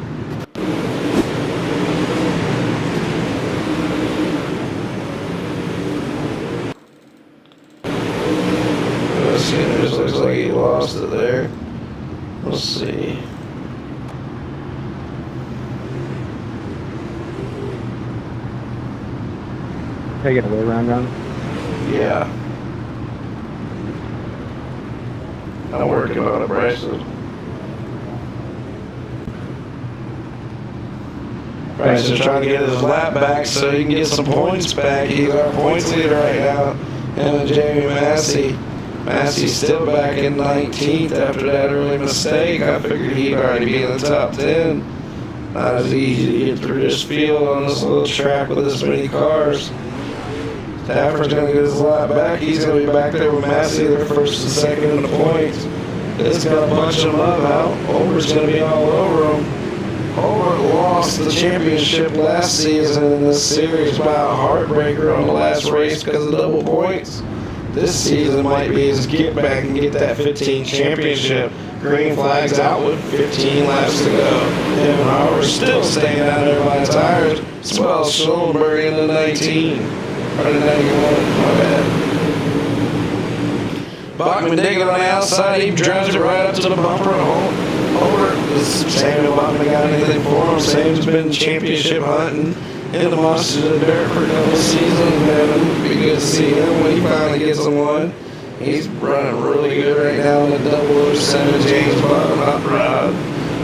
Skinner just looks like he lost it there. Let's see. Can I get a way around, John? Yeah. I'm working on it, Bryson. Bryson's trying to get his lap back so he can get some points back. He's our points leader right now. Him and Jamie Massey. Massey's still back in 19th after that early mistake. I figured he'd already be in the top 10. Not as easy to get through this field on this little track with this many cars. Stafford's going to get his lap back. He's going to be back there with Massey. They're first and second in the points. It's going to bunch them up out. Over's going to be all over him. Over lost the championship last season in this series by a heartbreaker on the last race because of double points. This season might be his get back and get that 15 championship. Green flag's out with 15 laps to go. Evan Howard's still staying out there by his tires, as well as Schellenberg in the 19. Or the 91, my bad. Bachman digging on the outside, he drives it right up to the bumper and home. Over. Samuel Bachman got anything for him. Sam's been championship hunting in the Monsters of Dirt for a couple seasons, man. It would be good to see him when he finally gets him one. He's running really good right now in the 007 James Bond hot rod.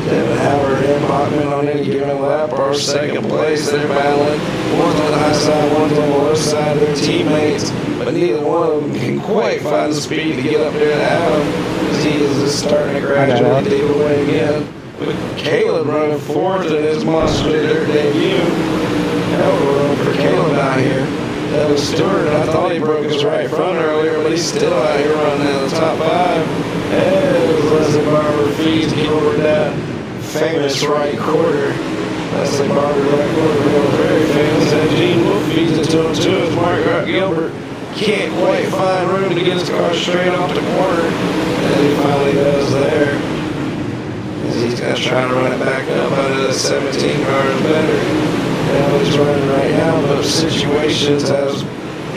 Devin Howard and Bachman on any given lap are second place. They're battling. One's on the high side, one's on the low side. They're teammates, but neither one of them can quite find the speed to get up there to Adam, as he is just starting to gradually dig away again. With Caleb running fourth in his Monster Dirt debut. Hell of a run for Caleb out here. Devin Stewart, I thought he broke his right front earlier, but he's still out here running in the top five. As Leslie Barber feeds Gilbert that famous right quarter. Leslie Barber right quarter was very famous. And Gene Wolfe feeds it to him too as Mark Gilbert can't quite find room to get his car straight off the corner. And he finally does there. As he's going to try to run it back up under the 17 cars better. Now he's running right now, but situations has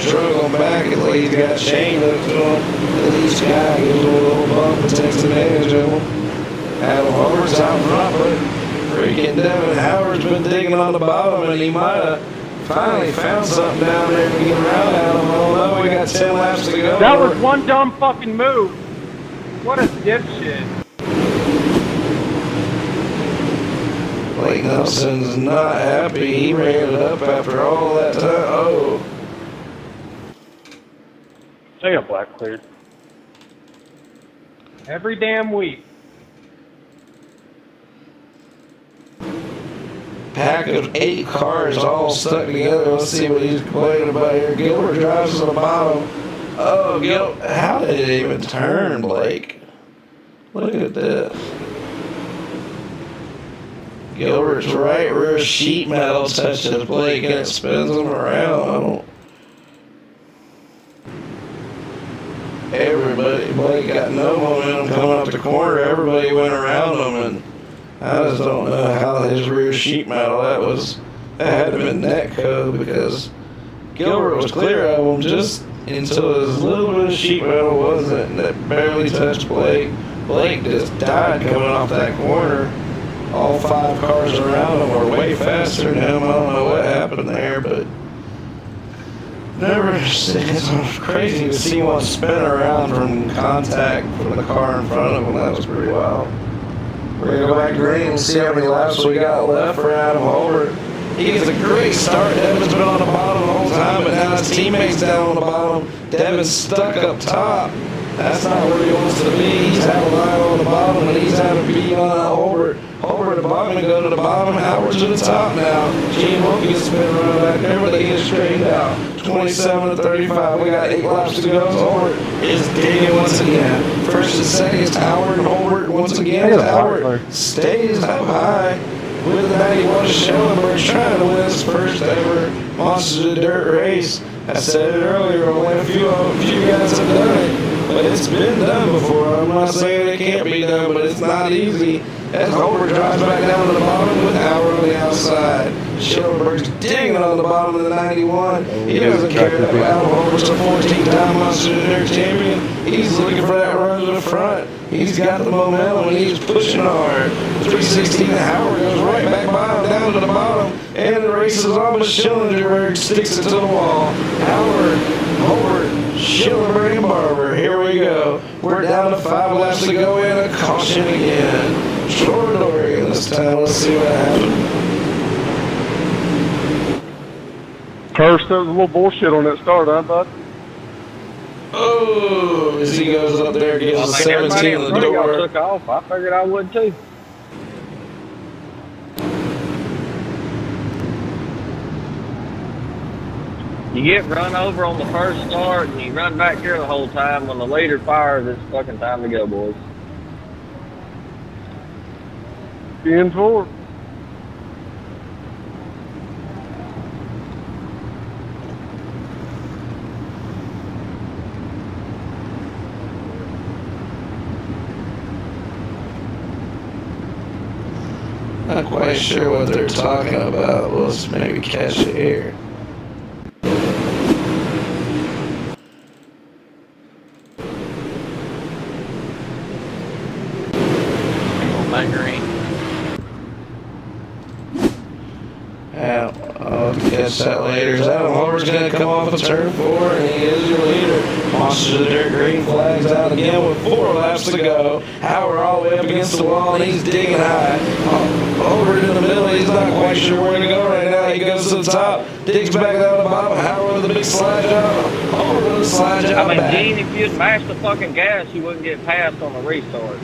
struggling back. It's like he's got a chain up to him. And each guy gives him a little bump and takes advantage of him. Adam Howard's out front, but freaking Devin Howard's been digging on the bottom, and he might have finally found something down there to get around Adam. Although we got 10 laps to go. That was one dumb fucking move. What a dipshit. Blake Nelson's not happy. He ran it up after all that time. Oh. Say a black cleared. Every damn week. Pack of 8 cars all stuck together. Let's see what he's complaining about here. Gilbert drives to the bottom. Oh, Gilbert. How did it even turn, Blake? Look at this. Gilbert's right rear sheet metal touches Blake and it spins him around. Everybody, Blake got no momentum coming up the corner. Everybody went around him, and I just don't know how his rear sheet metal, that had to have been net code, because Gilbert was clear of him just until his little bit of sheet metal wasn't, and it barely touched Blake. Blake just died coming off that corner. All 5 cars around him were way faster than him. I don't know what happened there, but it's crazy to see one spin around from contact from the car in front of him. That was pretty wild. We're going to go back to green and see how many laps we got left for Adam Holbert. He gets a great start. Devin's been on the bottom the whole time, but now his teammate's down on the bottom. Devin's stuck up top. That's not where he wants to be. He's having a line on the bottom, and he's having to be on Holbert. Holbert at the bottom and go to the bottom. Howard's to the top now. Gene Wilkie gets spin running back there, but they get straightened out. 27 to 35. We got 8 laps to go. Holbert is digging once again. First and second is Howard and Holbert once again. Howard stays up high with the 91 Schellenberg, trying to win his first ever Monsters of Dirt race. I said it earlier, only a few guys have done it. But it's been done before. I'm not saying it can't be done, but it's not easy. As Holbert drives back down to the bottom with Howard on the outside. Schellenberg's digging on the bottom of the 91. He doesn't care that Adam Holbert's a 14-time Monster Dirt champion. He's looking for that run to the front. He's got the momentum and he's pushing hard. 316 to Howard goes right back by him down to the bottom. And the race is on, but Schellenberg sticks it to the wall. Howard, Holbert, Schellenberg and Barber, here we go. We're down to 5 laps to go and a caution again. Short Oregon this time. Let's see what happens. Curse, there was a little bullshit on that start, huh, bud? Oh, as he goes up there, gets a 17 in the door. Took off. I figured I would too. You get run over on the first start and you run back here the whole time. When the leader fires, it's fucking time to go, boys. 10-4. Not quite sure what they're talking about. Let's maybe catch it here. I'll catch that later. Adam Holbert's going to come off of turn 4, and he is your leader. Monsters of the Dirt green flags out again with 4 laps to go. Howard all the way up against the wall, and he's digging high. Holbert in the middle, he's not quite sure where to go right now. He goes to the top, digs back down to the bottom. Howard with a big slide job. Holbert with a slide job back. Gene, if you'd mashed the fucking gas, you wouldn't get passed on the restart.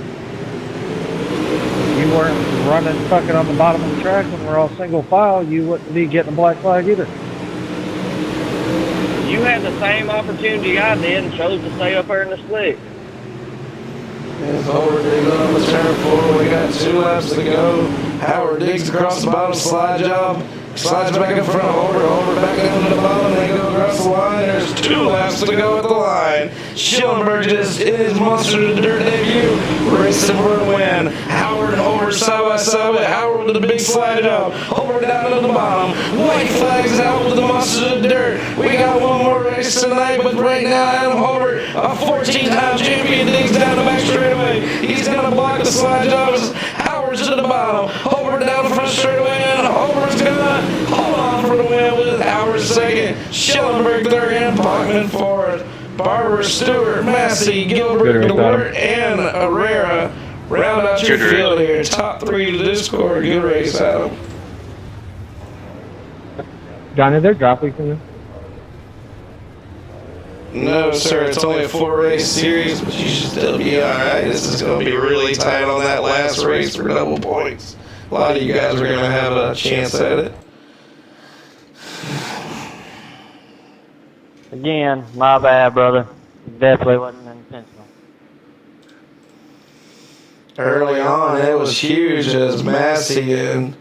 You weren't running fucking on the bottom of the track when we're all single file, you wouldn't be getting a black flag either. You had the same opportunity I did and chose to stay up there in the slick. As Holbert digs on the turn 4, we got 2 laps to go. Howard digs across the bottom, slide job. Slides back in front of Holbert back down to the bottom, they go across the line. There's 2 laps to go at the line. Schellenberg is in his Monster of the Dirt debut, racing for a win. Howard and Holbert side by side with Howard with a big slide job. Holbert down to the bottom. White flags out with the Monster of the Dirt. We got one more race tonight, but right now Adam Holbert, a 14-time champion, digs down the back straightaway. He's going to block the slide job. Howard's to the bottom. Holbert down the front straightaway, and Holbert's going to hold on for the win with Howard second, Schellenberg third, and Bachman fourth. Barber, Stewart, Massey, Gilbert, DeWart, and Herrera round out your field here. Top 3 to Discord. Good race, Adam. John, is there drop weeks in this? No, sir. It's only a 4-race series, but you should still be all right. This is going to be really tight on that last race for double points. A lot of you guys are going to have a chance at it. Again, my bad, brother. Definitely wasn't intentional. Early on, it was huge as Massey and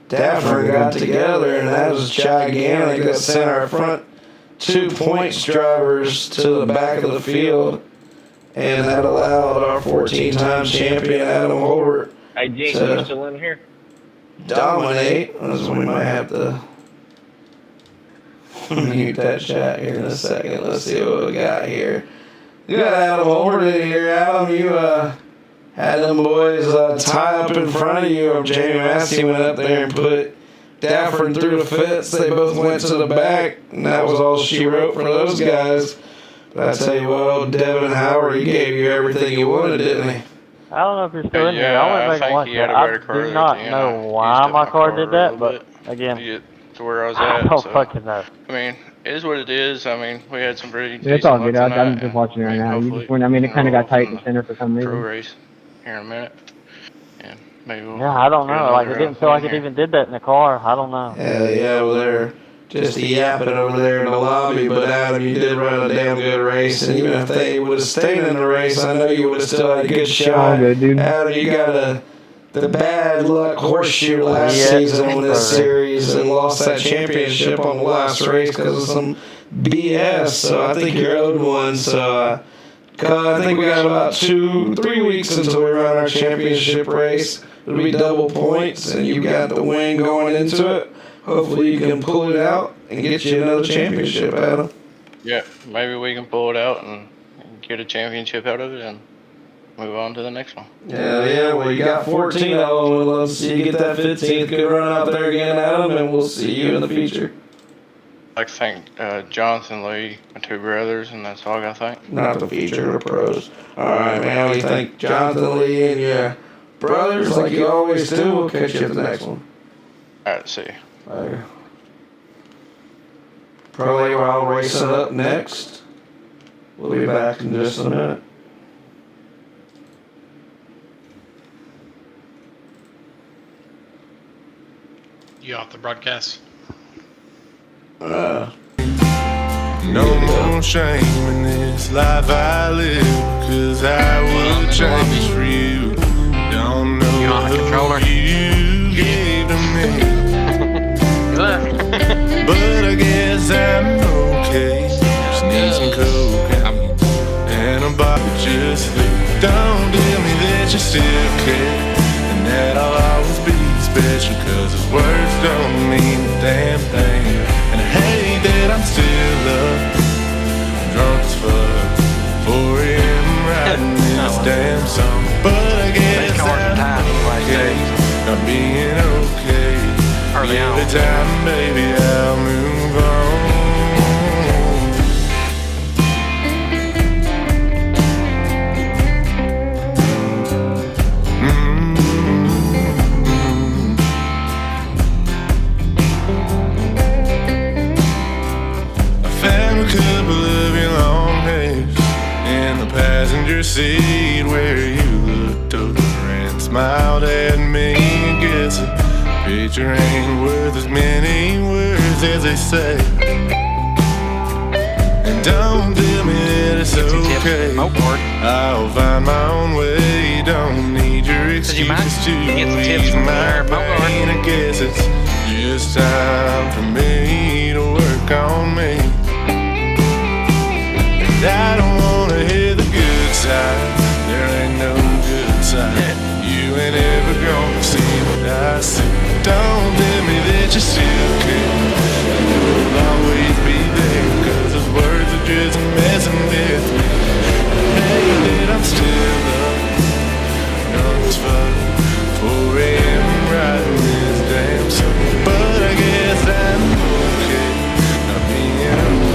Daffer got together, and that was gigantic. That sent our front 2 points drivers to the back of the field, and that allowed our 14-time champion Adam Holbert Hey, Gene, you still in here? dominate. So we might have to mute that chat here in a second. Let's see what we got here. You got Adam Holbert in here. Adam, you had them boys tie up in front of you. Jamie Massey went up there and put Daffer through the fence. They both went to the back, and that was all she wrote for those guys. But I tell you what, Devin Howard, he gave you everything you wanted, didn't he? I don't know if you're still in here. Yeah, I went I back and think watched he it. had a I better car do at not the end. know I why used my up car my did car a that, little but again, to get to where I was I at. don't So, fucking know. I mean, it is what it is. I mean, we had some pretty It's all decent good. luck I'm tonight, just watching it right and now. You hopefully just went, I mean, it we kind of can got roll tight in from the center for some the reason. pro race here in a minute. And maybe we'll Yeah, I don't get know. Like, another it didn't feel like it here. even did that in the car. I don't know. Yeah, well, they're just yapping over there in the lobby. But Adam, you did run a damn good race, and even if they would have stayed in the race, I know you would have still had a good shot. All good, dude. Adam, you got the bad luck horseshoe last season on this series and lost that championship on the last race because of some BS. So I think you're owed one. So I think we got about 2-3 weeks until we run our championship race. It'll be double points, and you got the win going into it. Hopefully you can pull it out and get you another championship, Adam. Yeah, maybe we can pull it out and get a championship out of it and move on to the next one. Yeah, well, you got 14 of them. Let's see you get that 15th. Good run out there again, Adam, and we'll see you in the future. I'd like to thank Jonathan Lee, my two brothers, and that's all I got to thank. Not the feature, the pros. All right, man. We thank Jonathan Lee and your brothers like you always do. We'll catch you at the next one. All right, see you. Later. Pro Wild racing up next. We'll be back in just a minute. You off the broadcast? No more shame in this life I live, 'cause I would change for you. Don't know You on the controller? you gave to me, but I guess I'm okay. Just need some cocaine and a bottle. Just don't tell me that you still care and that I'll always be special, 'cause his words don't mean a damn thing. And I hate that I'm still up, drunk as fuck, 4 a.m. writing this damn song. But I guess I'm okay, not being okay. Every time, baby, I'll move on. A couple of your long hairs in the passenger seat where you looked over and smiled at me. I guess a picture ain't worth as many words as they say. And don't tell me that it's okay, I'll find my own way. Don't need your excuses to ease my pain. I guess it's just time for me to work on me. I don't wanna hear the good side, there ain't no good side. You ain't ever gonna see what I see. Don't tell me that you still care, you'll always be there, 'cause his words are just messing with me. Hey, that I'm still up, drunk as fuck, 4 a.m. writing this damn song. But I guess I'm okay, not being okay.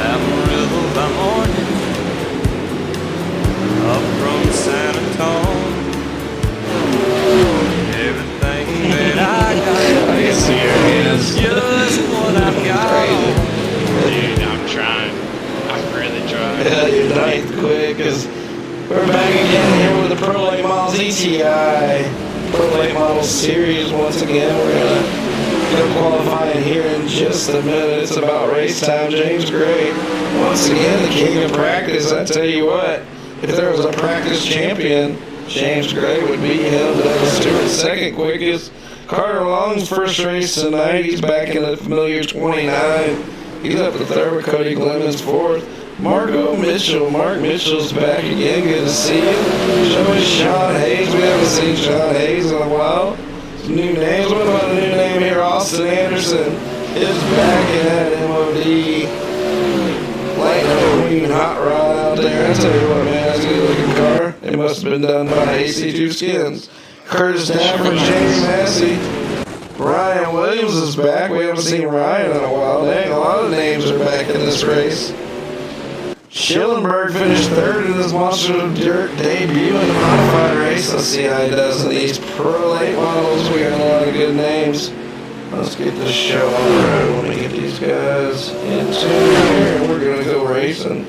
Amarillo by morning, up from San Antonio. Everything that I got I can see your hands. just what I've got. Dude, I'm trying. I'm really trying. Yeah, you're ninth quick, because we're back again here with the Pro Late Models ETI Pro Late Models Series once again. We're going to go qualifying here in just a minute. It's about race time. James Gray, once again, the king of practice. I tell you what, if there was a practice champion, James Gray would beat him. Devin Stewart's second quickest. Carter Long's first race tonight. He's back in the familiar 29. He's up to third with Cody Clemens fourth. Mark Mitchell's back again. Good to see you. So is Sean Hayes. We haven't seen Sean Hayes in a while. Some new names. What about a new name here? Austin Anderson is back in that MOD. Lightning Queen Hot Rod out there. I tell you what, man, that's a good looking car. It must have been done by AC2 Skins. Curtis Stafford, Jamie Massey. Ryan Williams is back. We haven't seen Ryan in a while. Dang, a lot of names are back in this race. Schillenberg finished third in his Monster Dirt debut in the modified race. Let's see how he does in these Pro Late Models. We got a lot of good names. Let's get this show on the road. Let me get these guys into here, and we're going to go racing.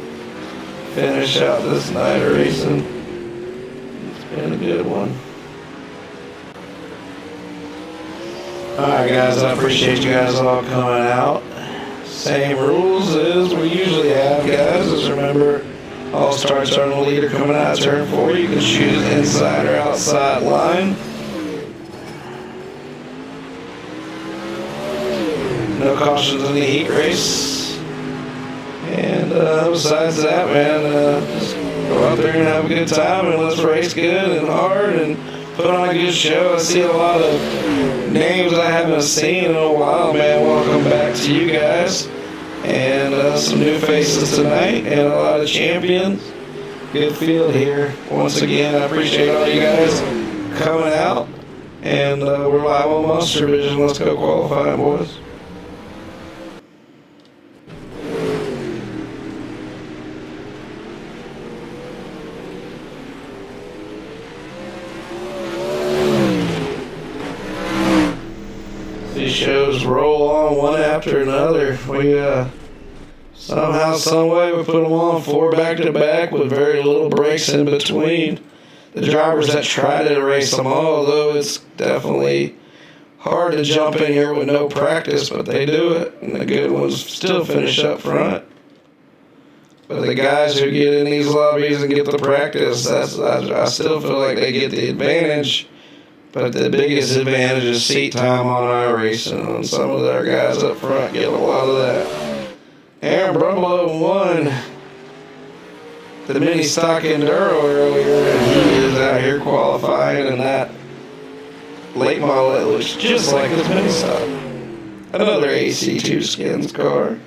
Finish out this night of racing. It's been a good one. Alright guys, I appreciate you guys all coming out. Same rules as we usually have, guys. Just remember, all starts are on the leader coming out of turn 4. You can choose inside or outside line. No cautions in the heat race. And besides that, man, just go out there and have a good time and let's race good and hard and put on a good show. I see a lot of names I haven't seen in a while, man. Welcome back to you guys. And some new faces tonight and a lot of champions. Good field here. Once again, I appreciate all you guys coming out. And we're live on MonsterVision. Let's go qualifying, boys. These shows roll on one after another. We somehow, some way, we put them on 4 back-to-back with very little breaks in between. The drivers that try to race them all, although it's definitely hard to jump in here with no practice, but they do it, and the good ones still finish up front. But the guys who get in these lobbies and get the practice, I still feel like they get the advantage. But the biggest advantage is seat time on our racing, and some of our guys up front get a lot of that. Aaron Brumlow won the mini stock enduro earlier, and he is out here qualifying in that late model that looks just like his mini stock. Another AC2 Skins car.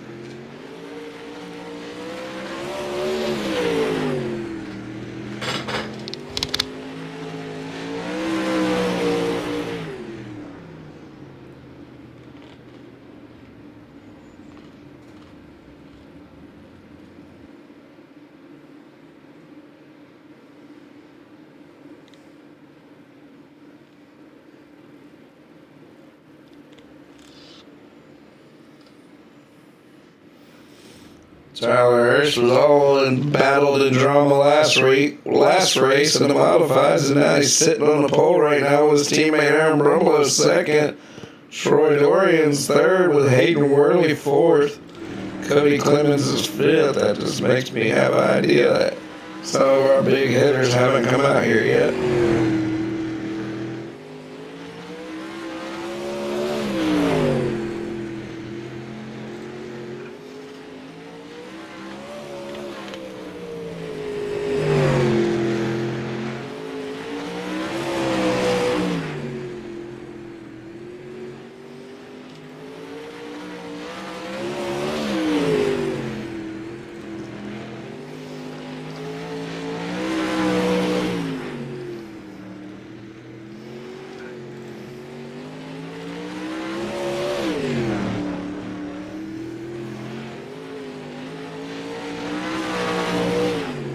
Tyler Hirsch was all in battled and drama last race in the modifieds, and now he's sitting on the pole right now with his teammate Aaron Brumlow second, Troy Dorian's third with Hayden Worley fourth, Cody Clemens is fifth. That just makes me have an idea that some of our big hitters haven't come out here yet.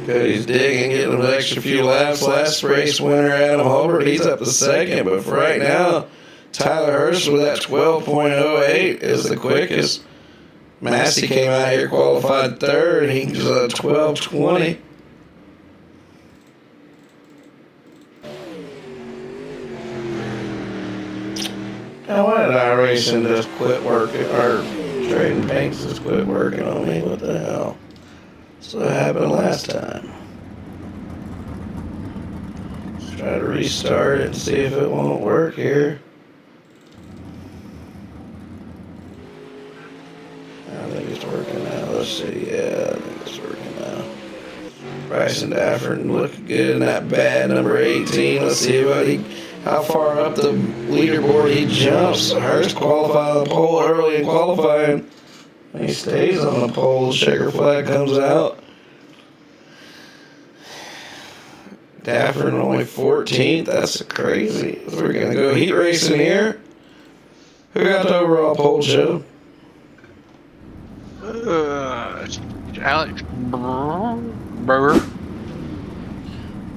Cody's digging, getting an extra few laps. Last race winner, Adam Holbert, he's up to second. But for right now, Tyler Hurst with that 12.08 is the quickest. Massey came out here, qualified third. He's 12.20. Now, why did iRacing just quit working, or Trading Paints just quit working on me? What the hell? So it happened last time. Let's try to restart it and see if it won't work here. I think it's working now. Let's see. Yeah, I think it's working now. Bryson Dafford looking good in that bad number 18. Let's see how far up the leaderboard he jumps. Hurst qualified on the pole early in qualifying. He stays on the pole. Checker flag comes out. Dafford only 14th. That's crazy. We're going to go heat racing here. Who got the overall pole, Joe? Alex Brewer.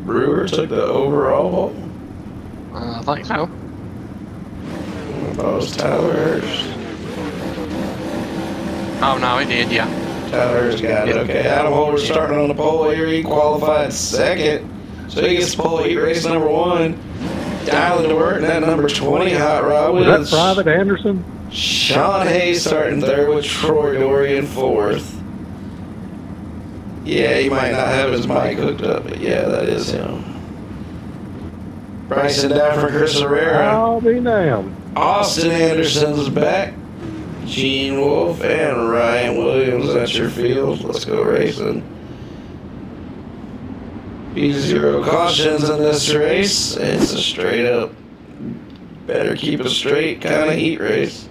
Brewer took the overall pole? I think so. I thought it was Tyler Hurst. Oh, no, he did, yeah. Tyler Hurst got it. Okay, Adam Holbert's starting on the pole here. He qualified second. So he gets pole heat race number 1. Dialing to work in that number 20 hot rod with Was that Private Anderson? Sean Hayes starting third with Troy Dorian fourth. Yeah, he might not have his mic hooked up, but yeah, that is him. Bryson Dafford, Chris Herrera. I'll be damned. Austin Anderson's back. Gene Wolfe and Ryan Williams at your field. Let's go racing. B0 cautions in this race. It's a straight up, better keep it straight kind of heat race.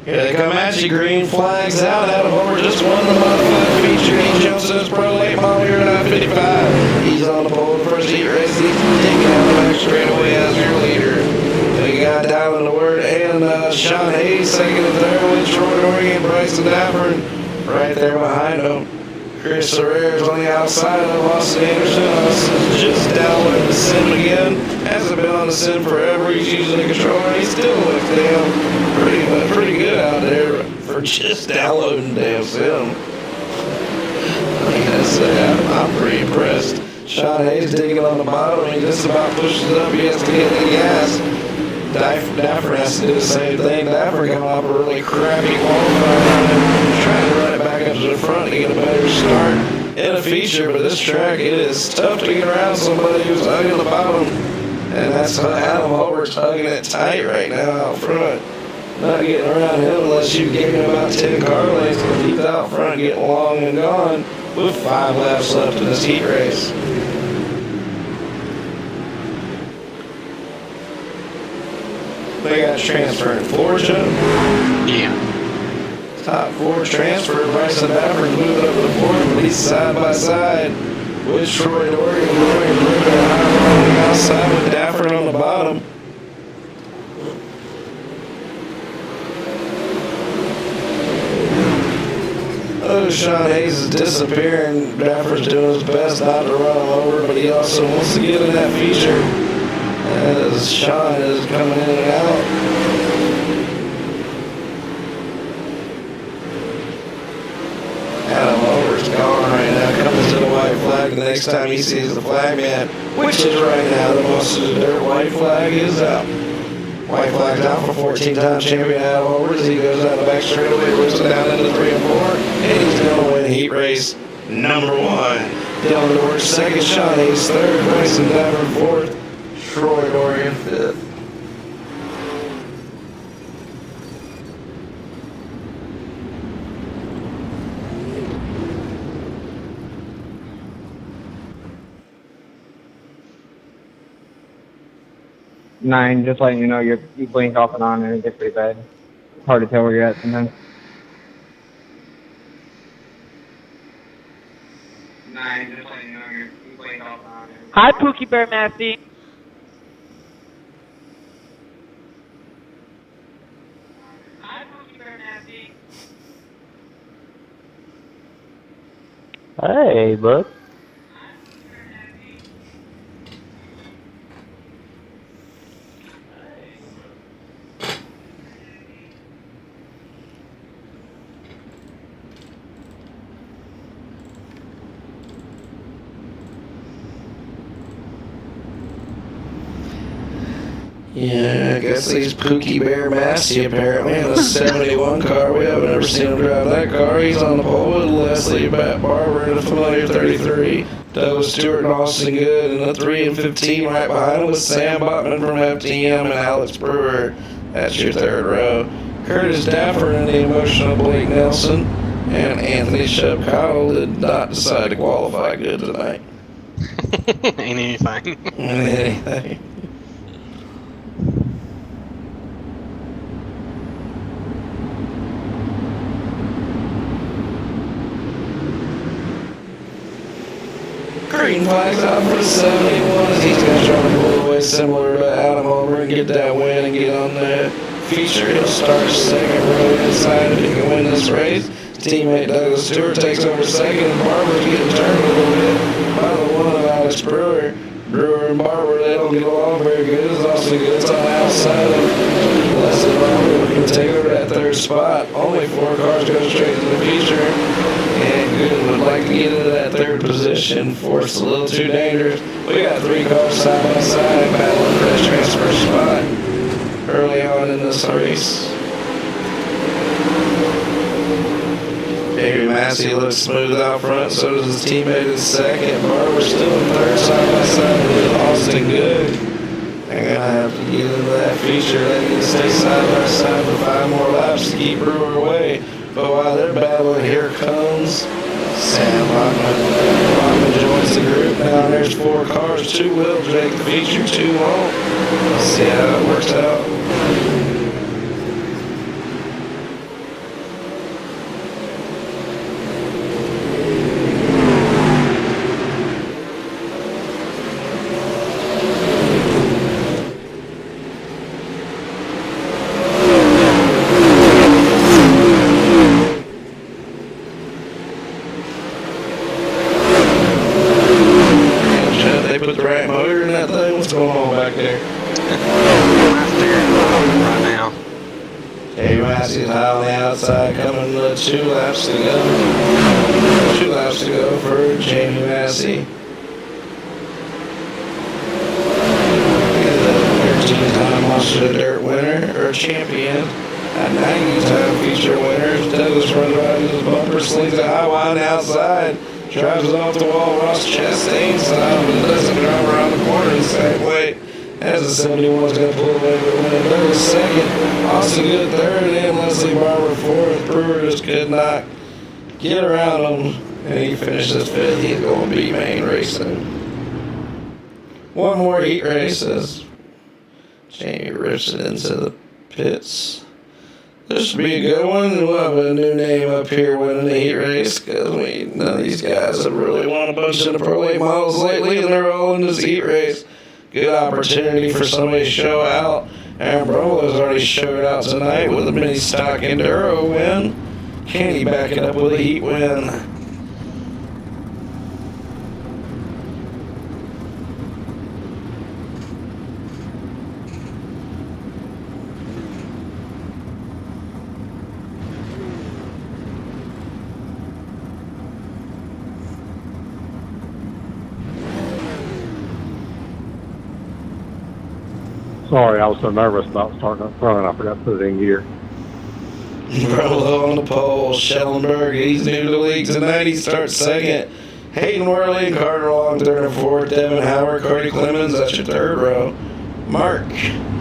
Here they come at you, green flags out. Adam Holbert just won the modified feature. He jumps in his pro late model here at I-55. He's on the pole the first heat race. He's taking out the back straightaway as your leader. We got Dialing to Word and Sean Hayes second and third with Troy Dorian and Bryson Dafford right there behind him. Chris Herrera's on the outside of Austin Anderson. Austin's just downloading the sim again. Hasn't been on the sim forever. He's using the controller. He still looks pretty good out there for just downloading damn sim. I gotta say, I'm pretty impressed. Sean Hayes digging on the bottom. He just about pushes up. He has to get the gas. Dafford has to do the same thing. Dafford coming off a really crappy qualifying, trying to run it back up to the front to get a better start in a feature. But this track, it is tough to get around somebody who's hugging the bottom. And that's Adam Holbert's hugging it tight right now out front. Not getting around him unless you give him about 10 car lengths, because he's out front getting long and gone with 5 laps left in this heat race. They got transferring four, Joe? Yeah. Top 4 transfer. Bryson Dafford moving up to the 4th, but he's side by side with Troy Dorian. Dorian moving on the outside with Dafford on the bottom. Oh, Sean Hayes is disappearing. Dafford's doing his best not to run him over, but he also wants to get in that feature as Sean is coming in and out. Adam Holbert's gone right now, coming to the white flag. The next time he sees the flag man, which is right now, the most of the dirt white flag is out. White flag's out for 14-time champion Adam Holbert as he goes down the back straightaway, rips it down into 3 and 4, and he's going to win heat race number 1. Dylan Dort second, Sean Hayes third, Bryson Dafford fourth, Troy Dorian fifth. 9, just letting you know you blink off and on and it gets pretty bad. It's hard to tell where you're at sometimes. 9, just letting you know you blink off and on. Hi, Pookie Bear Massey. Hey, bud. Yeah, I guess he's Pookie Bear Massey apparently in a 71 car. We haven't ever seen him drive that car. He's on the pole with Leslie Barber in a familiar 33. Douglas Stewart and Austin Good in a 3 and 15 right behind him with Sam Botman from FTM and Alex Brewer. That's your third row. Curtis Daffer and the emotional Blake Nelson and Anthony Shep Cottle did not decide to qualify good tonight. Ain't anything. Anything. Green flags out for the 71 as he's going to try to pull away similar to Adam Homer and get that win and get on the feature. He'll start second row inside if he can win this race. His teammate Douglas Stewart takes over second and Barber's getting turned a little bit by the one of Alex Brewer. Brewer and Barber, they don't get along very good. It's also good. It's on the outside of Leslie Barber looking to take over that third spot. Only 4 cars go straight to the feature. And Good would like to get into that third position. Fourth's a little too dangerous. We got 3 cars side by side battling for that transfer spot early on in this race. Jamie Massey looks smooth out front, so does his teammate in second. Barber's still in third side by side with Austin Good. They're going to have to get into that feature. They need to stay side by side for 5 more laps to keep Brewer away. But while they're battling, here comes Sam Bachman. Bachman joins the group. Now there's 4 cars. 2 will take the feature, 2 won't. Let's see how it works out. Put the right motor in that thing? What's going on back there? Right now. Jamie Massey's high on the outside, coming 2 laps to go. 2 laps to go for Jamie Massey. 13-time Monster Dirt winner, or champion. A 90-time feature winner. Douglas runs right into his bumper, slings a high wide outside. Drives it off the wall, Ross Chastain style, but doesn't drive around the corner the same way as the 71's going to pull away with a win. Douglas second, Austin Good third, and Leslie Barber fourth. Brewer just could not get around him, and he finishes 5th. He's going to be main racing. 1 more heat race as Jamie rips it into the pits. This should be a good one. We'll have a new name up here winning the heat race because none of these guys have really won a bunch of the Pro Late models lately, and they're all in this heat race. Good opportunity for somebody to show out. Aaron Bromlow's already showed out tonight with a mini stock Enduro win. Can he back it up with a heat win? Sorry, I was so nervous about starting up front, I forgot to put it in gear. Rolo on the pole, Schellenberg, he's new to the league tonight, he starts second. Hayden Worley and Carter Long, third and fourth. Devin Howard, Cody Clemens, that's your third row. Mark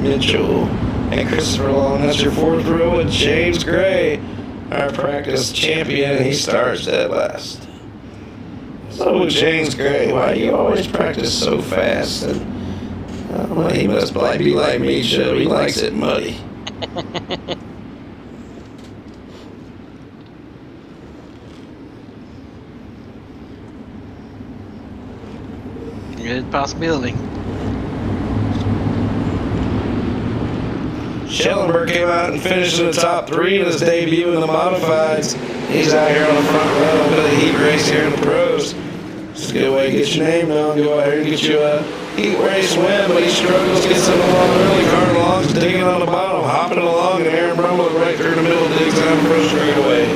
Mitchell and Christopher Long, that's your fourth row. And James Gray, our practice champion, he starts dead last. So James Gray, why do you always practice so fast? And Well, he must be like me, Joe. He likes it muddy. Good possibility. Schellenberg came out and finished in the top 3 in his debut in the modifieds. He's out here on the front row for the heat race here in the pros. It's a good way to get your name known. Go out here and get you a heat race win, but he struggles, gets it along early. Carter Long's digging on the bottom, hopping along, and Aaron Brumlow right through the middle digs down the first straightaway.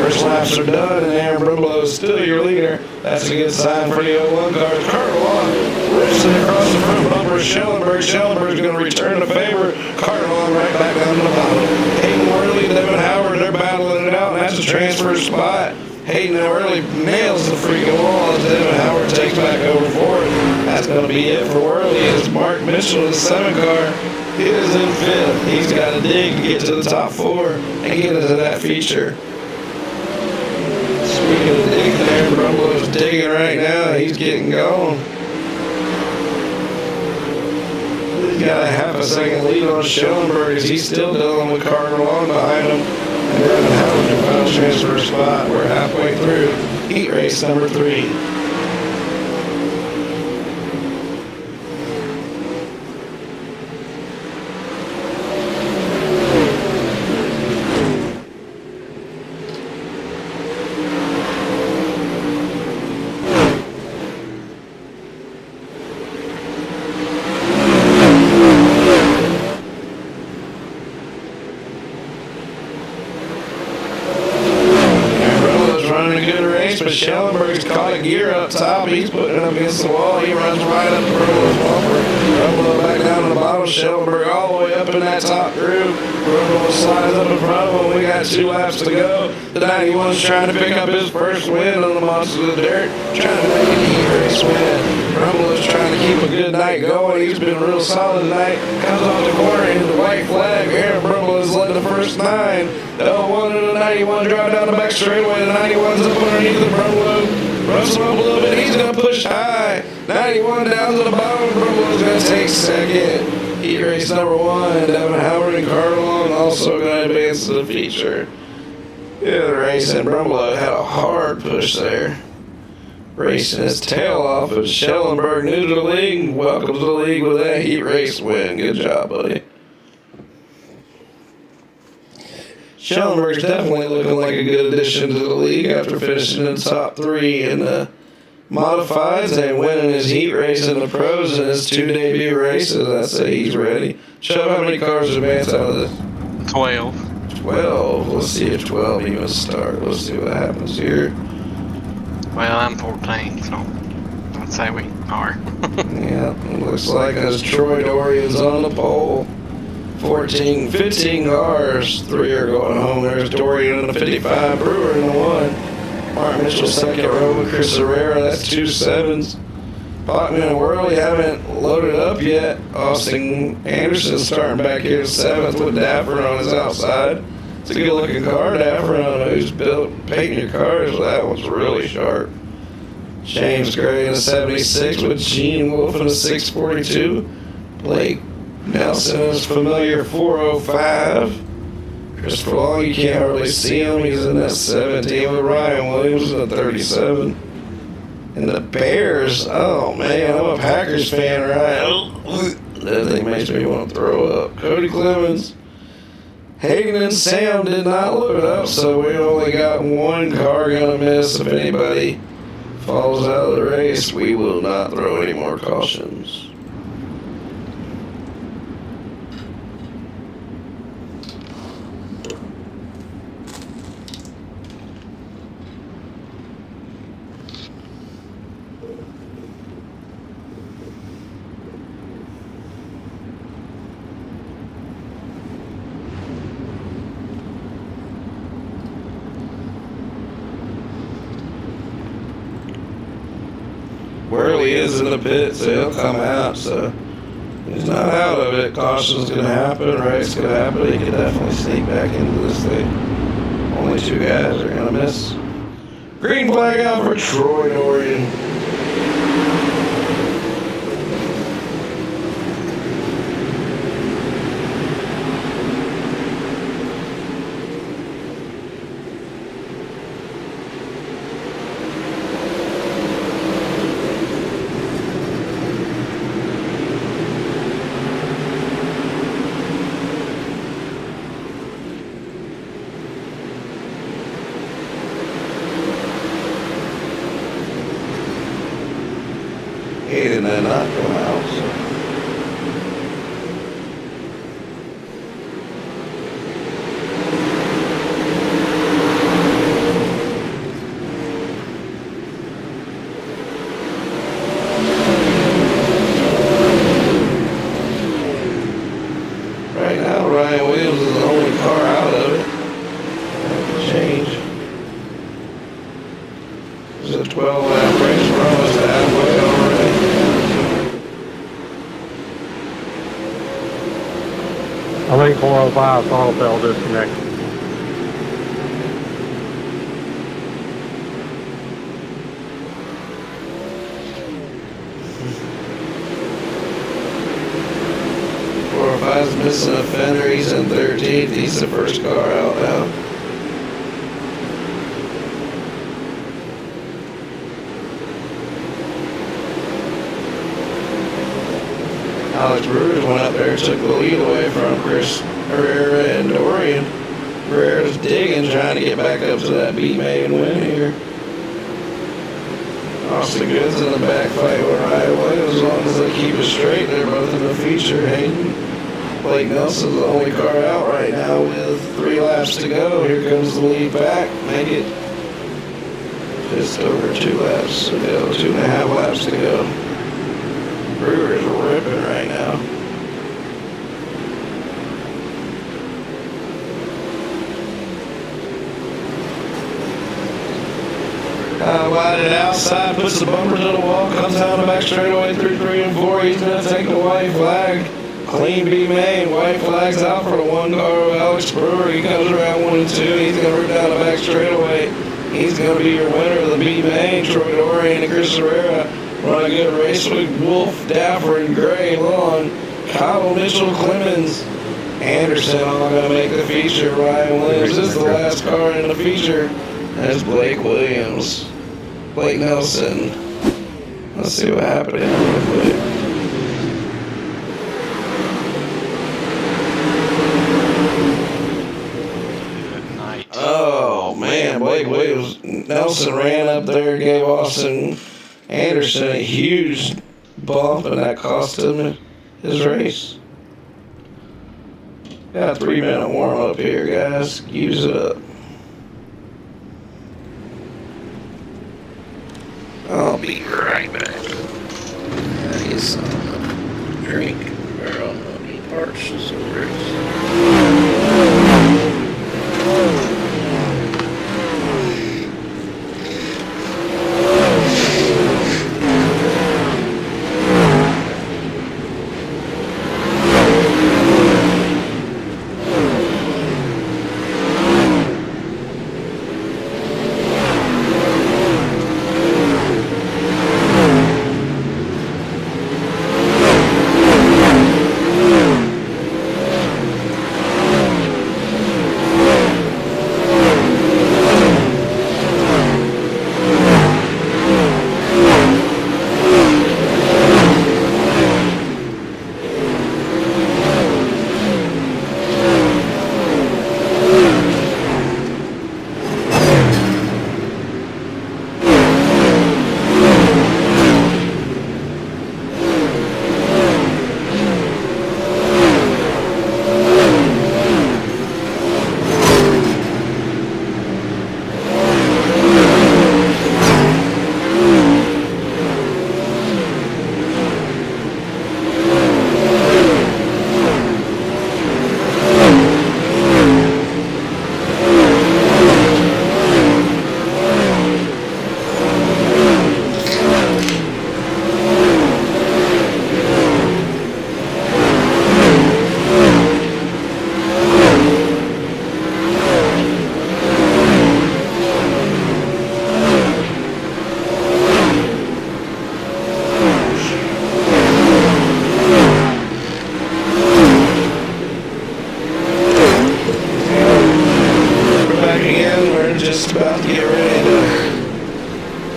First laps are done, and Aaron Brumlow is still your leader. That's a good sign for the 01 cars. Carter Long racing across the front bumper of Schellenberg. Schellenberg's going to return the favor. Carter Long right back down to the bottom. Hayden Worley, Devin Howard, they're battling it out, and that's a transfer spot. Hayden Worley nails the freaking wall as Devin Howard takes back over for it. That's going to be it for Worley as Mark Mitchell, the 7 car, is in 5th. He's got to dig to get to the top 4 and get into that feature. Speaking of digging there, Brumlow's digging right now. He's getting going. He's got a half a second lead on Schellenberg as he's still dealing with Carter Long behind him. And Devin Howard in final transfer spot. We're halfway through heat race number 3. But Schellenberg's caught a gear up top. He's putting it up against the wall. He runs right up to Brumlow's bumper. Brumlow back down to the bottom. Schellenberg all the way up in that top groove. Brumlow slides up in front of him. We got 2 laps to go. The 91's trying to pick up his first win on the Monsters of the Dirt. Trying to make a heat race win. Brumlow's trying to keep a good night going. He's been real solid tonight. Comes off the corner into the white flag. Aaron Brumlow has led the first 9. The 01 and the 91 drive down the back straightaway. The 91's up underneath the Brumlow. Roughs him up a little bit. He's going to push high. 91 down to the bottom. Brumlow's going to take second. Heat race number 1. Devin Howard and Carter Long also going to advance to the feature. Yeah, the race and Brumlow had a hard push there. Racing his tail off, but Schellenberg new to the league. Welcome to the league with that heat race win. Good job, buddy. Schellenberg's definitely looking like a good addition to the league after finishing in the top 3 in the modifieds and winning his heat race in the pros in his 2 debut races. I'd say he's ready. Show how many cars advance out of this. 12. 12. Let's see if 12 even start. Let's see what happens here. Well, I'm 14, so I'd say we are. Yeah, it looks like as Troy Dorian's on the pole. 15 cars. 3 are going home. There's Dorian in the 55, Brewer in the 1. Mark Mitchell second row with Chris Herrera. That's 2 7s. Bachman and Worley haven't loaded up yet. Austin Anderson's starting back here in 7th with Dapper on his outside. It's a good looking car, Dapper. I don't know who's painting your cars. That one's really sharp. James Gray in a 76 with Gene Wolfe in a 642. Blake Nelson is familiar 405. Christopher Long, you can't hardly see him. He's in that 17 with Ryan Williams in a 37. And the Bears, oh man, I'm a Packers fan, right? That thing makes me want to throw up. Cody Clemens, Hagen and Sam did not load up, so we only got 1 car gonna miss. If anybody falls out of the race, we will not throw any more cautions. Worley is in the pit, so he'll come out, so he's not out of it. Caution's going to happen, race going to happen. He can definitely sneak back into this thing. Only 2 guys are going to miss. Green flag out for Troy Dorian. He didn't knock him out. So. Right now, Ryan Williams is the only car out of it. That could change. It's a 12-lap race. We're almost halfway already. I think 405 throttle cell disconnected. Is missing a fender. He's in 13th. He's the first car out now. Alex Brewers went up there and took the lead away from Chris Herrera and Dorian. Herrera's digging, trying to get back up to that B-main win here. Austin Good's in the back fight with Ryan Williams. As long as they keep it straight, they're both in the feature. Hayden Blake Nelson's the only car out right now with 3 laps to go. Here comes the lead back. Make it just over 2 laps to go. 2.5 laps to go. Brewer's ripping right now. Wide it outside, puts the bumper to the wall, comes down the back straightaway through 3 and 4. He's going to take the white flag. Clean B-main, white flags out for the 1 car of Alex Brewer. He comes around 1 and 2. He's going to rip down the back straightaway. He's going to be your winner of the B-main. Troy Dorian and Chris Herrera run a good race with Wolf, Dapper, and Gray, Long, Kyle Mitchell, Clemens, Anderson all going to make the feature. Ryan Williams is the last car in the feature. That's Blake Williams. Blake Nelson. Let's see what happened here real quick. Oh man, Blake Williams. Nelson ran up there and gave Austin Anderson a huge bump, and that cost him his race. Got a 3-minute warm up here, guys. Use it up. I'll be right back. I get some drink or parts and some drinks.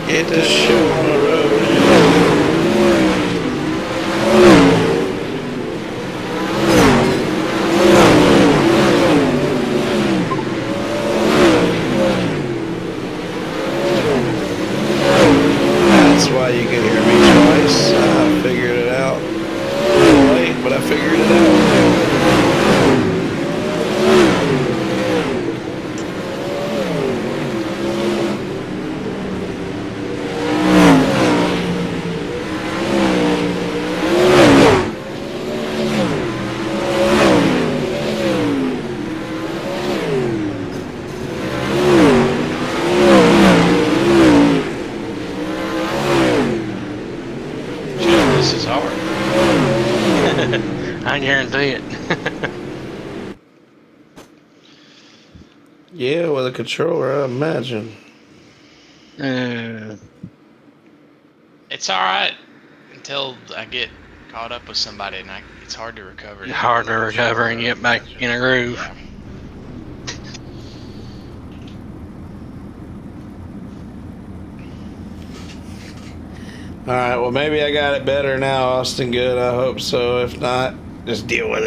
Get this show on the road. That's why you can hear me twice. This is hard. I guarantee it. Yeah, with a controller, I imagine. It's alright until I get caught up with somebody and it's hard to recover. Hard to recover and get back in a groove. Yeah. Alright, well, maybe I got it better now, Austin. Good, I hope so. If not, just deal with